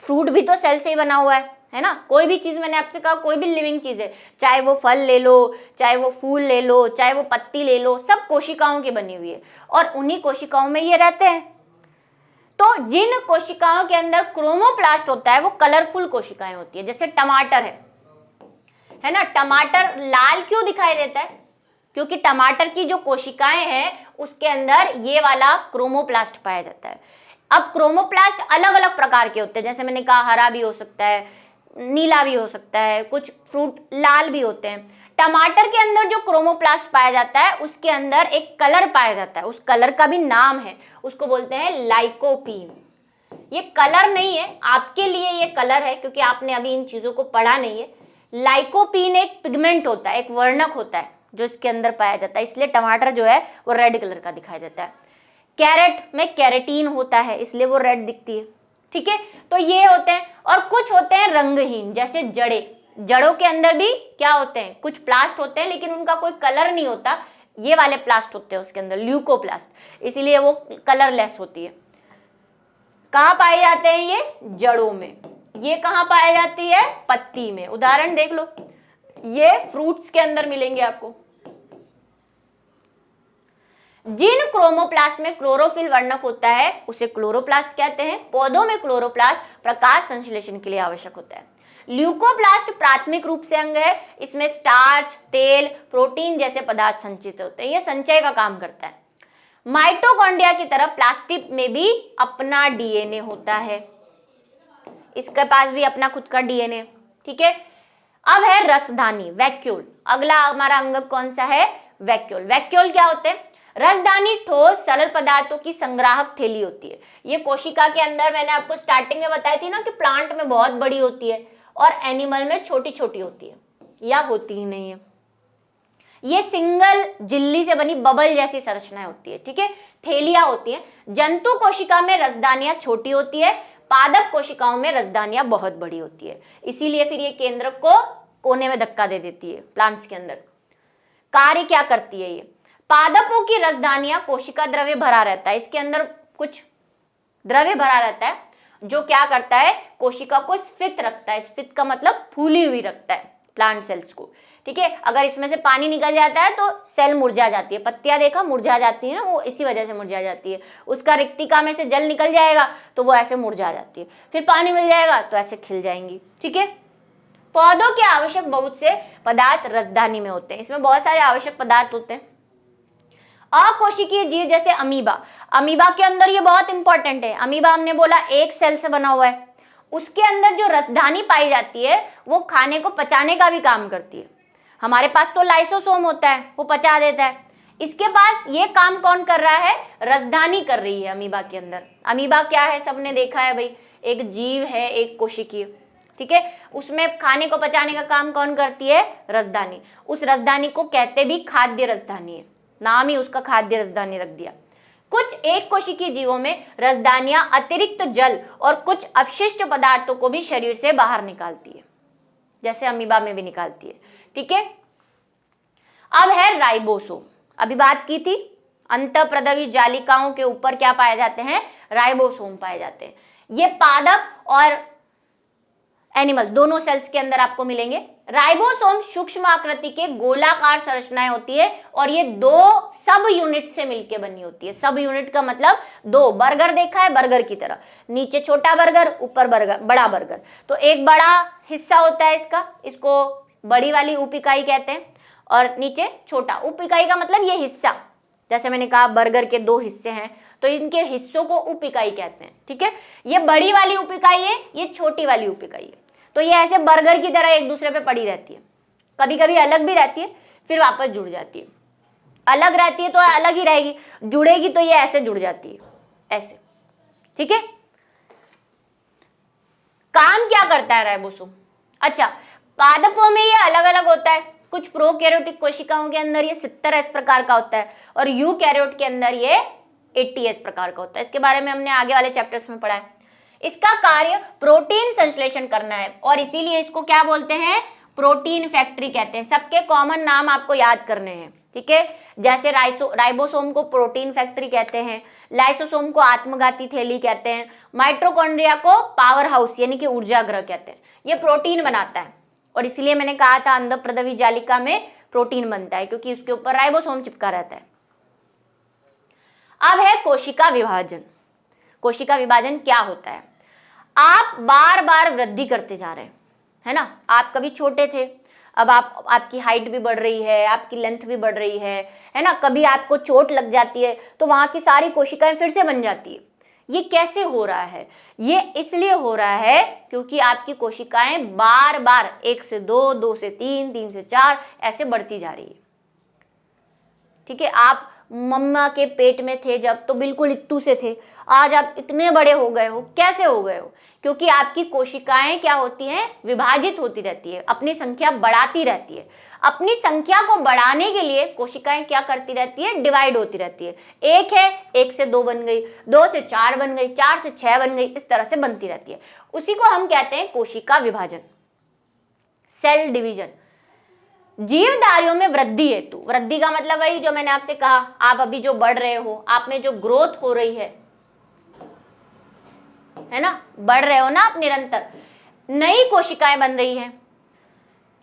फ्रूट भी तो सेल से ही बना हुआ है ना। कोई भी चीज, मैंने आपसे कहा कोई भी लिविंग चीज है, चाहे वो फल ले लो, चाहे वो फूल ले लो, चाहे वो पत्ती ले लो, सब कोशिकाओं की बनी हुई है, और उन्हीं कोशिकाओं में ये रहते हैं। तो जिन कोशिकाओं के अंदर क्रोमोप्लास्ट होता है वो कलरफुल कोशिकाएं होती है, जैसे टमाटर है ना। टमाटर लाल क्यों दिखाई देता है, क्योंकि टमाटर की जो कोशिकाएं हैं उसके अंदर ये वाला क्रोमोप्लास्ट पाया जाता है। अब क्रोमोप्लास्ट अलग अलग प्रकार के होते हैं, जैसे मैंने कहा हरा भी हो सकता है, नीला भी हो सकता है, कुछ फ्रूट लाल भी होते हैं। टमाटर के अंदर जो क्रोमोप्लास्ट पाया जाता है उसके अंदर एक कलर पाया जाता है, उस कलर का भी नाम है, उसको बोलते हैं लाइकोपीन। ये कलर नहीं है, आपके लिए ये कलर है क्योंकि आपने अभी इन चीजों को पढ़ा नहीं है। लाइकोपीन एक पिगमेंट होता है, एक वर्णक होता है जो इसके अंदर पाया जाता है, इसलिए टमाटर जो है वो रेड कलर का दिखाई देता है। कैरेट में कैरेटीन होता है, इसलिए वो रेड दिखती है, ठीक है। तो ये होते हैं, और कुछ होते हैं रंगहीन, जैसे जड़ों के अंदर भी क्या होते हैं, कुछ प्लास्ट होते हैं लेकिन उनका कोई कलर नहीं होता, ये वाले प्लास्ट होते हैं उसके अंदर, ल्यूकोप्लास्ट, इसीलिए वो कलरलेस होती है। कहाँ पाए जाते हैं ये, जड़ों में। ये कहाँ पाई जाती है, पत्ती में। उदाहरण देख लो, ये फ्रूट्स के अंदर मिलेंगे आपको। जिन क्रोमोप्लास्ट में क्लोरोफिल वर्णक होता है उसे क्लोरोप्लास्ट कहते हैं। पौधों में क्लोरोप्लास्ट प्रकाश संश्लेषण के लिए आवश्यक होता है। ल्यूकोप्लास्ट प्राथमिक रूप से अंग है, इसमें स्टार्च, तेल, प्रोटीन जैसे पदार्थ संचित होते हैं, यह संचय का काम करता है। माइटोकॉन्ड्रिया की तरह प्लास्टिड में भी अपना डीएनए होता है, इसके पास भी अपना खुद का डीएनए, ठीक है। अब है रसदानी, वैक्यूल। अगला हमारा अंग कौन सा है, वैक्यूल। वैक्यूल क्या होते हैं, रसदानी ठोस सरल पदार्थों की संग्राहक थैली होती है। ये कोशिका के अंदर, मैंने आपको स्टार्टिंग में बताई थी ना कि प्लांट में बहुत बड़ी होती है और एनिमल में छोटी छोटी होती है या होती ही नहीं है। ये सिंगल झिल्ली से बनी बबल जैसी संरचना होती है, ठीक है, थैलियां होती है। जंतु कोशिका में रसदानियां छोटी होती है, पादप कोशिकाओं में रसदानियां बहुत बड़ी होती है, इसीलिए फिर ये केंद्र को कोने में धक्का दे देती है प्लांट्स के अंदर। कार्य क्या करती है ये, पादपों की रसदानियां कोशिका द्रव्य भरा रहता है, इसके अंदर कुछ द्रव्य भरा रहता है जो क्या करता है, कोशिका को स्फीत रखता है। स्फीत का मतलब फूली हुई रखता है प्लांट सेल्स को, ठीक है। अगर इसमें से पानी निकल जाता है तो सेल मुरझा जाती है, पत्तियां देखा मुरझा जाती है ना, वो इसी वजह से मुरझा जाती है। उसका रिक्तिका में से जल निकल जाएगा तो वो ऐसे मुरझा जाती है, फिर पानी मिल जाएगा तो ऐसे खिल जाएंगी, ठीक है। पौधों के आवश्यक बहुत से पदार्थ रसदानी में होते हैं, इसमें बहुत सारे आवश्यक पदार्थ होते हैं। अकोशिकीय जीव जैसे अमीबा, अमीबा के अंदर ये बहुत इंपॉर्टेंट है। अमीबा हमने बोला एक सेल से बना हुआ है, उसके अंदर जो रसधानी पाई जाती है वो खाने को पचाने का भी काम करती है। हमारे पास तो लाइसोसोम होता है, वो पचा देता है, इसके पास ये काम कौन कर रहा है, रसधानी कर रही है अमीबा के अंदर। अमीबा क्या है, सबने देखा है भाई, एक जीव है, एक कोशिकीय, ठीक है, उसमें खाने को पचाने का काम कौन करती है, रसधानी। उस रसधानी को कहते भी खाद्य रसधानी है, नाम ही उसका खाद्य रसधानी रख दिया। कुछ एक कोशिकीय जीवों में रसदानियां अतिरिक्त जल और कुछ अपशिष्ट पदार्थों को भी शरीर से बाहर निकालती है, जैसे अमीबा में भी निकालती है, ठीक है। अब है राइबोसोम, अभी बात की थी, अंतःप्रदवी जालिकाओं के ऊपर क्या पाए जाते हैं, राइबोसोम पाए जाते हैं। ये पादप और एनिमल, दोनों सेल्स के अंदर आपको मिलेंगे। राइबोसोम सूक्ष्म आकृति के गोलाकार संरचनाएं होती है और ये दो सब यूनिट से मिलकर बनी होती है। सब यूनिट का मतलब दो, बर्गर देखा है बर्गर की तरह, नीचे छोटा बर्गर ऊपर बर्गर बड़ा बर्गर, तो एक बड़ा हिस्सा होता है इसका, इसको बड़ी वाली उप इकाई कहते हैं, और नीचे छोटा। उप इकाई का मतलब ये हिस्सा, जैसे मैंने कहा बर्गर के दो हिस्से हैं तो इनके हिस्सों को उप इकाई कहते हैं, ठीक है। ये बड़ी वाली उप इकाई है, ये छोटी वाली उप इकाई है। तो ये ऐसे बर्गर की तरह एक दूसरे पे पड़ी रहती है, कभी कभी अलग भी रहती है फिर वापस जुड़ जाती है। अलग रहती है तो अलग ही रहेगी, जुड़ेगी तो ये ऐसे जुड़ जाती है, ऐसे, ठीक है। काम क्या करता है राइबोसोम? अच्छा, पादपों में ये अलग अलग होता है। कुछ प्रोकैरियोटिक कोशिकाओं के अंदर ये 70 इस प्रकार का होता है और यूकैरियोट के अंदर ये 80 इस प्रकार का होता है। इसके बारे में हमने आगे वाले चैप्टर्स में पढ़ा है। इसका कार्य प्रोटीन संश्लेषण करना है और इसीलिए इसको क्या बोलते हैं? प्रोटीन फैक्ट्री कहते हैं। सबके कॉमन नाम आपको याद करने हैं, ठीक है। जैसे राइबोसोम को प्रोटीन फैक्ट्री कहते हैं, लाइसोसोम को आत्मघाती थैली कहते हैं, माइटोकॉन्ड्रिया को पावर हाउस यानी कि ऊर्जा गृह कहते हैं। ये प्रोटीन बनाता है और इसलिए मैंने कहा था अंडप्रदवी जालिका में प्रोटीन बनता है क्योंकि उसके ऊपर राइबोसोम चिपका रहता है। अब है कोशिका विभाजन। कोशिका विभाजन क्या होता है? आप बार बार वृद्धि करते जा रहे हैं, है ना। आप कभी छोटे थे, अब आपकी हाइट भी बढ़ रही है, आपकी लेंथ भी बढ़ रही है ना। कभी आपको चोट लग जाती है तो वहां की सारी कोशिकाएं फिर से बन जाती है। ये कैसे हो रहा है? ये इसलिए हो रहा है क्योंकि आपकी कोशिकाएं बार बार 1 से 2, 2 से 3, 3 से 4 ऐसे बढ़ती जा रही है, ठीक है। आप मम्मा के पेट में थे जब तो बिल्कुल इत्तू से थे, आज आप इतने बड़े हो गए हो। कैसे हो गए हो? क्योंकि आपकी कोशिकाएं क्या होती हैं? विभाजित होती रहती है, अपनी संख्या बढ़ाती रहती है। अपनी संख्या को बढ़ाने के लिए कोशिकाएं क्या करती रहती है? डिवाइड होती रहती है। एक है, 1 से 2 बन गई, 2 से 4 बन गई, 4 से 6 बन गई, इस तरह से बनती रहती है। उसी को हम कहते हैं कोशिका विभाजन, सेल डिवीजन। जीवधारियों में वृद्धि हेतु, वृद्धि का मतलब वही जो मैंने आपसे कहा, आप अभी जो बढ़ रहे हो, आप में जो ग्रोथ हो रही है ना, बढ़ रहे हो ना आप निरंतर, नई कोशिकाएं बन रही हैं।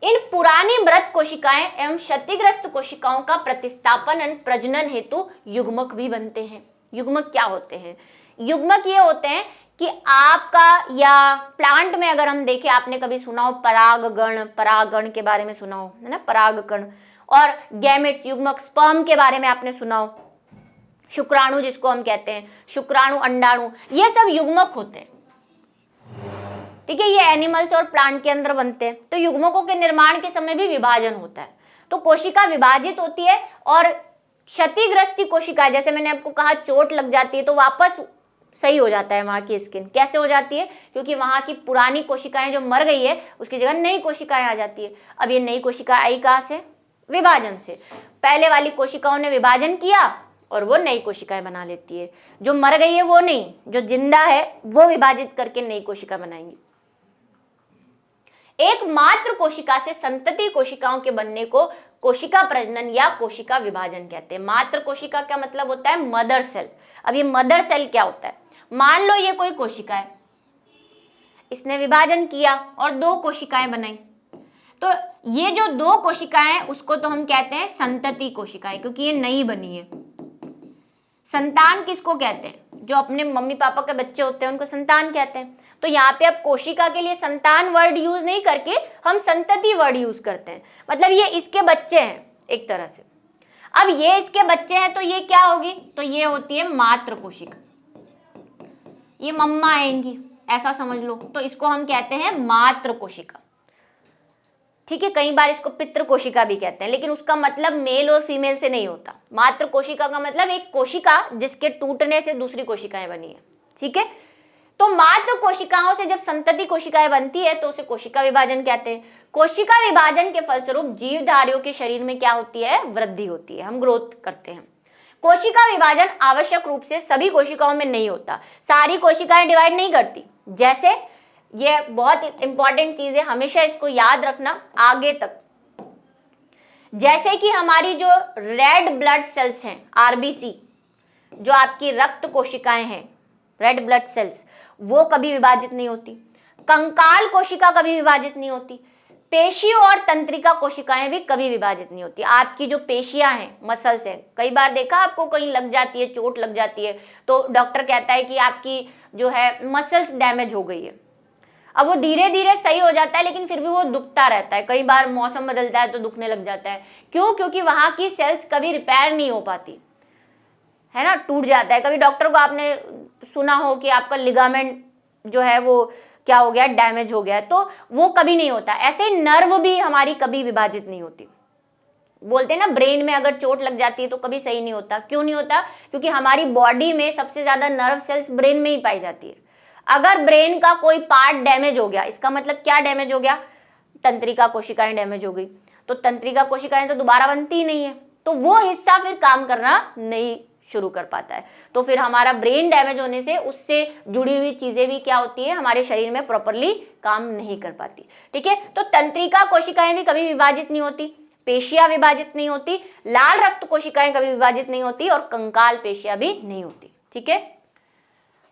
इन पुरानी मृत कोशिकाएं एवं क्षतिग्रस्त कोशिकाओं का प्रतिस्थापन एवं प्रजनन हेतु युग्मक भी बनते हैं। युग्मक क्या होते हैं? युग्मक ये होते हैं कि आपका, या प्लांट में अगर हम देखें, आपने कभी सुना हो परागगण, परागण के बारे में सुना हो, है ना, परागकण। और गैमेट्स, युग्मक, स्पर्म के बारे में आपने सुना हो, शुक्राणु जिसको हम कहते हैं, शुक्राणु, अंडाणु, ये सब युग्मक होते हैं, ठीक है। ये एनिमल्स और प्लांट के अंदर बनते हैं। तो युग्मकों के निर्माण के समय भी विभाजन होता है। तो कोशिका विभाजित होती है और क्षतिग्रस्त कोशिका, जैसे मैंने आपको कहा चोट लग जाती है तो वापस सही हो जाता है वहां की स्किन। कैसे हो जाती है? क्योंकि वहां की पुरानी कोशिकाएं जो मर गई है उसकी जगह नई कोशिकाएं आ जाती है। अब ये नई कोशिका आई कहां से? विभाजन से। पहले वाली कोशिकाओं ने विभाजन किया और वो नई कोशिकाएं बना लेती है। जो मर गई है वो नहीं, जो जिंदा है वो विभाजित करके नई कोशिका बनाएंगी। एक मात्र कोशिका से संतति कोशिकाओं के बनने को कोशिका प्रजनन या कोशिका विभाजन कहते हैं। मात्र कोशिका का मतलब होता है मदर सेल। अब ये मदर सेल क्या होता है? मान लो ये कोई कोशिका है, इसने विभाजन किया और 2 कोशिकाएं बनाई, तो ये जो 2 कोशिकाएं उसको तो हम कहते हैं संतति कोशिकाएं, क्योंकि ये नई बनी है। संतान किसको कहते हैं? जो अपने मम्मी पापा के बच्चे होते हैं उनको संतान कहते हैं। तो यहाँ पे अब कोशिका के लिए संतान वर्ड यूज नहीं करके हम संतति वर्ड यूज करते हैं। मतलब ये इसके बच्चे हैं एक तरह से। अब ये इसके बच्चे हैं तो ये क्या होगी? तो ये होती है मात्र कोशिका, ये मम्मा है इनकी, ऐसा समझ लो। तो इसको हम कहते हैं मात्र कोशिका, ठीक है। कई बार इसको पितृ कोशिका भी कहते हैं, लेकिन उसका मतलब मेल और फीमेल से नहीं होता। मात्र कोशिका का मतलब एक कोशिका जिसके टूटने से दूसरी कोशिकाएं बनी है, ठीक है। तो मात्र कोशिकाओं से जब संतति कोशिकाएं बनती है तो उसे कोशिका विभाजन कहते हैं। कोशिका विभाजन के फलस्वरूप जीवधारियों के शरीर में क्या होती है? वृद्धि होती है, हम ग्रोथ करते हैं। कोशिका विभाजन आवश्यक रूप से सभी कोशिकाओं में नहीं होता, सारी कोशिकाएं डिवाइड नहीं करती। जैसे, ये बहुत इंपॉर्टेंट चीज है, हमेशा इसको याद रखना आगे तक। जैसे कि हमारी जो रेड ब्लड सेल्स हैं, आरबीसी, जो आपकी रक्त कोशिकाएं हैं, रेड ब्लड सेल्स, वो कभी विभाजित नहीं होती। कंकाल कोशिका कभी विभाजित नहीं होती, पेशियों और तंत्रिका कोशिकाएं भी कभी विभाजित नहीं होती। आपकी जो पेशियां हैं, मसल्स हैं, कई बार देखा आपको कहीं लग जाती है, चोट लग जाती है, तो डॉक्टर कहता है कि आपकी जो है मसल्स डैमेज हो गई है। अब वो धीरे धीरे सही हो जाता है, लेकिन फिर भी वो दुखता रहता है। कई बार मौसम बदलता है तो दुखने लग जाता है। क्यों? क्योंकि वहां की सेल्स कभी रिपेयर नहीं हो पाती है ना, टूट जाता है। कभी डॉक्टर को आपने सुना हो कि आपका लिगामेंट जो है वो क्या हो गया, डैमेज हो गया, तो वो कभी नहीं होता। ऐसे नर्व भी हमारी कभी विभाजित नहीं होती। बोलते हैं ना, ब्रेन में अगर चोट लग जाती है तो कभी सही नहीं होता। क्यों नहीं होता? क्योंकि हमारी बॉडी में सबसे ज्यादा नर्व सेल्स ब्रेन में ही पाई जाती है। अगर ब्रेन का कोई पार्ट डैमेज हो गया, इसका मतलब क्या डैमेज हो गया? तंत्रिका कोशिकाएं डैमेज हो गई। तो तंत्रिका कोशिकाएं तो दोबारा बनती ही नहीं है, तो वो हिस्सा फिर काम करना नहीं शुरू कर पाता है। तो फिर हमारा ब्रेन डैमेज होने से उससे जुड़ी हुई चीजें भी क्या होती है, हमारे शरीर में प्रॉपरली काम नहीं कर पाती। ठीक है, तो तंत्रिका कोशिकाएं भी कभी विभाजित नहीं होती, पेशियां विभाजित नहीं होती, लाल रक्त कोशिकाएं कभी विभाजित नहीं होती, और कंकाल पेशियां भी नहीं होती। ठीक है,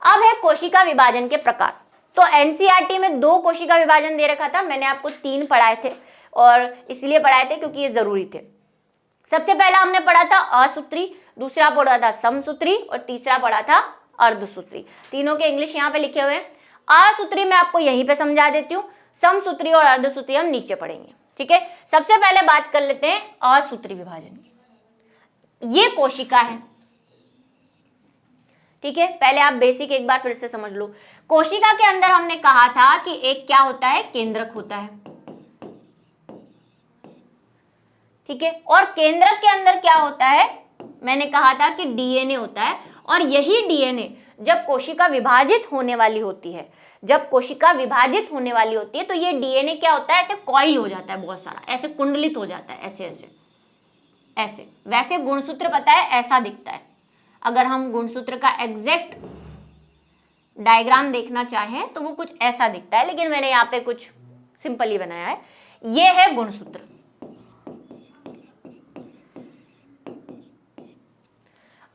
अब है कोशिका विभाजन के प्रकार। तो एनसीईआरटी में 2 कोशिका विभाजन दे रखा था, मैंने आपको 3 पढ़ाए थे, और इसलिए पढ़ाए थे क्योंकि ये जरूरी थे। सबसे पहला हमने पढ़ा था असूत्री, दूसरा पढ़ा था समसूत्री, और तीसरा पढ़ा था अर्धसूत्री। तीनों के इंग्लिश यहाँ पे लिखे हुए हैं। असूत्री मैं आपको यहीं पे समझा देती हूँ, समसूत्री और अर्धसूत्री हम नीचे पढ़ेंगे। ठीक है, सबसे पहले बात कर लेते हैं असूत्री विभाजन की। ये कोशिका है। ठीक है, पहले आप बेसिक एक बार फिर से समझ लो। कोशिका के अंदर हमने कहा था कि एक क्या होता है, केंद्रक होता है। ठीक है, और केंद्रक के अंदर क्या होता है, मैंने कहा था कि डीएनए होता है। और यही डीएनए जब कोशिका विभाजित होने वाली होती है, जब कोशिका विभाजित होने वाली होती है, तो ये डीएनए क्या होता है, ऐसे कॉइल हो जाता है, बहुत सारा ऐसे कुंडलित हो जाता है, ऐसे ऐसे ऐसे। वैसे गुणसूत्र पता है ऐसा दिखता है। अगर हम गुणसूत्र का एग्जैक्ट डायग्राम देखना चाहें तो वो कुछ ऐसा दिखता है, लेकिन मैंने यहाँ पे कुछ सिंपल ही बनाया है। ये है गुणसूत्र।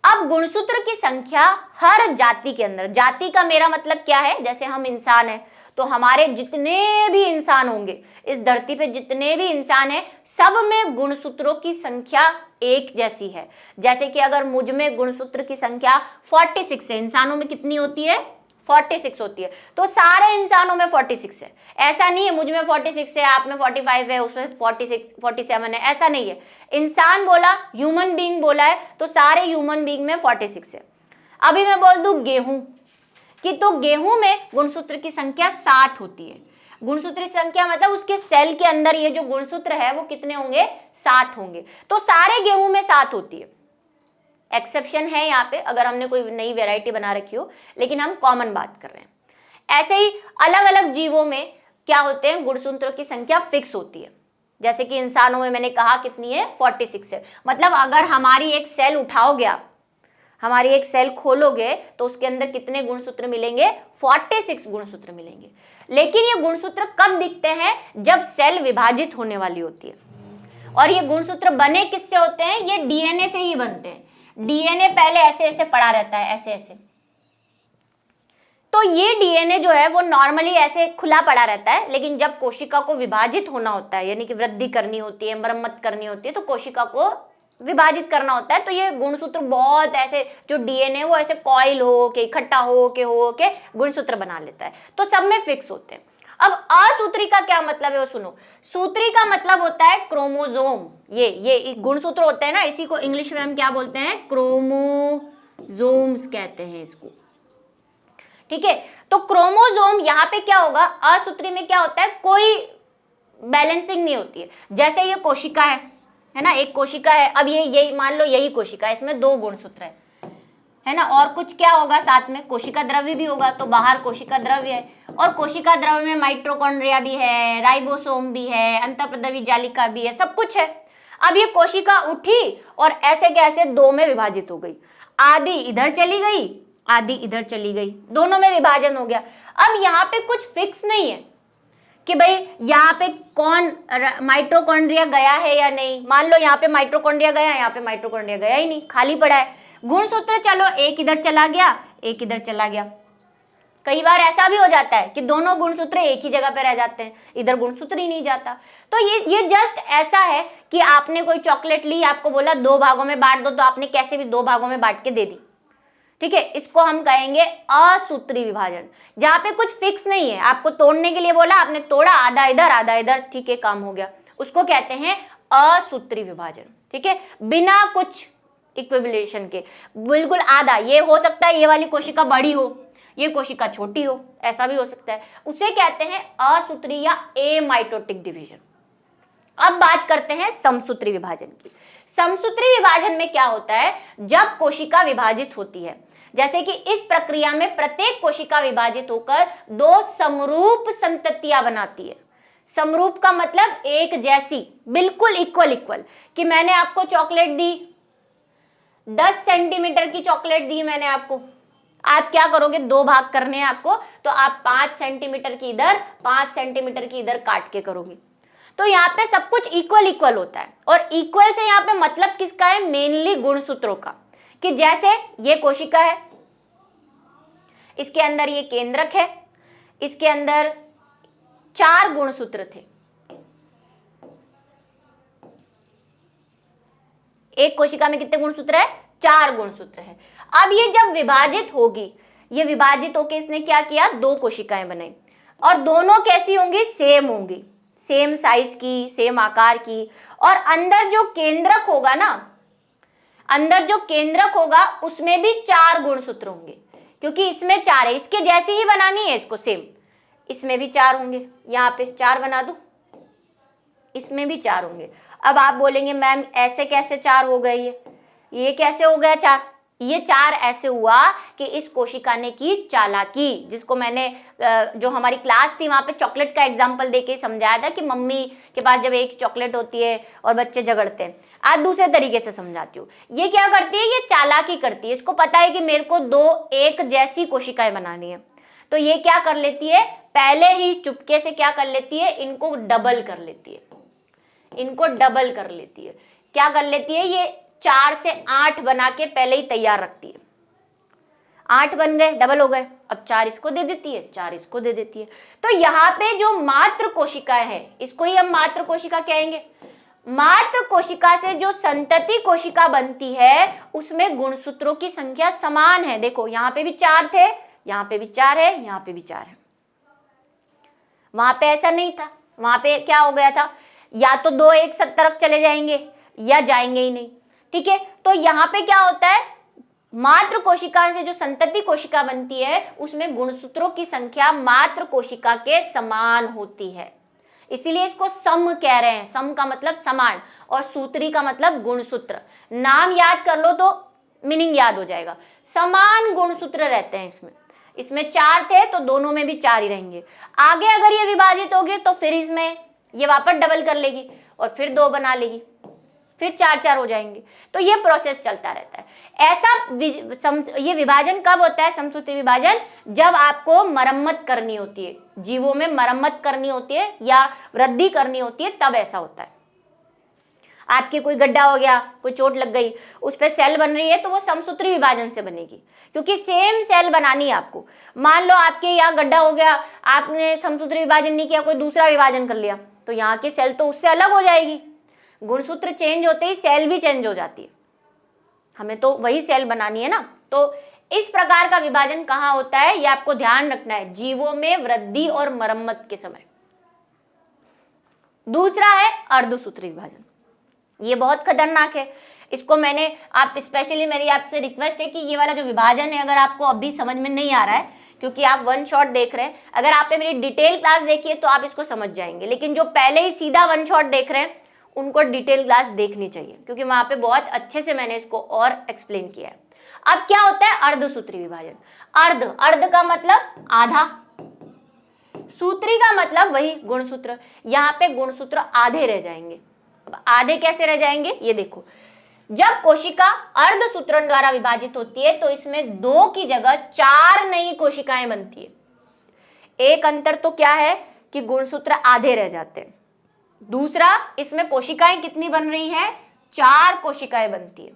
अब गुणसूत्र की संख्या हर जाति के अंदर, जाति का मेरा मतलब क्या है, जैसे हम इंसान हैं तो हमारे जितने भी इंसान होंगे इस धरती पे, जितने भी इंसान हैं, सब में गुणसूत्रों की संख्या एक जैसी है। जैसे कि अगर मुझ में गुणसूत्र की संख्या 46 है, इंसानों में कितनी होती है, 46 होती है, तो सारे इंसानों में 46 है। ऐसा नहीं है मुझ में 46 है, आप में 45 है, उसमें 46 47 है, ऐसा नहीं है। इंसान बोला, ह्यूमन बीइंग बोला है, तो सारे ह्यूमन बीइंग में 46 है। अभी मैं बोल दूं गेहूं कि, तो गेहूं में गुणसूत्र की संख्या 60 होती है। गुणसूत्र की संख्या मतलब उसके सेल के अंदर ये जो गुणसूत्र है वो कितने होंगे, 60 होंगे। तो सारे गेहूं में 7 होती है। एक्सेप्शन है यहाँ पे अगर हमने कोई नई वैरायटी बना रखी हो, लेकिन हम कॉमन बात कर रहे हैं। ऐसे ही अलग अलग जीवों में क्या होते हैं, गुणसूत्रों की संख्या फिक्स होती है। जैसे कि इंसानों में मैंने कहा कितनी है, 46 है। मतलब अगर हमारी एक सेल उठाओगे आप, हमारी एक सेल खोलोगे तो उसके अंदर कितने गुणसूत्र मिलेंगे, 46 गुणसूत्र मिलेंगे। लेकिन ये गुणसूत्र कब दिखते हैं, जब सेल विभाजित होने वाली होती है। और ये गुणसूत्र बने किससे होते हैं, ये डीएनए से ही बनते हैं। डीएनए पहले ऐसे ऐसे पड़ा रहता है, ऐसे ऐसे। तो ये डीएनए जो है वो नॉर्मली ऐसे खुला पड़ा रहता है, लेकिन जब कोशिका को विभाजित होना होता है, यानी कि वृद्धि करनी होती है, मरम्मत करनी होती है, तो कोशिका को विभाजित करना होता है, तो ये गुणसूत्र बहुत ऐसे, जो डीएनए वो ऐसे कॉइल हो के, इकट्ठा हो के गुणसूत्र बना लेता है। तो सब में फिक्स होते हैं। अब असूत्री का क्या मतलब है वो सुनो। सूत्री का मतलब होता है क्रोमोसोम। ये गुणसूत्र होते हैं ना, इसी को इंग्लिश में हम क्या बोलते हैं, क्रोमोसोम्स कहते हैं इसको। ठीक है, तो क्रोमोसोम यहाँ पे क्या होगा, असूत्री में क्या होता है, कोई बैलेंसिंग नहीं होती है। जैसे ये कोशिका है ना, एक कोशिका है, अब ये मान लो यही कोशिका है, इसमें 2 गुणसूत्र है ना, और कुछ क्या होगा साथ में, कोशिका द्रव्य भी होगा, तो बाहर कोशिका द्रव्य है, और कोशिका द्रव्य में माइटोकॉन्ड्रिया भी है, राइबोसोम भी है, अंतःप्रद्रवी जालिका भी है, सब कुछ है। अब ये कोशिका उठी और ऐसे के ऐसे 2 में विभाजित हो गई, आधी इधर चली गई, आधी इधर चली गई, दोनों में विभाजन हो गया। अब यहाँ पे कुछ फिक्स नहीं है कि भाई यहाँ पे कौन माइटोकॉन्ड्रिया गया है या नहीं। मान लो यहाँ पे माइटोकॉन्ड्रिया गया, यहाँ पे माइटोकॉन्ड्रिया गया ही नहीं, खाली पड़ा है। गुणसूत्र चलो एक इधर चला गया, एक इधर चला गया, कई बार ऐसा भी हो जाता है कि दोनों गुणसूत्र एक ही जगह पे रह जाते हैं, इधर गुणसूत्र ही नहीं जाता। तो ये जस्ट ऐसा है कि आपने कोई चॉकलेट ली, आपको बोला 2 भागों में बांट दो, तो आपने कैसे भी 2 भागों में बांट के दे दी, ठीक है। इसको हम कहेंगे असूत्री विभाजन, जहां पे कुछ फिक्स नहीं है, आपको तोड़ने के लिए बोला, आपने तोड़ा, आधा इधर आधा इधर, ठीक है, काम हो गया, उसको कहते हैं असूत्री विभाजन, ठीक है, बिना कुछ इक्विवेलेशन के, बिल्कुल आधा। ये हो सकता है ये वाली कोशिका बड़ी हो, ये कोशिका छोटी हो, ऐसा भी हो सकता है, उसे कहते हैं असूत्री या एमाइटोटिक डिवीजन। अब बात करते हैं समसूत्री विभाजन की। समसूत्री विभाजन में क्या होता है, जब कोशिका विभाजित होती है, जैसे कि इस प्रक्रिया में प्रत्येक कोशिका विभाजित होकर 2 समरूप संततियां बनाती है। समरूप का मतलब एक जैसी, बिल्कुल इक्वल, कि मैंने आपको चॉकलेट दी, 10 सेंटीमीटर की चॉकलेट दी मैंने आपको, आप क्या करोगे, 2 भाग करने हैं आपको, तो आप 5 सेंटीमीटर की इधर, 5 सेंटीमीटर की इधर काट के करोगे। तो यहाँ पे सब कुछ इक्वल होता है, और इक्वल से यहाँ पे मतलब किसका है, मेनली गुणसूत्रों का, कि जैसे ये कोशिका है, इसके अंदर ये केंद्रक है, इसके अंदर 4 गुणसूत्र थे, एक कोशिका में कितने गुणसूत्र है, 4 गुणसूत्र है। अब ये जब विभाजित होगी, ये विभाजित होके इसने क्या किया, 2 कोशिकाएं बनाई, और दोनों कैसी होंगी, सेम होंगी, सेम साइज की, सेम आकार की, और अंदर जो केंद्रक होगा ना, अंदर जो केंद्रक होगा उसमें भी 4 गुणसूत्र होंगे, क्योंकि इसमें 4 है, इसके जैसी ही बनानी है इसको सेम, इसमें भी 4 होंगे, यहाँ पे 4 बना दूं, इसमें भी 4 होंगे। अब आप बोलेंगे मैम ऐसे कैसे 4 हो गए, ये कैसे हो गया 4, ये 4 ऐसे हुआ कि इस कोशिका ने की चालाकी, जिसको मैंने जो हमारी क्लास थी वहां पे चॉकलेट का एग्जांपल देके समझाया था कि मम्मी के पास जब एक चॉकलेट होती है और बच्चे झगड़ते हैं, आज दूसरे तरीके से समझाती हूँ। ये क्या करती है, ये चालाकी करती है, इसको पता है कि मेरे को 2 एक जैसी कोशिकाएं बनानी है, तो ये क्या कर लेती है, पहले ही चुपके से क्या कर लेती है, इनको डबल कर लेती है, इनको डबल कर लेती है। क्या कर लेती है, ये 4 से 8 बना के पहले ही तैयार रखती है, 8 बन गए, डबल हो गए, अब 4 इसको दे देती है, 4 इसको दे देती है। तो यहाँ पे जो मात्र कोशिका है, इसको ही हम मात्र कोशिका कहेंगे। मात्र कोशिका से जो संतति कोशिका बनती है, उसमें गुणसूत्रों की संख्या समान है। देखो यहाँ पे भी 4 थे, यहाँ पे भी 4 है, यहाँ पे भी 4 है, वहां पे ऐसा नहीं था, वहां पे क्या हो गया था, या तो 2 एक तरफ चले जाएंगे या जाएंगे ही नहीं, ठीक है। तो यहाँ पे क्या होता है, मात्र कोशिका से जो संतति कोशिका बनती है उसमें गुणसूत्रों की संख्या मात्र कोशिका के समान होती है, इसीलिए इसको सम कह रहे हैं। सम का मतलब समान, और सूत्री का मतलब गुणसूत्र। नाम याद कर लो तो मीनिंग याद हो जाएगा। समान गुणसूत्र रहते हैं इसमें 4 थे तो दोनों में भी 4 ही रहेंगे। आगे अगर ये विभाजित होगी तो फिर इसमें ये वापस डबल कर लेगी और फिर 2 बना लेगी, फिर 4 हो जाएंगे। तो ये प्रोसेस चलता रहता है। ऐसा ये विभाजन कब होता है, समसूत्री विभाजन, जब आपको मरम्मत करनी होती है, जीवों में मरम्मत करनी होती है या वृद्धि करनी होती है, तब ऐसा होता है। आपके कोई गड्ढा हो गया, कोई चोट लग गई, उस पर सेल बन रही है तो वो समसूत्री विभाजन से बनेगी, क्योंकि सेम सेल बनानी है आपको। मान लो आपके यहाँ गड्ढा हो गया, आपने समसूत्री विभाजन नहीं किया, कोई दूसरा विभाजन कर लिया, तो यहाँ की सेल तो उससे अलग हो जाएगी। गुणसूत्र चेंज होते ही सेल भी चेंज हो जाती है, हमें तो वही सेल बनानी है ना। तो इस प्रकार का विभाजन कहाँ होता है, ये आपको ध्यान रखना है, जीवों में वृद्धि और मरम्मत के समय। दूसरा है अर्धसूत्री विभाजन, ये बहुत खतरनाक है। इसको मैंने आप स्पेशली मेरी आपसे रिक्वेस्ट है कि ये वाला जो विभाजन है, अगर आपको अभी समझ में नहीं आ रहा है क्योंकि आप 1 शॉट देख रहे हैं, अगर आपने मेरी डिटेल क्लास देखी है तो आप इसको समझ जाएंगे, लेकिन जो पहले ही सीधा 1 शॉट देख रहे हैं उनको डिटेल क्लास देखनी चाहिए, क्योंकि वहां पे बहुत अच्छे से मैंने इसको और एक्सप्लेन किया है। अब क्या होता है अर्धसूत्री विभाजन। अर्ध का मतलब आधा, सूत्री का मतलब वही गुणसूत्र। यहाँ पे गुणसूत्र आधे रह जाएंगे। अब आधे कैसे रह जाएंगे, ये देखो, जब कोशिका अर्धसूत्रण द्वारा विभाजित होती है तो इसमें 2 की जगह 4 नई कोशिकाएं बनती है। एक अंतर तो क्या है कि गुणसूत्र आधे रह जाते हैं। दूसरा, इसमें कोशिकाएं कितनी बन रही हैं, 4 कोशिकाएं बनती है।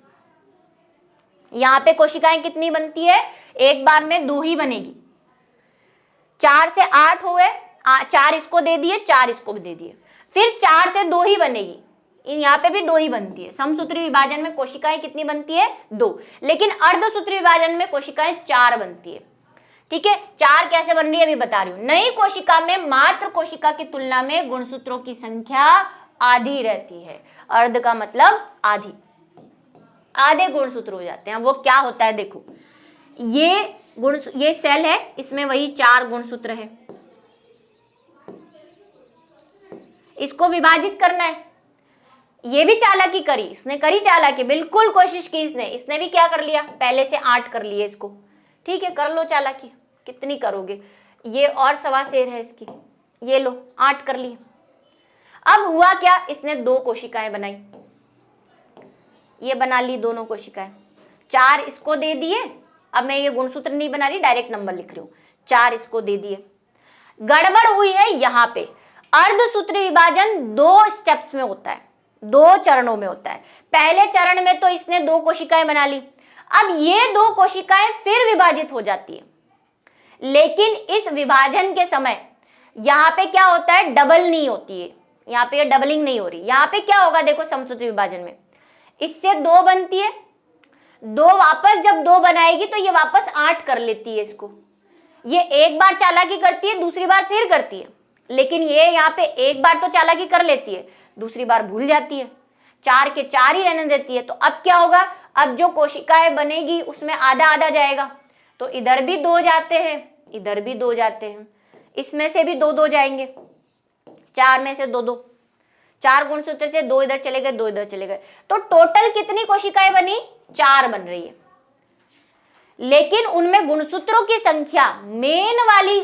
यहां पे कोशिकाएं कितनी बनती है, एक बार में 2 ही बनेगी। 4 से 8 हो गए, 4 इसको दे दिए, 4 इसको भी दे दिए, फिर 4 से 2 ही बनेगी, यहाँ पे भी 2 ही बनती है। समसूत्री विभाजन में कोशिकाएं कितनी बनती है? 2। लेकिन अर्धसूत्री विभाजन में कोशिकाएं 4 बनती है। ठीक है, 4 कैसे बन रही है अभी बता रही हूं। नई कोशिका में मात्र कोशिका की तुलना में गुणसूत्रों की संख्या आधी रहती है। अर्ध का मतलब आधी, आधे गुणसूत्र हो जाते हैं। वो क्या होता है देखो, ये सेल है, इसमें वही 4 गुणसूत्र है, इसको विभाजित करना है। ये भी चालाकी करी, इसने करी चालाकी, बिल्कुल कोशिश की इसने भी क्या कर लिया, पहले से 8 कर लिए इसको। ठीक है, कर लो चालाकी, कितनी करोगे, ये और सवा शेर है इसकी, ये लो 8 कर लिए। अब हुआ क्या, इसने 2 कोशिकाएं बनाई, ये बना ली दोनों कोशिकाएं, 4 इसको दे दिए। अब मैं ये गुणसूत्र नहीं बना रही, डायरेक्ट नंबर लिख रही हूं, 4 इसको दे दिए। गड़बड़ हुई है यहाँ पे। अर्धसूत्री विभाजन 2 स्टेप्स में होता है, 2 चरणों में होता है। पहले चरण में तो इसने 2 कोशिकाएं बना ली, अब ये 2 कोशिकाएं फिर विभाजित हो जाती है। लेकिन इस विभाजन के समय यहाँ पे क्या होता है, डबल नहीं होती है, यहाँ पे डबलिंग नहीं हो रही। यहाँ पे क्या होगा देखो, समसूत्री विभाजन में इससे 2 बनती है, 2 वापस जब 2 बनाएगी तो ये वापस 8 कर लेती है इसको। ये एक बार चालाकी करती है, दूसरी बार फिर करती है, लेकिन ये यहाँ पे एक बार तो चालाकी कर लेती है, दूसरी बार भूल जाती है, 4 के 4 ही रहने देती है। तो अब क्या होगा, अब जो कोशिकाएं बनेगी उसमें आधा आधा जाएगा, तो इधर भी 2 जाते हैं, इधर भी 2 जाते हैं, इसमें से भी 2 जाएंगे, 4 में से 2, 4 गुणसूत्र से 2 इधर चले गए, 2 इधर चले गए, तो टोटल कितनी कोशिकाएं बनी, 4 बन रही है। लेकिन उनमें गुणसूत्रों की संख्या मेन वाली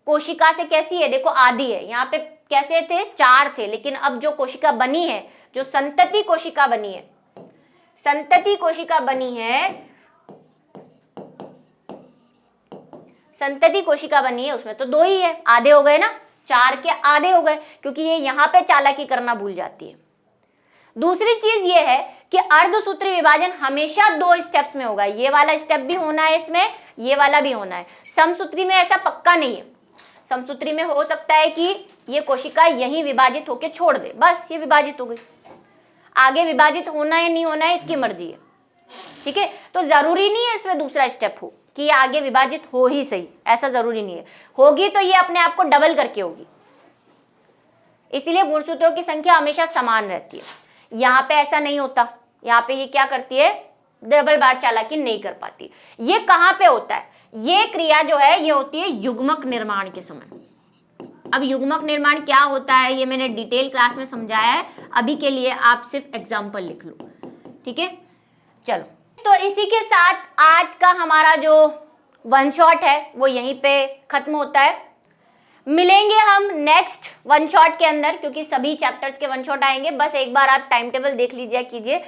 कोशिका से कैसी है देखो, आधी है। यहाँ पे कैसे थे, 4 थे, लेकिन अब जो कोशिका बनी है, जो संतति कोशिका बनी है, संतति कोशिका बनी है, संतति कोशिका बनी है, उसमें तो 2 ही है, आधे हो गए ना, 4 के आधे हो गए, क्योंकि ये यहाँ पे चालाकी करना भूल जाती है। दूसरी चीज ये है कि अर्धसूत्री विभाजन हमेशा 2 स्टेप्स में होगा, ये वाला स्टेप भी होना है इसमें, ये वाला भी होना है। समसूत्री में ऐसा पक्का नहीं है, समसूत्री में हो सकता है कि ये कोशिका यहीं विभाजित होकर छोड़ दे, बस ये विभाजित हो गई, आगे विभाजित होना है नहीं होना है इसकी मर्जी है। ठीक है, तो जरूरी नहीं है इसमें दूसरा स्टेप हो कि ये आगे विभाजित हो ही सही, ऐसा जरूरी नहीं है। होगी तो ये अपने आप को डबल करके होगी, इसीलिए गुणसूत्रों की संख्या हमेशा समान रहती है। यहाँ पे ऐसा नहीं होता, यहाँ पे ये क्या करती है, डबल बार चालाकी नहीं कर पाती। ये कहाँ पे होता है, ये क्रिया जो है ये होती है युग्मक निर्माण के समय। अब युग्मक निर्माण क्या होता है ये मैंने डिटेल क्लास में समझाया है, अभी के लिए आप सिर्फ एग्जाम्पल लिख लो। ठीक है, चलो, तो इसी के साथ आज का हमारा जो 1 शॉट है वो यहीं पे खत्म होता है। मिलेंगे हम नेक्स्ट 1 शॉट के अंदर, क्योंकि सभी चैप्टर्स के 1 शॉट आएंगे। बस एक बार आप टाइम टेबल देख लीजिए कीजिए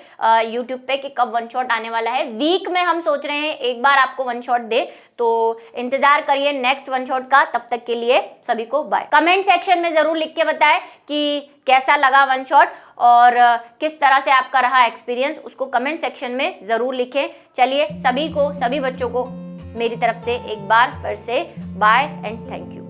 यूट्यूब पे कि कब 1 शॉट आने वाला है। वीक में हम सोच रहे हैं एक बार आपको 1 शॉट दे, तो इंतजार करिए नेक्स्ट 1 शॉट का। तब तक के लिए सभी को बाय। कमेंट सेक्शन में जरूर लिख के बताएं कि कैसा लगा 1 शॉट और किस तरह से आपका रहा एक्सपीरियंस, उसको कमेंट सेक्शन में जरूर लिखें। चलिए, सभी बच्चों को मेरी तरफ से एक बार फिर से बाय एंड थैंक यू।